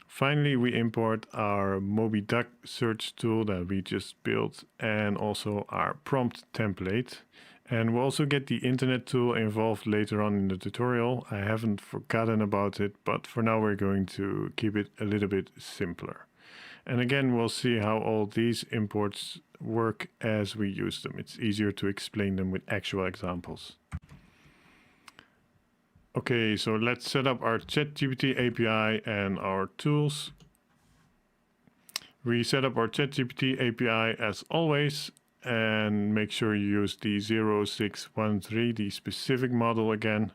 Finally, we import our MobiDuck search tool that we just built and also our prompt template. And we'll also get the internet tool involved later on in the tutorial. I haven't forgotten about it, but for now we're going to keep it a little bit simpler. And again, we'll see how all these imports work as we use them. It's easier to explain them with actual examples. Okay, so let's set up our ChatGPT API and our tools. We set up our ChatGPT API as always, and make sure you use the 0613, the specific model again.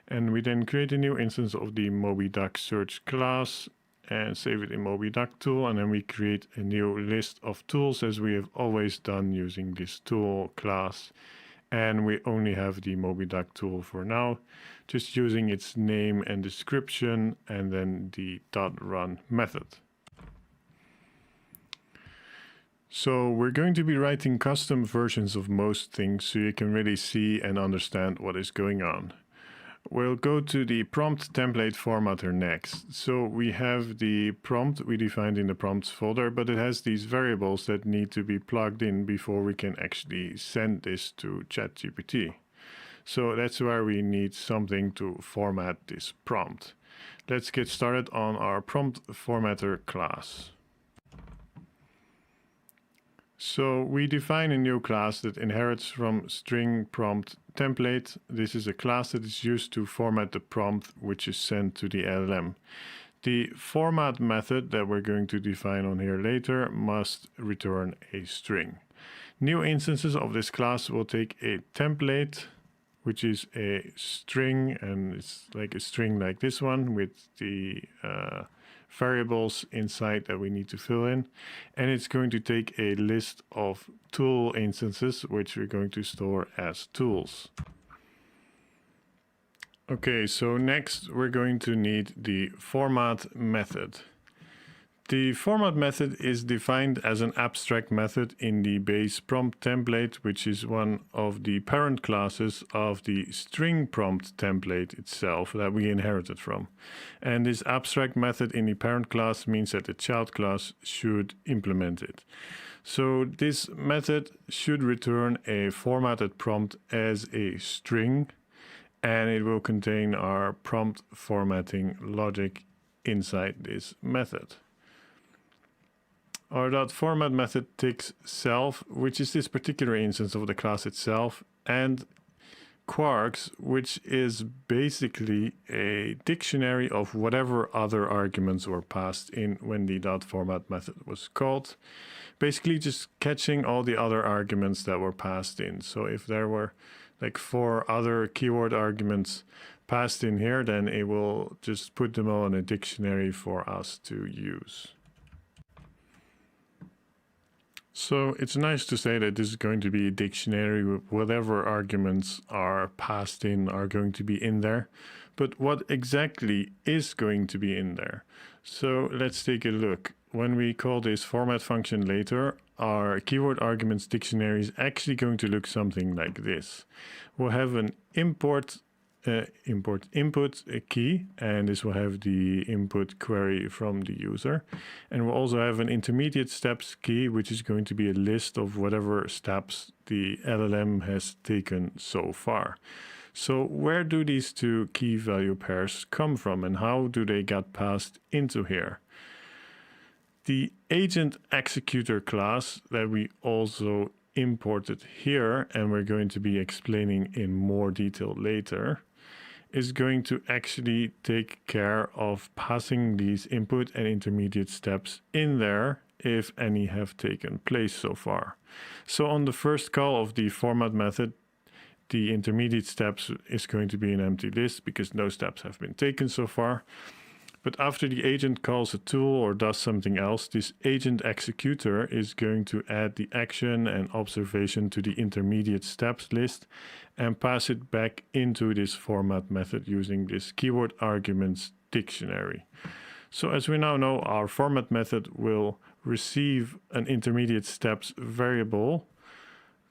And we then create a new instance of the MobiDuck search class and save it in MobiDuck tool. And then we create a new list of tools as we have always done using this tool class. And we only have the MobiDuck tool for now, just using its name and description and then the .run method. So we're going to be writing custom versions of most things so you can really see and understand what is going on. We'll go to the prompt template formatter next. So we have the prompt we defined in the prompts folder, but it has these variables that need to be plugged in before we can actually send this to ChatGPT. So that's where we need something to format this prompt. Let's get started on our prompt formatter class. So we define a new class that inherits from string prompt template. This is a class that is used to format the prompt which is sent to the LLM. The format method that we're going to define on here later must return a string. New instances of this class will take a template, which is a string, and it's like a string like this one with the variables inside that we need to fill in. And it's going to take a list of tool instances, which we're going to store as tools. Okay, so next we're going to need the format method. The format method is defined as an abstract method in the base prompt template, which is one of the parent classes of the string prompt template itself that we inherited from. And this abstract method in the parent class means that the child class should implement it. So this method should return a formatted prompt as a string, and it will contain our prompt formatting logic inside this method. Our .format method takes self, which is this particular instance of the class itself, and quarks, which is basically a dictionary of whatever other arguments were passed in when the .format method was called. Basically just catching all the other arguments that were passed in. So if there were like 4 other keyword arguments passed in here, then it will just put them all in a dictionary for us to use. So it's nice to say that this is going to be a dictionary with whatever arguments are passed in are going to be in there. But what exactly is going to be in there? So let's take a look. When we call this format function later, our keyword arguments dictionary is actually going to look something like this. We'll have an input key, and this will have the input query from the user. And we'll also have an intermediate steps key, which is going to be a list of whatever steps the LLM has taken so far. So where do these two key value pairs come from, and how do they get passed into here? The agent executor class that we also imported here, and we're going to be explaining in more detail later, is going to actually take care of passing these input and intermediate steps in there if any have taken place so far. So on the first call of the format method, the intermediate steps is going to be an empty list because no steps have been taken so far. But after the agent calls a tool or does something else, this agent executor is going to add the action and observation to the intermediate steps list and pass it back into this format method using this keyword arguments dictionary. So as we now know, our format method will receive an intermediate steps variable.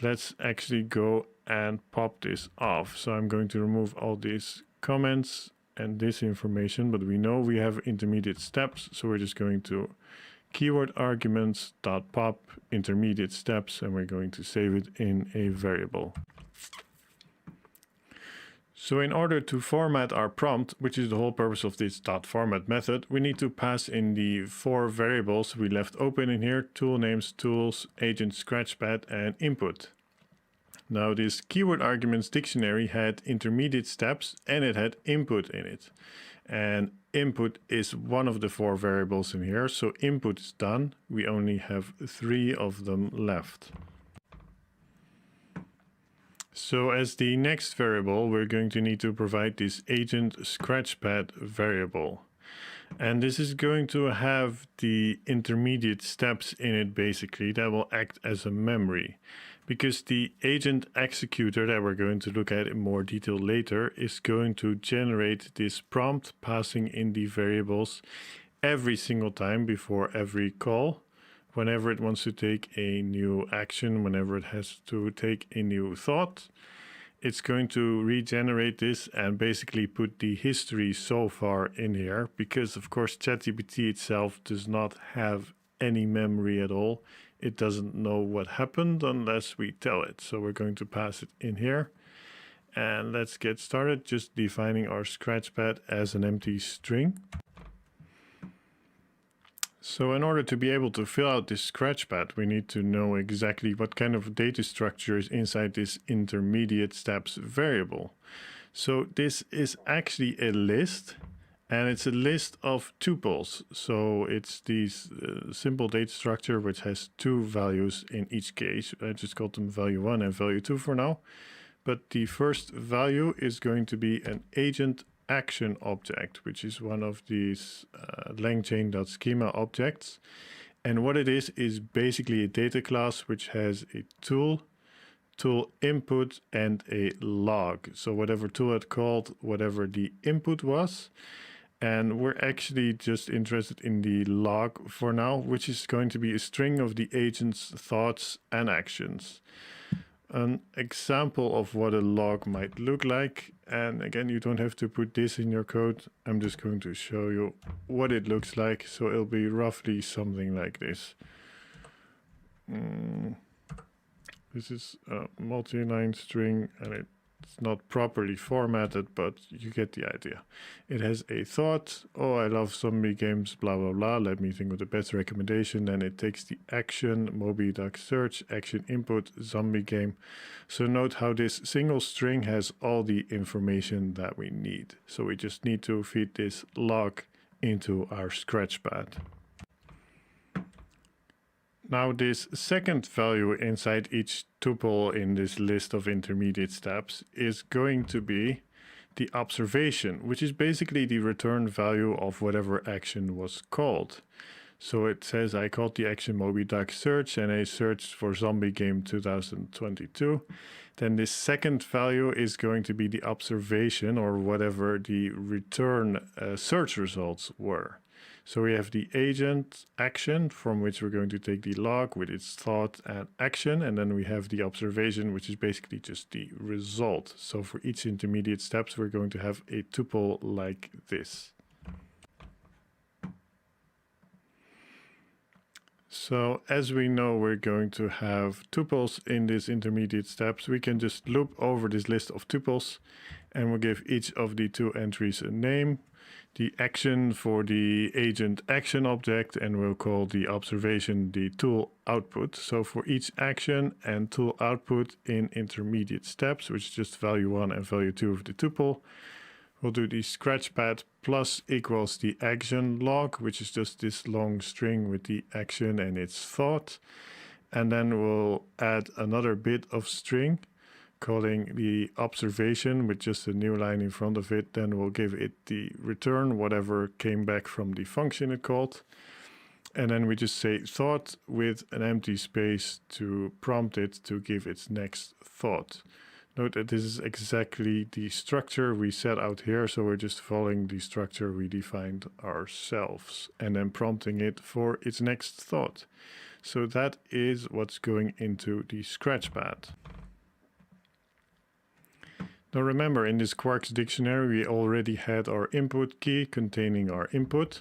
Let's actually go and pop this off. So I'm going to remove all these comments and this information, but we know we have intermediate steps, so we're just going to keyword arguments dot pop intermediate steps, and we're going to save it in a variable. So in order to format our prompt, which is the whole purpose of this .format method, we need to pass in the 4 variables we left open in here: tool names, tools, agent scratchpad, and input. Now this keyword arguments dictionary had intermediate steps and it had input in it. And input is one of the 4 variables in here. So input is done. We only have 3 of them left. So as the next variable, we're going to need to provide this agent scratchpad variable. And this is going to have the intermediate steps in it basically that will act as a memory. Because the agent executor that we're going to look at in more detail later is going to generate this prompt passing in the variables every single time before every call, whenever it wants to take a new action, whenever it has to take a new thought. It's going to regenerate this and basically put the history so far in here, because of course ChatGPT itself does not have any memory at all. It doesn't know what happened unless we tell it. So we're going to pass it in here. And let's get started just defining our scratchpad as an empty string. So in order to be able to fill out this scratchpad, we need to know exactly what kind of data structure is inside this intermediate steps variable. So this is actually a list. And it's a list of tuples. So it's this simple data structure which has 2 values in each case. I just called them value 1 and value 2 for now. But the first value is going to be an agent action object, which is one of these Langchain.schema objects. And what it is basically a data class which has a tool input, and a log. So whatever tool it called, whatever the input was. And we're actually just interested in the log for now, which is going to be a string of the agent's thoughts and actions. An example of what a log might look like, and again, you don't have to put this in your code. I'm just going to show you what it looks like. So it'll be roughly something like this. This is a multi-line string, and it's not properly formatted, but you get the idea. It has a thought. Oh, I love zombie games, blah, blah, blah. Let me think of the best recommendation. Then it takes the action, Moby Duck search, action input, zombie game. So note how this single string has all the information that we need. So we just need to feed this log into our scratchpad. Now this second value inside each tuple in this list of intermediate steps is going to be the observation, which is basically the return value of whatever action was called. So it says I called the action Moby Duck search and I searched for zombie game 2022. Then this second value is going to be the observation or whatever the return search results were. So we have the agent action from which we're going to take the log with its thought and action. And then we have the observation, which is basically just the result. So for each intermediate steps, we're going to have a tuple like this. So as we know, we're going to have tuples in these intermediate steps. We can just loop over this list of tuples and we'll give each of the two entries a name. The action for the agent action object, and we'll call the observation the tool output. So for each action and tool output in intermediate steps, which is just value 1 and value 2 of the tuple, we'll do the scratchpad plus equals the action log, which is just this long string with the action and its thought. And then we'll add another bit of string calling the observation with just a new line in front of it. Then we'll give it the return, whatever came back from the function it called. And then we just say thought with an empty space to prompt it to give its next thought. Note that this is exactly the structure we set out here. So we're just following the structure we defined ourselves and then prompting it for its next thought. So that is what's going into the scratchpad. Now remember, in this Quarks dictionary, we already had our input key containing our input.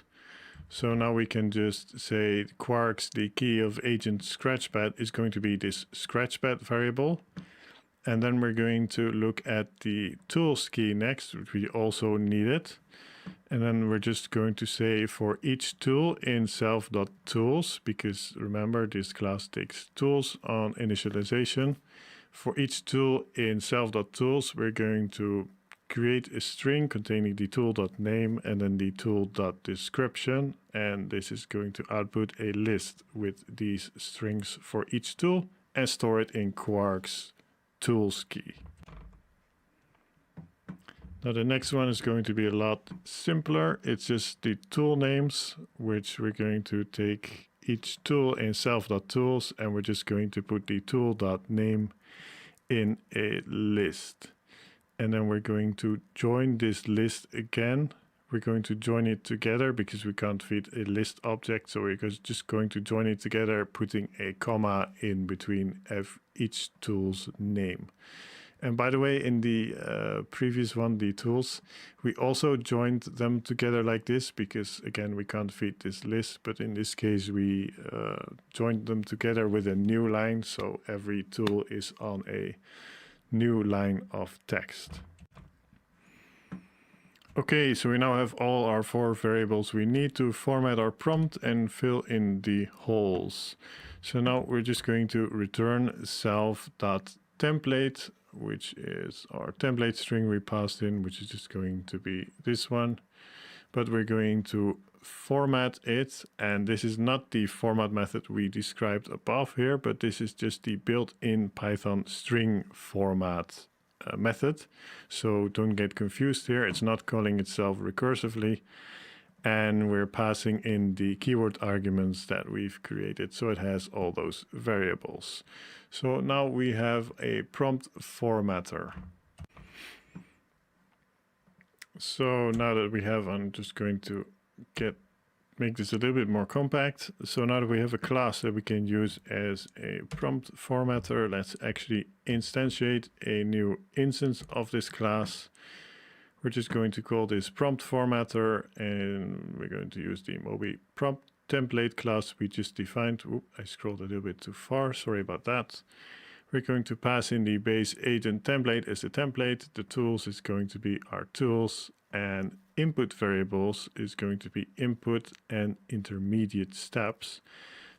So now we can just say Quarks, the key of agent scratchpad is going to be this scratchpad variable. And then we're going to look at the tools key next, which we also needed. And then we're just going to say for each tool in self.tools, because remember this class takes tools on initialization. For each tool in self.tools, we're going to create a string containing the tool.name and then the tool.description. And this is going to output a list with these strings for each tool and store it in Quarks tools key. Now the next one is going to be a lot simpler. It's just the tool names, which we're going to take each tool in self.tools and we're just going to put the tool.name in a list. And then we're going to join this list again. We're going to join it together because we can't feed a list object. So we're just going to join it together, putting a comma in between each tool's name. And by the way, in the previous one, the tools, we also joined them together like this because, again, we can't feed this list. But in this case, we joined them together with a new line. So every tool is on a new line of text. Okay, so we now have all our 4 variables we need to format our prompt and fill in the holes. So now we're just going to return self.template, which is our template string we passed in, which is just going to be this one. But we're going to format it, and this is not the format method we described above here, but this is just the built-in Python string format method. So don't get confused here. It's not calling itself recursively. And we're passing in the keyword arguments that we've created. So it has all those variables. So now we have a prompt formatter. So now that we have, I'm just going to make this a little bit more compact. So now that we have a class that we can use as a prompt formatter, let's actually instantiate a new instance of this class. We're just going to call this prompt formatter, and we're going to use the Mobi prompt template class we just defined. Oop, I scrolled a little bit too far, sorry about that. We're going to pass in the base agent template as the template. The tools is going to be our tools, and input variables is going to be input and intermediate steps.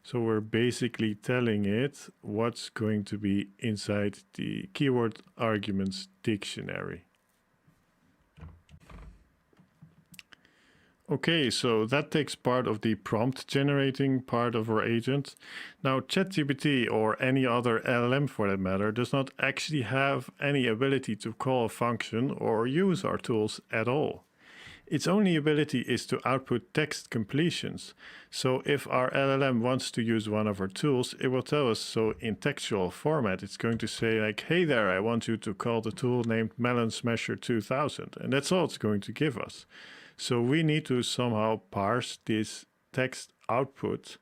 So we're basically telling it what's going to be inside the keyword arguments dictionary. Okay, so that takes part of the prompt generating part of our agent. Now, ChatGPT, or any other LLM for that matter, does not actually have any ability to call a function or use our tools at all. Its only ability is to output text completions. So if our LLM wants to use one of our tools, it will tell us so in textual format. It's going to say like, hey there, I want you to call the tool named Melon Smasher 2000. And that's all it's going to give us. So we need to somehow parse this text output,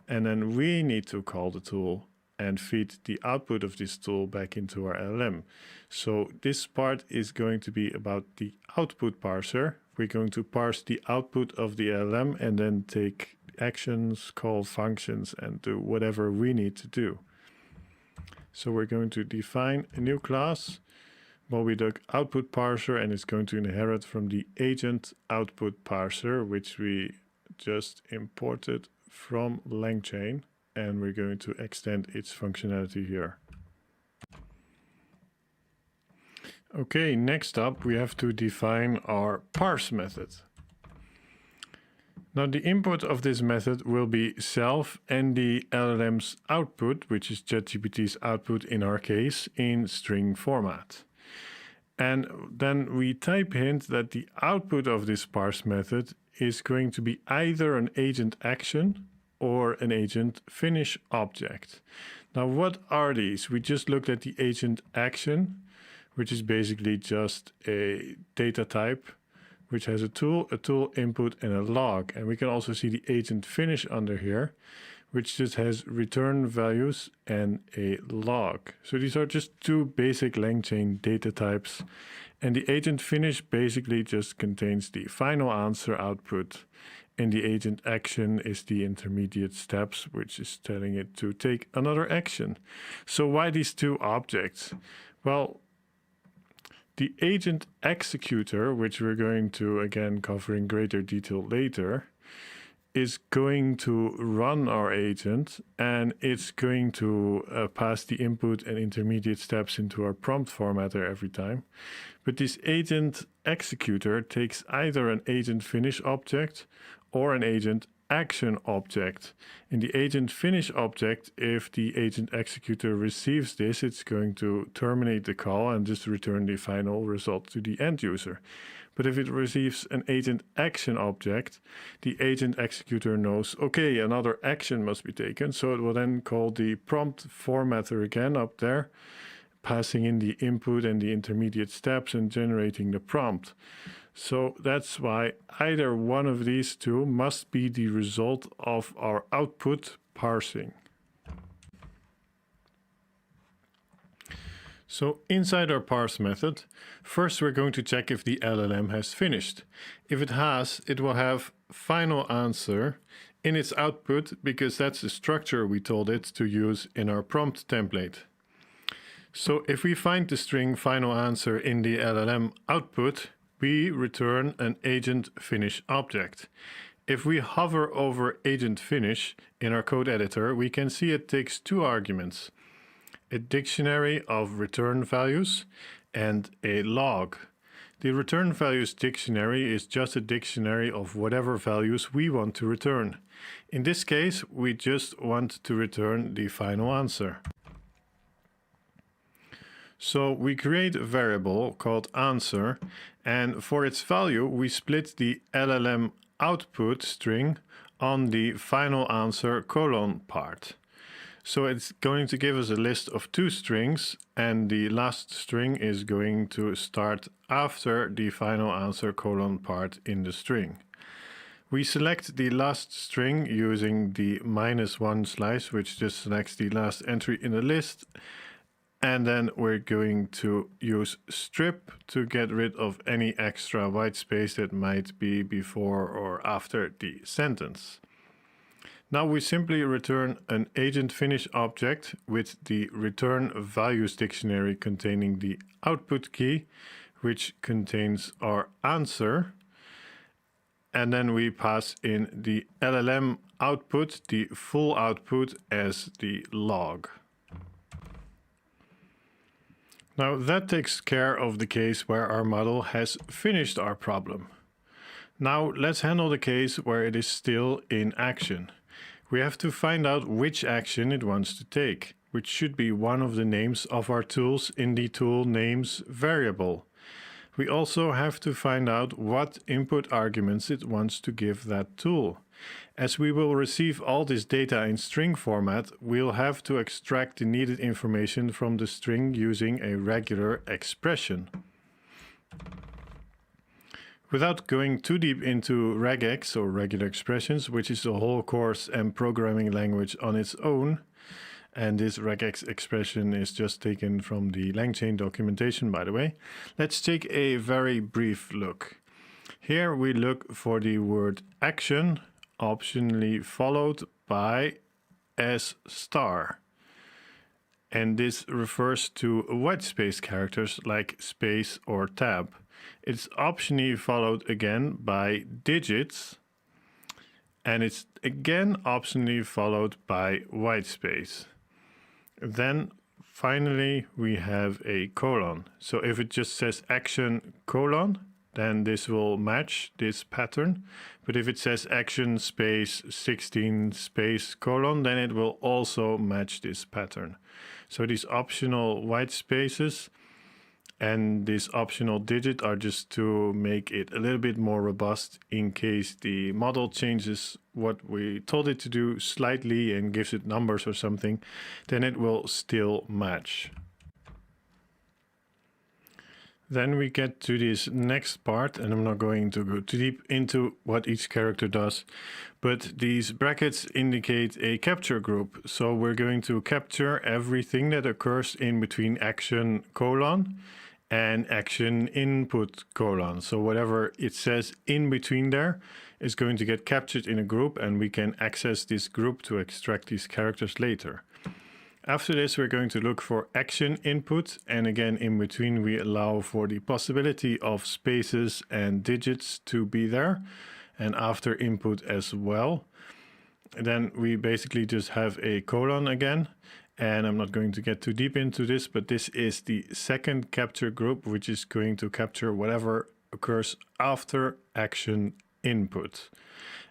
and then we need to call the tool and feed the output of this tool back into our LLM. So this part is going to be about the output parser. We're going to parse the output of the LLM and then take actions, call functions, and do whatever we need to do. So we're going to define a new class, MobiDoc output parser, and it's going to inherit from the agent output parser, which we just imported from Langchain, and we're going to extend its functionality here. Okay, next up we have to define our parse method. Now the input of this method will be self and the LLM's output, which is ChatGPT's output in our case, in string format. And then we type hint that the output of this parse method is going to be either an agent action or an agent finish object. Now what are these? We just looked at the agent action, which is basically just a data type which has a tool input, and a log. And we can also see the agent finish under here, which just has return values and a log. So these are just two basic Langchain data types. And the agent finish basically just contains the final answer output. And the agent action is the intermediate steps, which is telling it to take another action. So why these two objects? Well, the agent executor, which we're going to again cover in greater detail later, is going to run our agent, and it's going to pass the input and intermediate steps into our prompt formatter every time. But this agent executor takes either an agent finish object or an agent action object. In the agent finish object, if the agent executor receives this, it's going to terminate the call and just return the final result to the end user. But if it receives an agent action object, the agent executor knows, okay, another action must be taken. So it will then call the prompt formatter again up there, passing in the input and the intermediate steps and generating the prompt. So that's why either one of these two must be the result of our output parsing. So inside our parse method, first we're going to check if the LLM has finished. If it has, it will have final answer in its output, because that's the structure we told it to use in our prompt template. So if we find the string final answer in the LLM output, we return an agent finish object. If we hover over agent finish in our code editor, we can see it takes two arguments: a dictionary of return values and a log. The return values dictionary is just a dictionary of whatever values we want to return. In this case, we just want to return the final answer. So we create a variable called answer, and for its value we split the LLM output string on the final answer colon part. So it's going to give us a list of two strings, and the last string is going to start after the final answer colon part in the string. We select the last string using the -1 slice, which just selects the last entry in the list. And then we're going to use strip to get rid of any extra white space that might be before or after the sentence. Now we simply return an agent finish object with the return values dictionary containing the output key, which contains our answer. And then we pass in the LLM output, the full output, as the log. Now that takes care of the case where our model has finished our problem. Now let's handle the case where it is still in action. We have to find out which action it wants to take, which should be one of the names of our tools in the tool names variable. We also have to find out what input arguments it wants to give that tool. As we will receive all this data in string format, we'll have to extract the needed information from the string using a regular expression. Without going too deep into regex or regular expressions, which is a whole course and programming language on its own, and this regex expression is just taken from the Langchain documentation, by the way, let's take a very brief look. Here we look for the word action, optionally followed by s star. And this refers to white space characters like space or tab. It's optionally followed again by digits, and it's again optionally followed by white space. Then finally we have a colon. So if it just says action colon, then this will match this pattern. But if it says action space 16 space colon, then it will also match this pattern. So these optional white spaces and this optional digit are just to make it a little bit more robust in case the model changes what we told it to do slightly and gives it numbers or something, then it will still match. Then we get to this next part, and I'm not going to go too deep into what each character does, but these brackets indicate a capture group. So we're going to capture everything that occurs in between action colon and action input colon. So whatever it says in between there is going to get captured in a group, and we can access this group to extract these characters later. After this, we're going to look for action input, and again in between we allow for the possibility of spaces and digits to be there, and after input as well. And then we basically just have a colon again, and I'm not going to get too deep into this, but this is the second capture group, which is going to capture whatever occurs after action input.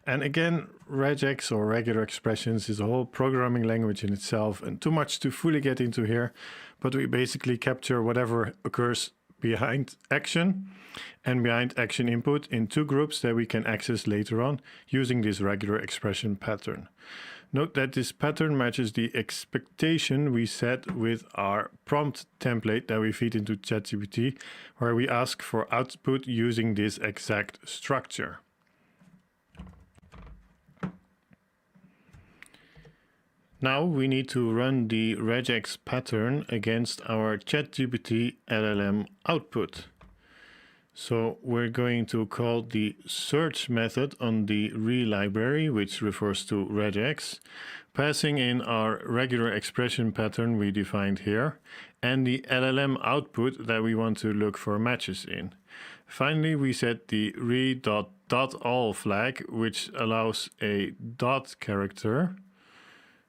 And again, regex or regular expressions is a whole programming language in itself and too much to fully get into here, but we basically capture whatever occurs behind action and behind action input in two groups that we can access later on using this regular expression pattern. Note that this pattern matches the expectation we set with our prompt template that we feed into ChatGPT, where we ask for output using this exact structure. Now we need to run the regex pattern against our ChatGPT LLM output. So we're going to call the search method on the re library, which refers to regex, passing in our regular expression pattern we defined here, and the LLM output that we want to look for matches in. Finally, we set the re.all flag, which allows a dot character,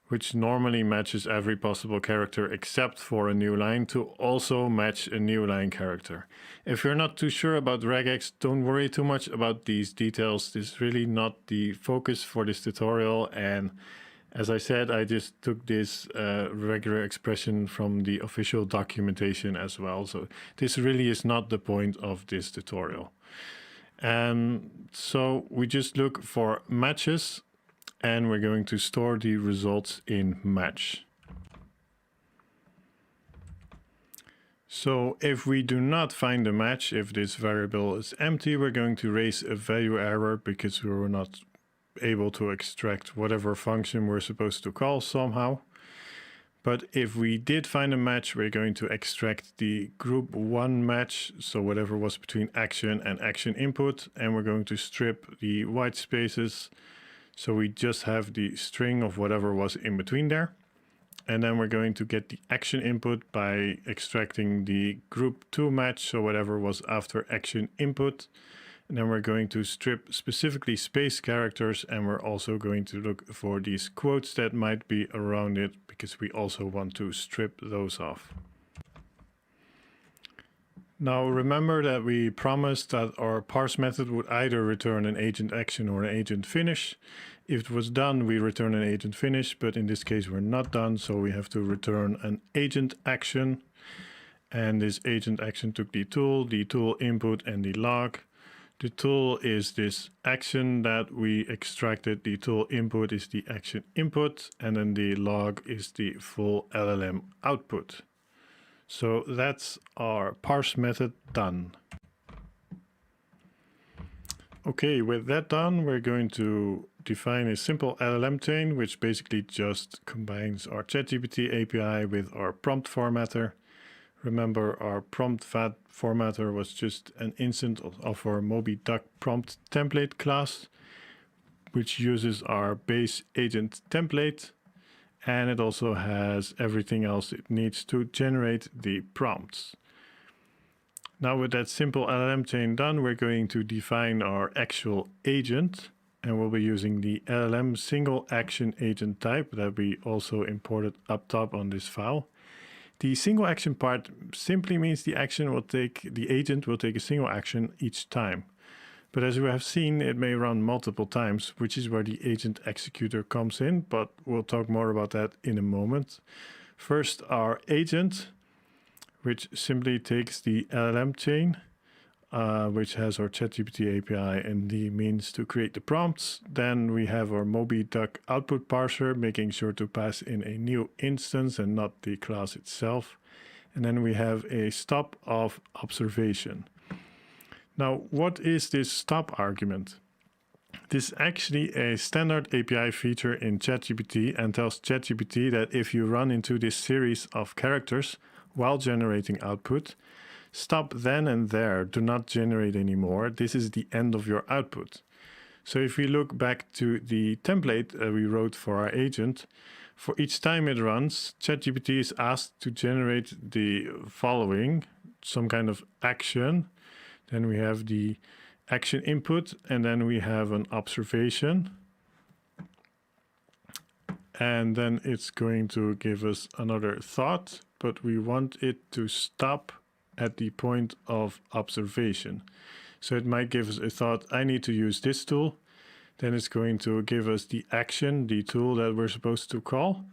which normally matches every possible character except for a new line, to also match a new line character. If you're not too sure about regex, don't worry too much about these details. This is really not the focus for this tutorial, and As I said, I just took this regular expression from the official documentation as well. So this really is not the point of this tutorial. And so we just look for matches and we're going to store the results in match. So if we do not find a match, if this variable is empty, we're going to raise a value error because we were not able to extract whatever function we're supposed to call somehow. But if we did find a match, we're going to extract the group 1 match, so whatever was between action and action input, and we're going to strip the white spaces, so we just have the string of whatever was in between there. And then we're going to get the action input by extracting the group 2 match, so whatever was after action input. And then we're going to strip specifically space characters, and we're also going to look for these quotes that might be around it because we also want to strip those off. Now remember that we promised that our parse method would either return an agent action or an agent finish. If it was done, we return an agent finish, but in this case we're not done, so we have to return an agent action. And this agent action took the tool input, and the log. The tool is this action that we extracted. The tool input is the action input, and then the log is the full LLM output. So that's our parse method done. Okay, with that done, we're going to define a simple LLM chain, which basically just combines our ChatGPT API with our prompt formatter. Remember, our prompt formatter was just an instance of our MobiDuck prompt template class, which uses our base agent template, and it also has everything else it needs to generate the prompts. Now with that simple LLM chain done, we're going to define our actual agent, and we'll be using the LLM single action agent type that we also imported up top on this file. The single action part simply means the agent will take a single action each time. But as we have seen, it may run multiple times, which is where the agent executor comes in, but we'll talk more about that in a moment. First, our agent, which simply takes the LLM chain, which has our ChatGPT API and the means to create the prompts. Then we have our MobiDuck output parser, making sure to pass in a new instance and not the class itself. And then we have a stop of observation. Now, what is this stop argument? This is actually a standard API feature in ChatGPT and tells ChatGPT that if you run into this series of characters while generating output, stop then and there, do not generate anymore. This is the end of your output. So if we look back to the template we wrote for our agent, for each time it runs, ChatGPT is asked to generate the following, some kind of action. Then we have the action input, and then we have an observation. And then it's going to give us another thought, but we want it to stop at the point of observation. So it might give us a thought, I need to use this tool. Then it's going to give us the action, the tool that we're supposed to call.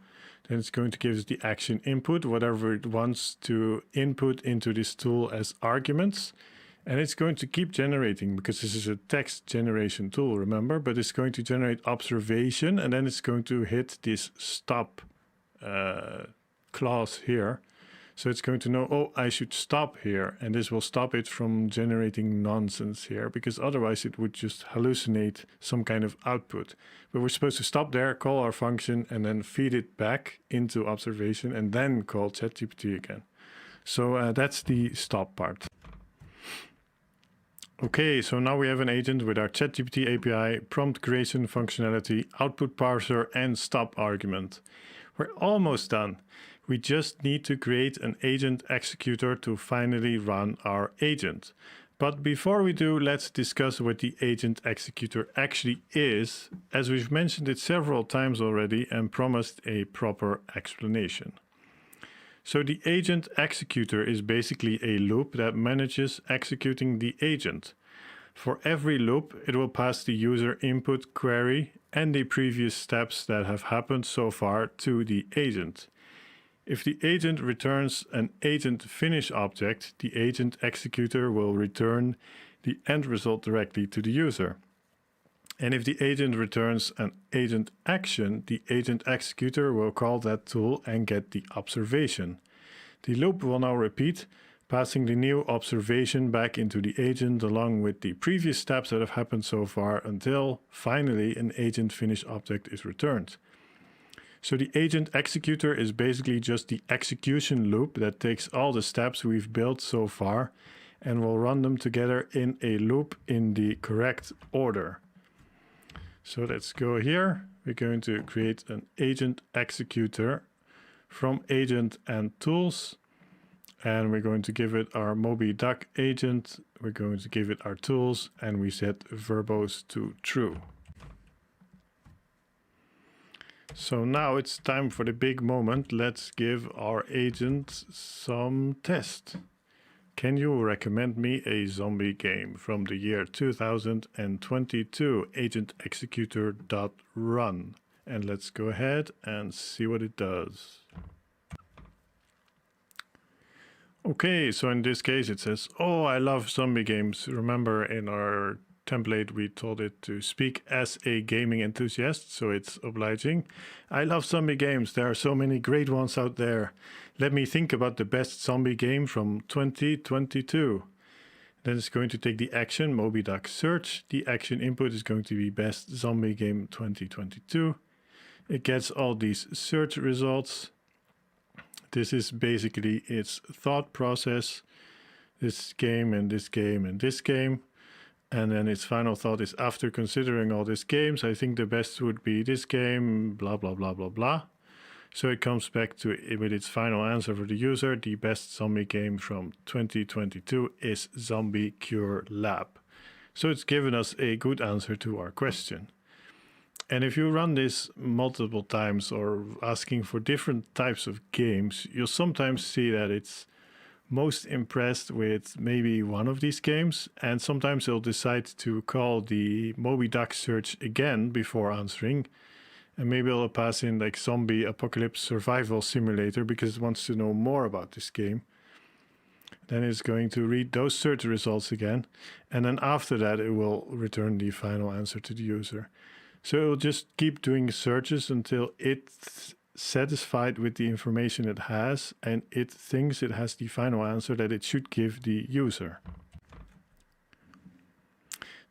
Then it's going to give us the action input, whatever it wants to input into this tool as arguments. And it's going to keep generating because this is a text generation tool, remember? But it's going to generate observation, and then it's going to hit this stop clause here. So it's going to know, oh, I should stop here. And this will stop it from generating nonsense here, because otherwise it would just hallucinate some kind of output. But we're supposed to stop there, call our function, and then feed it back into observation, and then call ChatGPT again. So that's the stop part. Okay, so now we have an agent with our ChatGPT API, prompt creation functionality, output parser, and stop argument. We're almost done. We just need to create an agent executor to finally run our agent. But before we do, let's discuss what the agent executor actually is, as we've mentioned it several times already and promised a proper explanation. So the agent executor is basically a loop that manages executing the agent. For every loop, it will pass the user input query and the previous steps that have happened so far to the agent. If the agent returns an agent finish object, the agent executor will return the end result directly to the user. And if the agent returns an agent action, the agent executor will call that tool and get the observation. The loop will now repeat, passing the new observation back into the agent along with the previous steps that have happened so far until finally an agent finish object is returned. So the agent executor is basically just the execution loop that takes all the steps we've built so far and will run them together in a loop in the correct order. So let's go here. We're going to create an agent executor from agent and tools. And we're going to give it our Moby Duck agent. We're going to give it our tools and we set verbose to true. So now it's time for the big moment. Let's give our agent some test. Can you recommend me a zombie game from the year 2022? Agent executor.run. And let's go ahead and see what it does. Okay, so in this case it says, oh, I love zombie games. Remember in our template we told it to speak as a gaming enthusiast, so it's obliging. I love zombie games. There are so many great ones out there. Let me think about the best zombie game from 2022. Then it's going to take the action Moby Duck search. The action input is going to be best zombie game 2022. It gets all these search results. This is basically its thought process. This game and this game and this game. And then its final thought is, after considering all these games, I think the best would be this game, blah, blah, blah, blah, blah. So it comes back to with its final answer for the user. The best zombie game from 2022 is Zombie Cure Lab. So it's given us a good answer to our question. And if you run this multiple times or asking for different types of games, you'll sometimes see that it's most impressed with maybe one of these games, and sometimes it'll decide to call the Moby Duck search again before answering, and maybe it'll pass in like Zombie Apocalypse Survival Simulator because it wants to know more about this game. Then it's going to read those search results again, and then after that it will return the final answer to the user. So it will just keep doing searches until it's satisfied with the information it has and it thinks it has the final answer that it should give the user.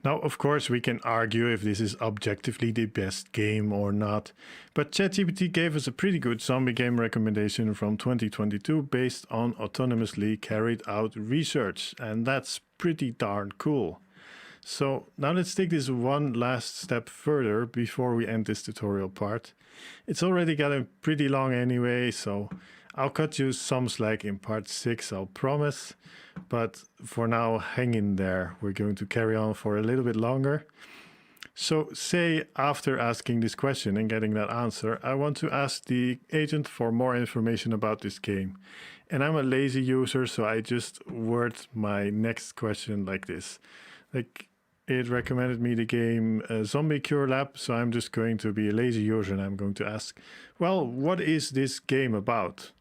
Now, of course, we can argue if this is objectively the best game or not, but ChatGPT gave us a pretty good zombie game recommendation from 2022 based on autonomously carried out research, and that's pretty darn cool. So now let's take this one last step further before we end this tutorial part. It's already gotten pretty long anyway, so I'll cut you some slack in part 6, I'll promise. But for now, hang in there. We're going to carry on for a little bit longer. So say after asking this question and getting that answer, I want to ask the agent for more information about this game. And I'm a lazy user, so I just word my next question like this. Like, it recommended me the game Zombie Cure Lab, so I'm just going to be a lazy user and I'm going to ask, well, what is this game about?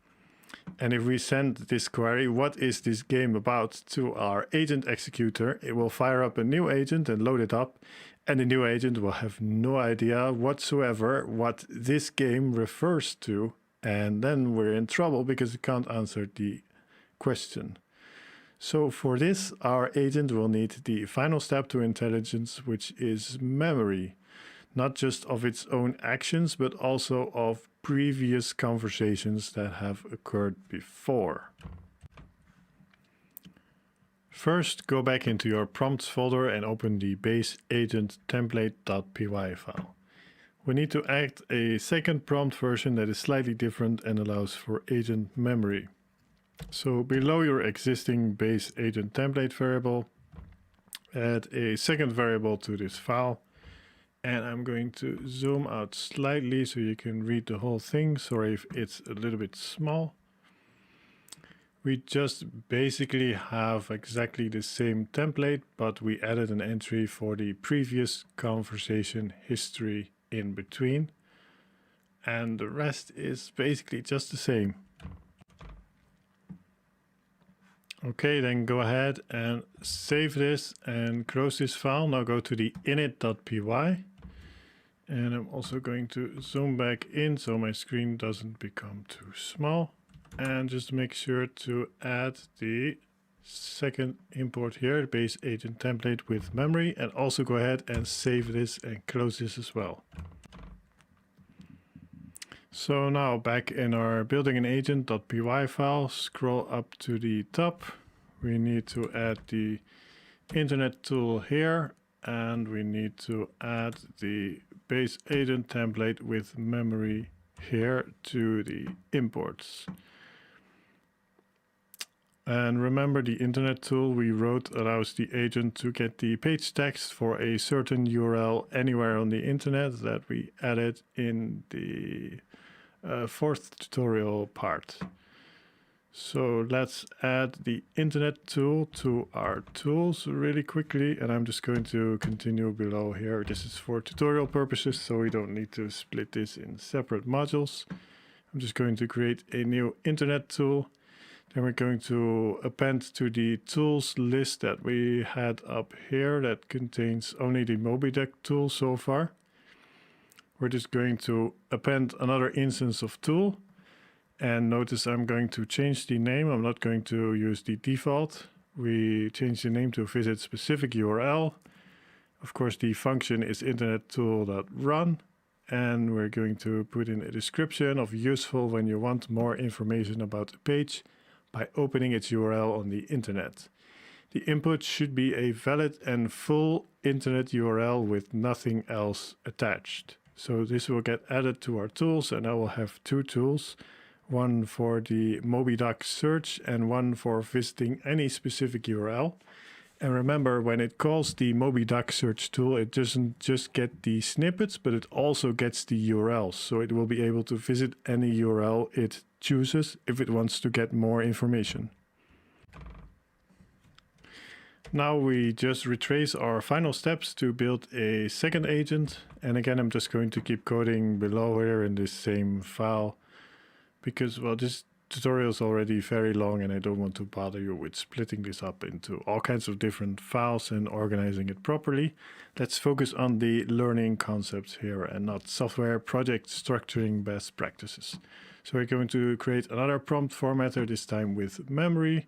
And if we send this query, what is this game about, to our agent executor, it will fire up a new agent and load it up, and the new agent will have no idea whatsoever what this game refers to, and then we're in trouble because it can't answer the question. So for this, our agent will need the final step to intelligence, which is memory, not just of its own actions, but also of previous conversations that have occurred before. First, go back into your prompts folder and open the base agent template.py file. We need to add a second prompt version that is slightly different and allows for agent memory. So below your existing base agent template variable, add a second variable to this file. And I'm going to zoom out slightly so you can read the whole thing. Sorry if it's a little bit small. We just basically have exactly the same template, but we added an entry for the previous conversation history in between. And the rest is basically just the same. Okay, then go ahead and save this and close this file. Now go to the init.py. And I'm also going to zoom back in so my screen doesn't become too small. And just make sure to add the second import here, the base agent template with memory. And also go ahead and save this and close this as well. So now back in our building an agent.py file, scroll up to the top. We need to add the internet tool here, and we need to add the base agent template with memory here to the imports. And remember, the internet tool we wrote allows the agent to get the page text for a certain URL anywhere on the internet that we added in the fourth tutorial part. So let's add the internet tool to our tools really quickly, and I'm just going to continue below here. This is for tutorial purposes, so we don't need to split this in separate modules. I'm just going to create a new internet tool. Then we're going to append to the tools list that we had up here that contains only the MobiDuck tool so far. We're just going to append another instance of tool. And notice I'm going to change the name. I'm not going to use the default. We change the name to visit specific URL. Of course, the function is internettool.run. And we're going to put in a description of useful when you want more information about a page by opening its URL on the internet. The input should be a valid and full internet URL with nothing else attached. So this will get added to our tools, and I will have two tools, one for the MobiDuck search and one for visiting any specific URL. And remember, when it calls the MobiDuck search tool, it doesn't just get the snippets, but it also gets the URLs. So it will be able to visit any URL it chooses if it wants to get more information. Now we just retrace our final steps to build a second agent. And again, I'm just going to keep coding below here in this same file because, well, this tutorial is already very long and I don't want to bother you with splitting this up into all kinds of different files and organizing it properly. Let's focus on the learning concepts here and not software project structuring best practices. So we're going to create another prompt formatter, this time with memory.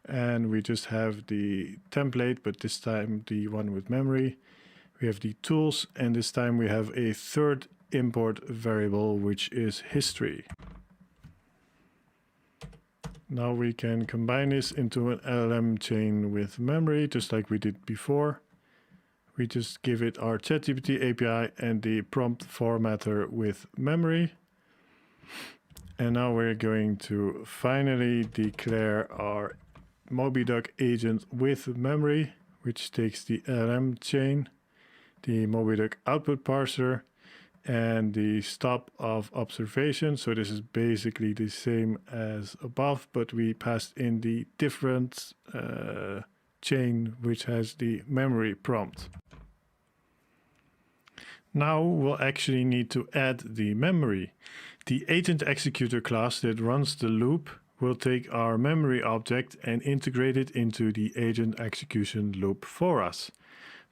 And we just have the template, but this time the one with memory. We have the tools, and this time we have a third import variable, which is history. Now we can combine this into an LLM chain with memory, just like we did before. We just give it our ChatGPT API and the prompt formatter with memory. And now we're going to finally declare our MobiDuck agent with memory, which takes the LLM chain, the MobiDuck output parser, and the stop of observation. So this is basically the same as above, but we passed in the different chain, which has the memory prompt. Now we'll actually need to add the memory. The agent executor class that runs the loop will take our memory object and integrate it into the agent execution loop for us.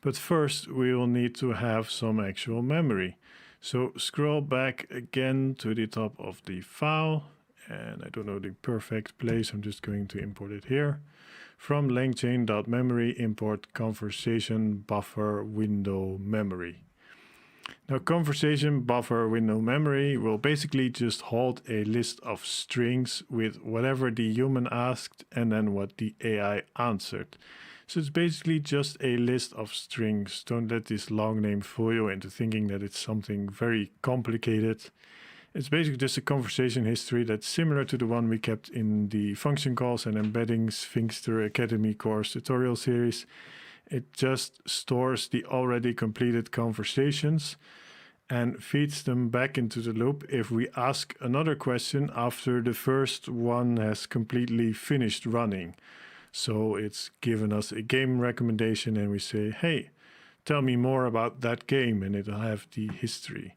But first we will need to have some actual memory. So scroll back again to the top of the file, and I don't know the perfect place, I'm just going to import it here. From langchain.memory import conversation buffer window memory. Now, conversation buffer window memory will basically just hold a list of strings with whatever the human asked and then what the AI answered. So it's basically just a list of strings. Don't let this long name fool you into thinking that it's something very complicated. It's basically just a conversation history that's similar to the one we kept in the function calls and embeddings Sphinxter Academy course tutorial series. It just stores the already completed conversations and feeds them back into the loop if we ask another question after the first one has completely finished running. So it's given us a game recommendation and we say, hey, tell me more about that game, and it'll have the history.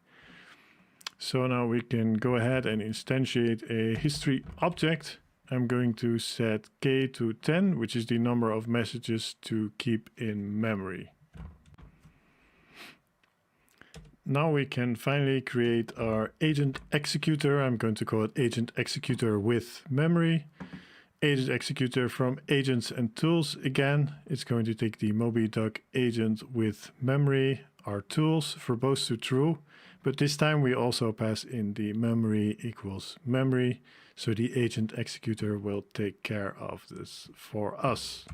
So now we can go ahead and instantiate a history object. I'm going to set k to 10, which is the number of messages to keep in memory. Now we can finally create our agent executor. I'm going to call it agent executor with memory. Agent executor from agents and tools. Again, it's going to take the Moby.Duck agent with memory, our tools for both to true. But this time we also pass in the memory equals memory. So the agent executor will take care of this for us.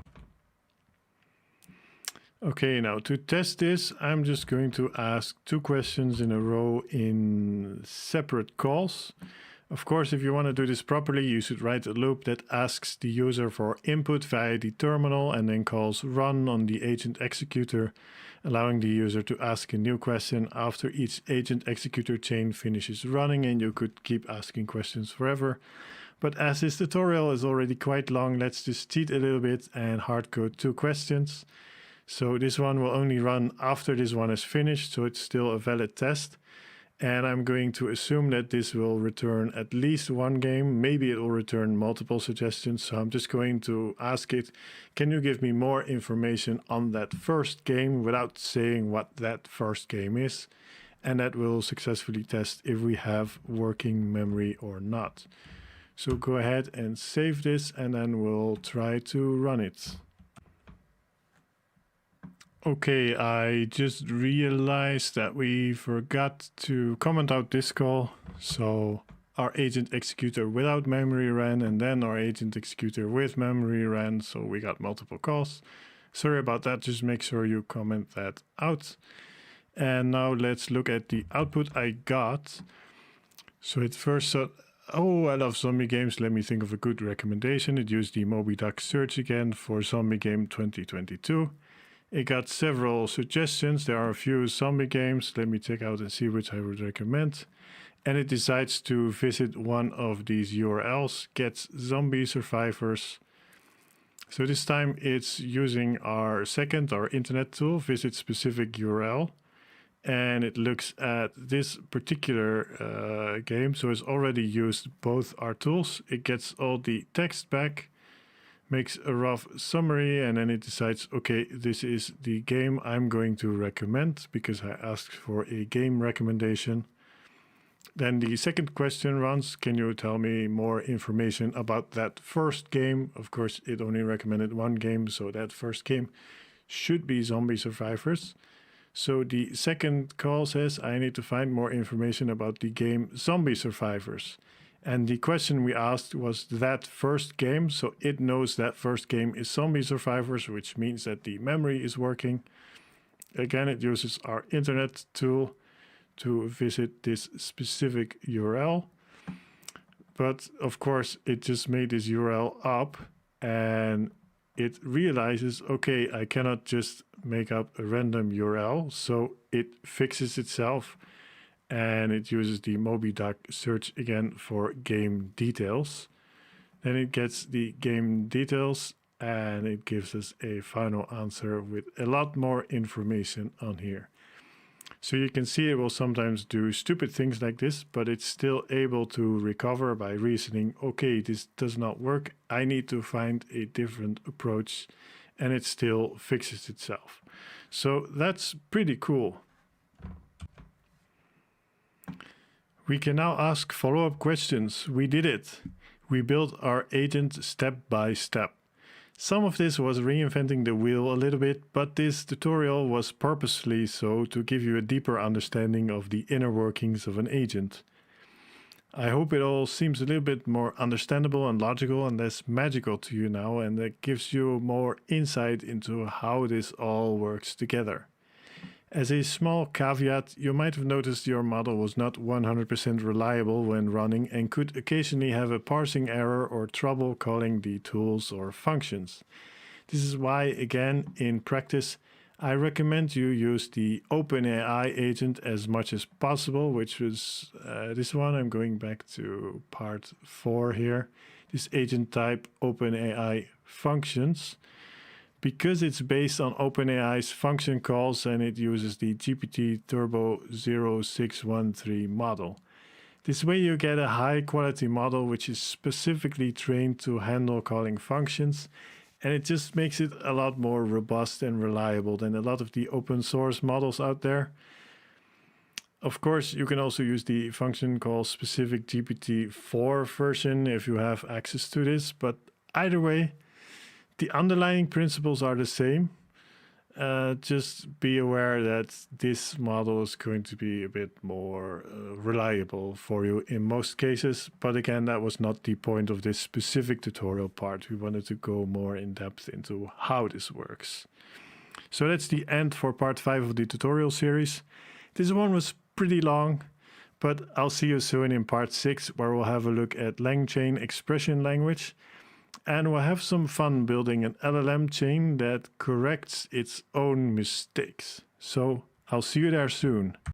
Okay, now to test this, I'm just going to ask 2 questions in a row in separate calls. Of course, if you want to do this properly, you should write a loop that asks the user for input via the terminal and then calls run on the agent executor, allowing the user to ask a new question after each agent executor chain finishes running, and you could keep asking questions forever. But as this tutorial is already quite long, let's just cheat a little bit and hardcode 2 questions. So this one will only run after this one is finished, so it's still a valid test. And I'm going to assume that this will return at least 1 game. Maybe it will return multiple suggestions. So I'm just going to ask it, can you give me more information on that first game without saying what that first game is? And that will successfully test if we have working memory or not. So go ahead and save this, and then we'll try to run it. Okay, I just realized that we forgot to comment out this call. So our agent executor without memory ran, and then our agent executor with memory ran. So we got multiple calls. Sorry about that. Just make sure you comment that out. And now let's look at the output I got. So it first said, oh, I love zombie games. Let me think of a good recommendation. It used the Moby.Duck search again for Zombie Game 2022. It got several suggestions. There are a few zombie games. Let me check out and see which I would recommend. And it decides to visit one of these URLs, gets zombie survivors. So this time it's using our internet tool, visit specific URL. And it looks at this particular game. So it's already used both our tools. It gets all the text back, makes a rough summary, and then it decides, okay, this is the game I'm going to recommend because I asked for a game recommendation. Then the second question runs, can you tell me more information about that first game? Of course, it only recommended 1 game, so that first game should be Zombie Survivors. So the second call says, I need to find more information about the game Zombie Survivors. And the question we asked was that first game. So it knows that first game is Zombie Survivors, which means that the memory is working. Again, it uses our internet tool to visit this specific URL. But of course, it just made this URL up, and it realizes, okay, I cannot just make up a random URL. So it fixes itself. And it uses the Moby.Duck search again for game details. Then it gets the game details and it gives us a final answer with a lot more information on here. So you can see it will sometimes do stupid things like this, but it's still able to recover by reasoning, okay, this does not work. I need to find a different approach, and it still fixes itself. So that's pretty cool. We can now ask follow-up questions. We did it. We built our agent step by step. Some of this was reinventing the wheel a little bit, but this tutorial was purposely so to give you a deeper understanding of the inner workings of an agent. I hope it all seems a little bit more understandable and logical and less magical to you now, and that gives you more insight into how this all works together. As a small caveat, you might have noticed your model was not 100% reliable when running and could occasionally have a parsing error or trouble calling the tools or functions. This is why, again, in practice, I recommend you use the OpenAI agent as much as possible, which was this one. I'm going back to part 4 here. This agent type OpenAI functions. because it's based on OpenAI's function calls and it uses the GPT Turbo 0613 model. This way you get a high quality model which is specifically trained to handle calling functions, and it just makes it a lot more robust and reliable than a lot of the open source models out there. Of course, you can also use the function call specific GPT-4 version if you have access to this, but either way, the underlying principles are the same. Just be aware that this model is going to be a bit more reliable for you in most cases. But again, that was not the point of this specific tutorial part. We wanted to go more in depth into how this works. So that's the end for part 5 of the tutorial series. This one was pretty long, but I'll see you soon in part 6, where we'll have a look at Langchain expression language. And we'll have some fun building an LLM chain that corrects its own mistakes. So I'll see you there soon.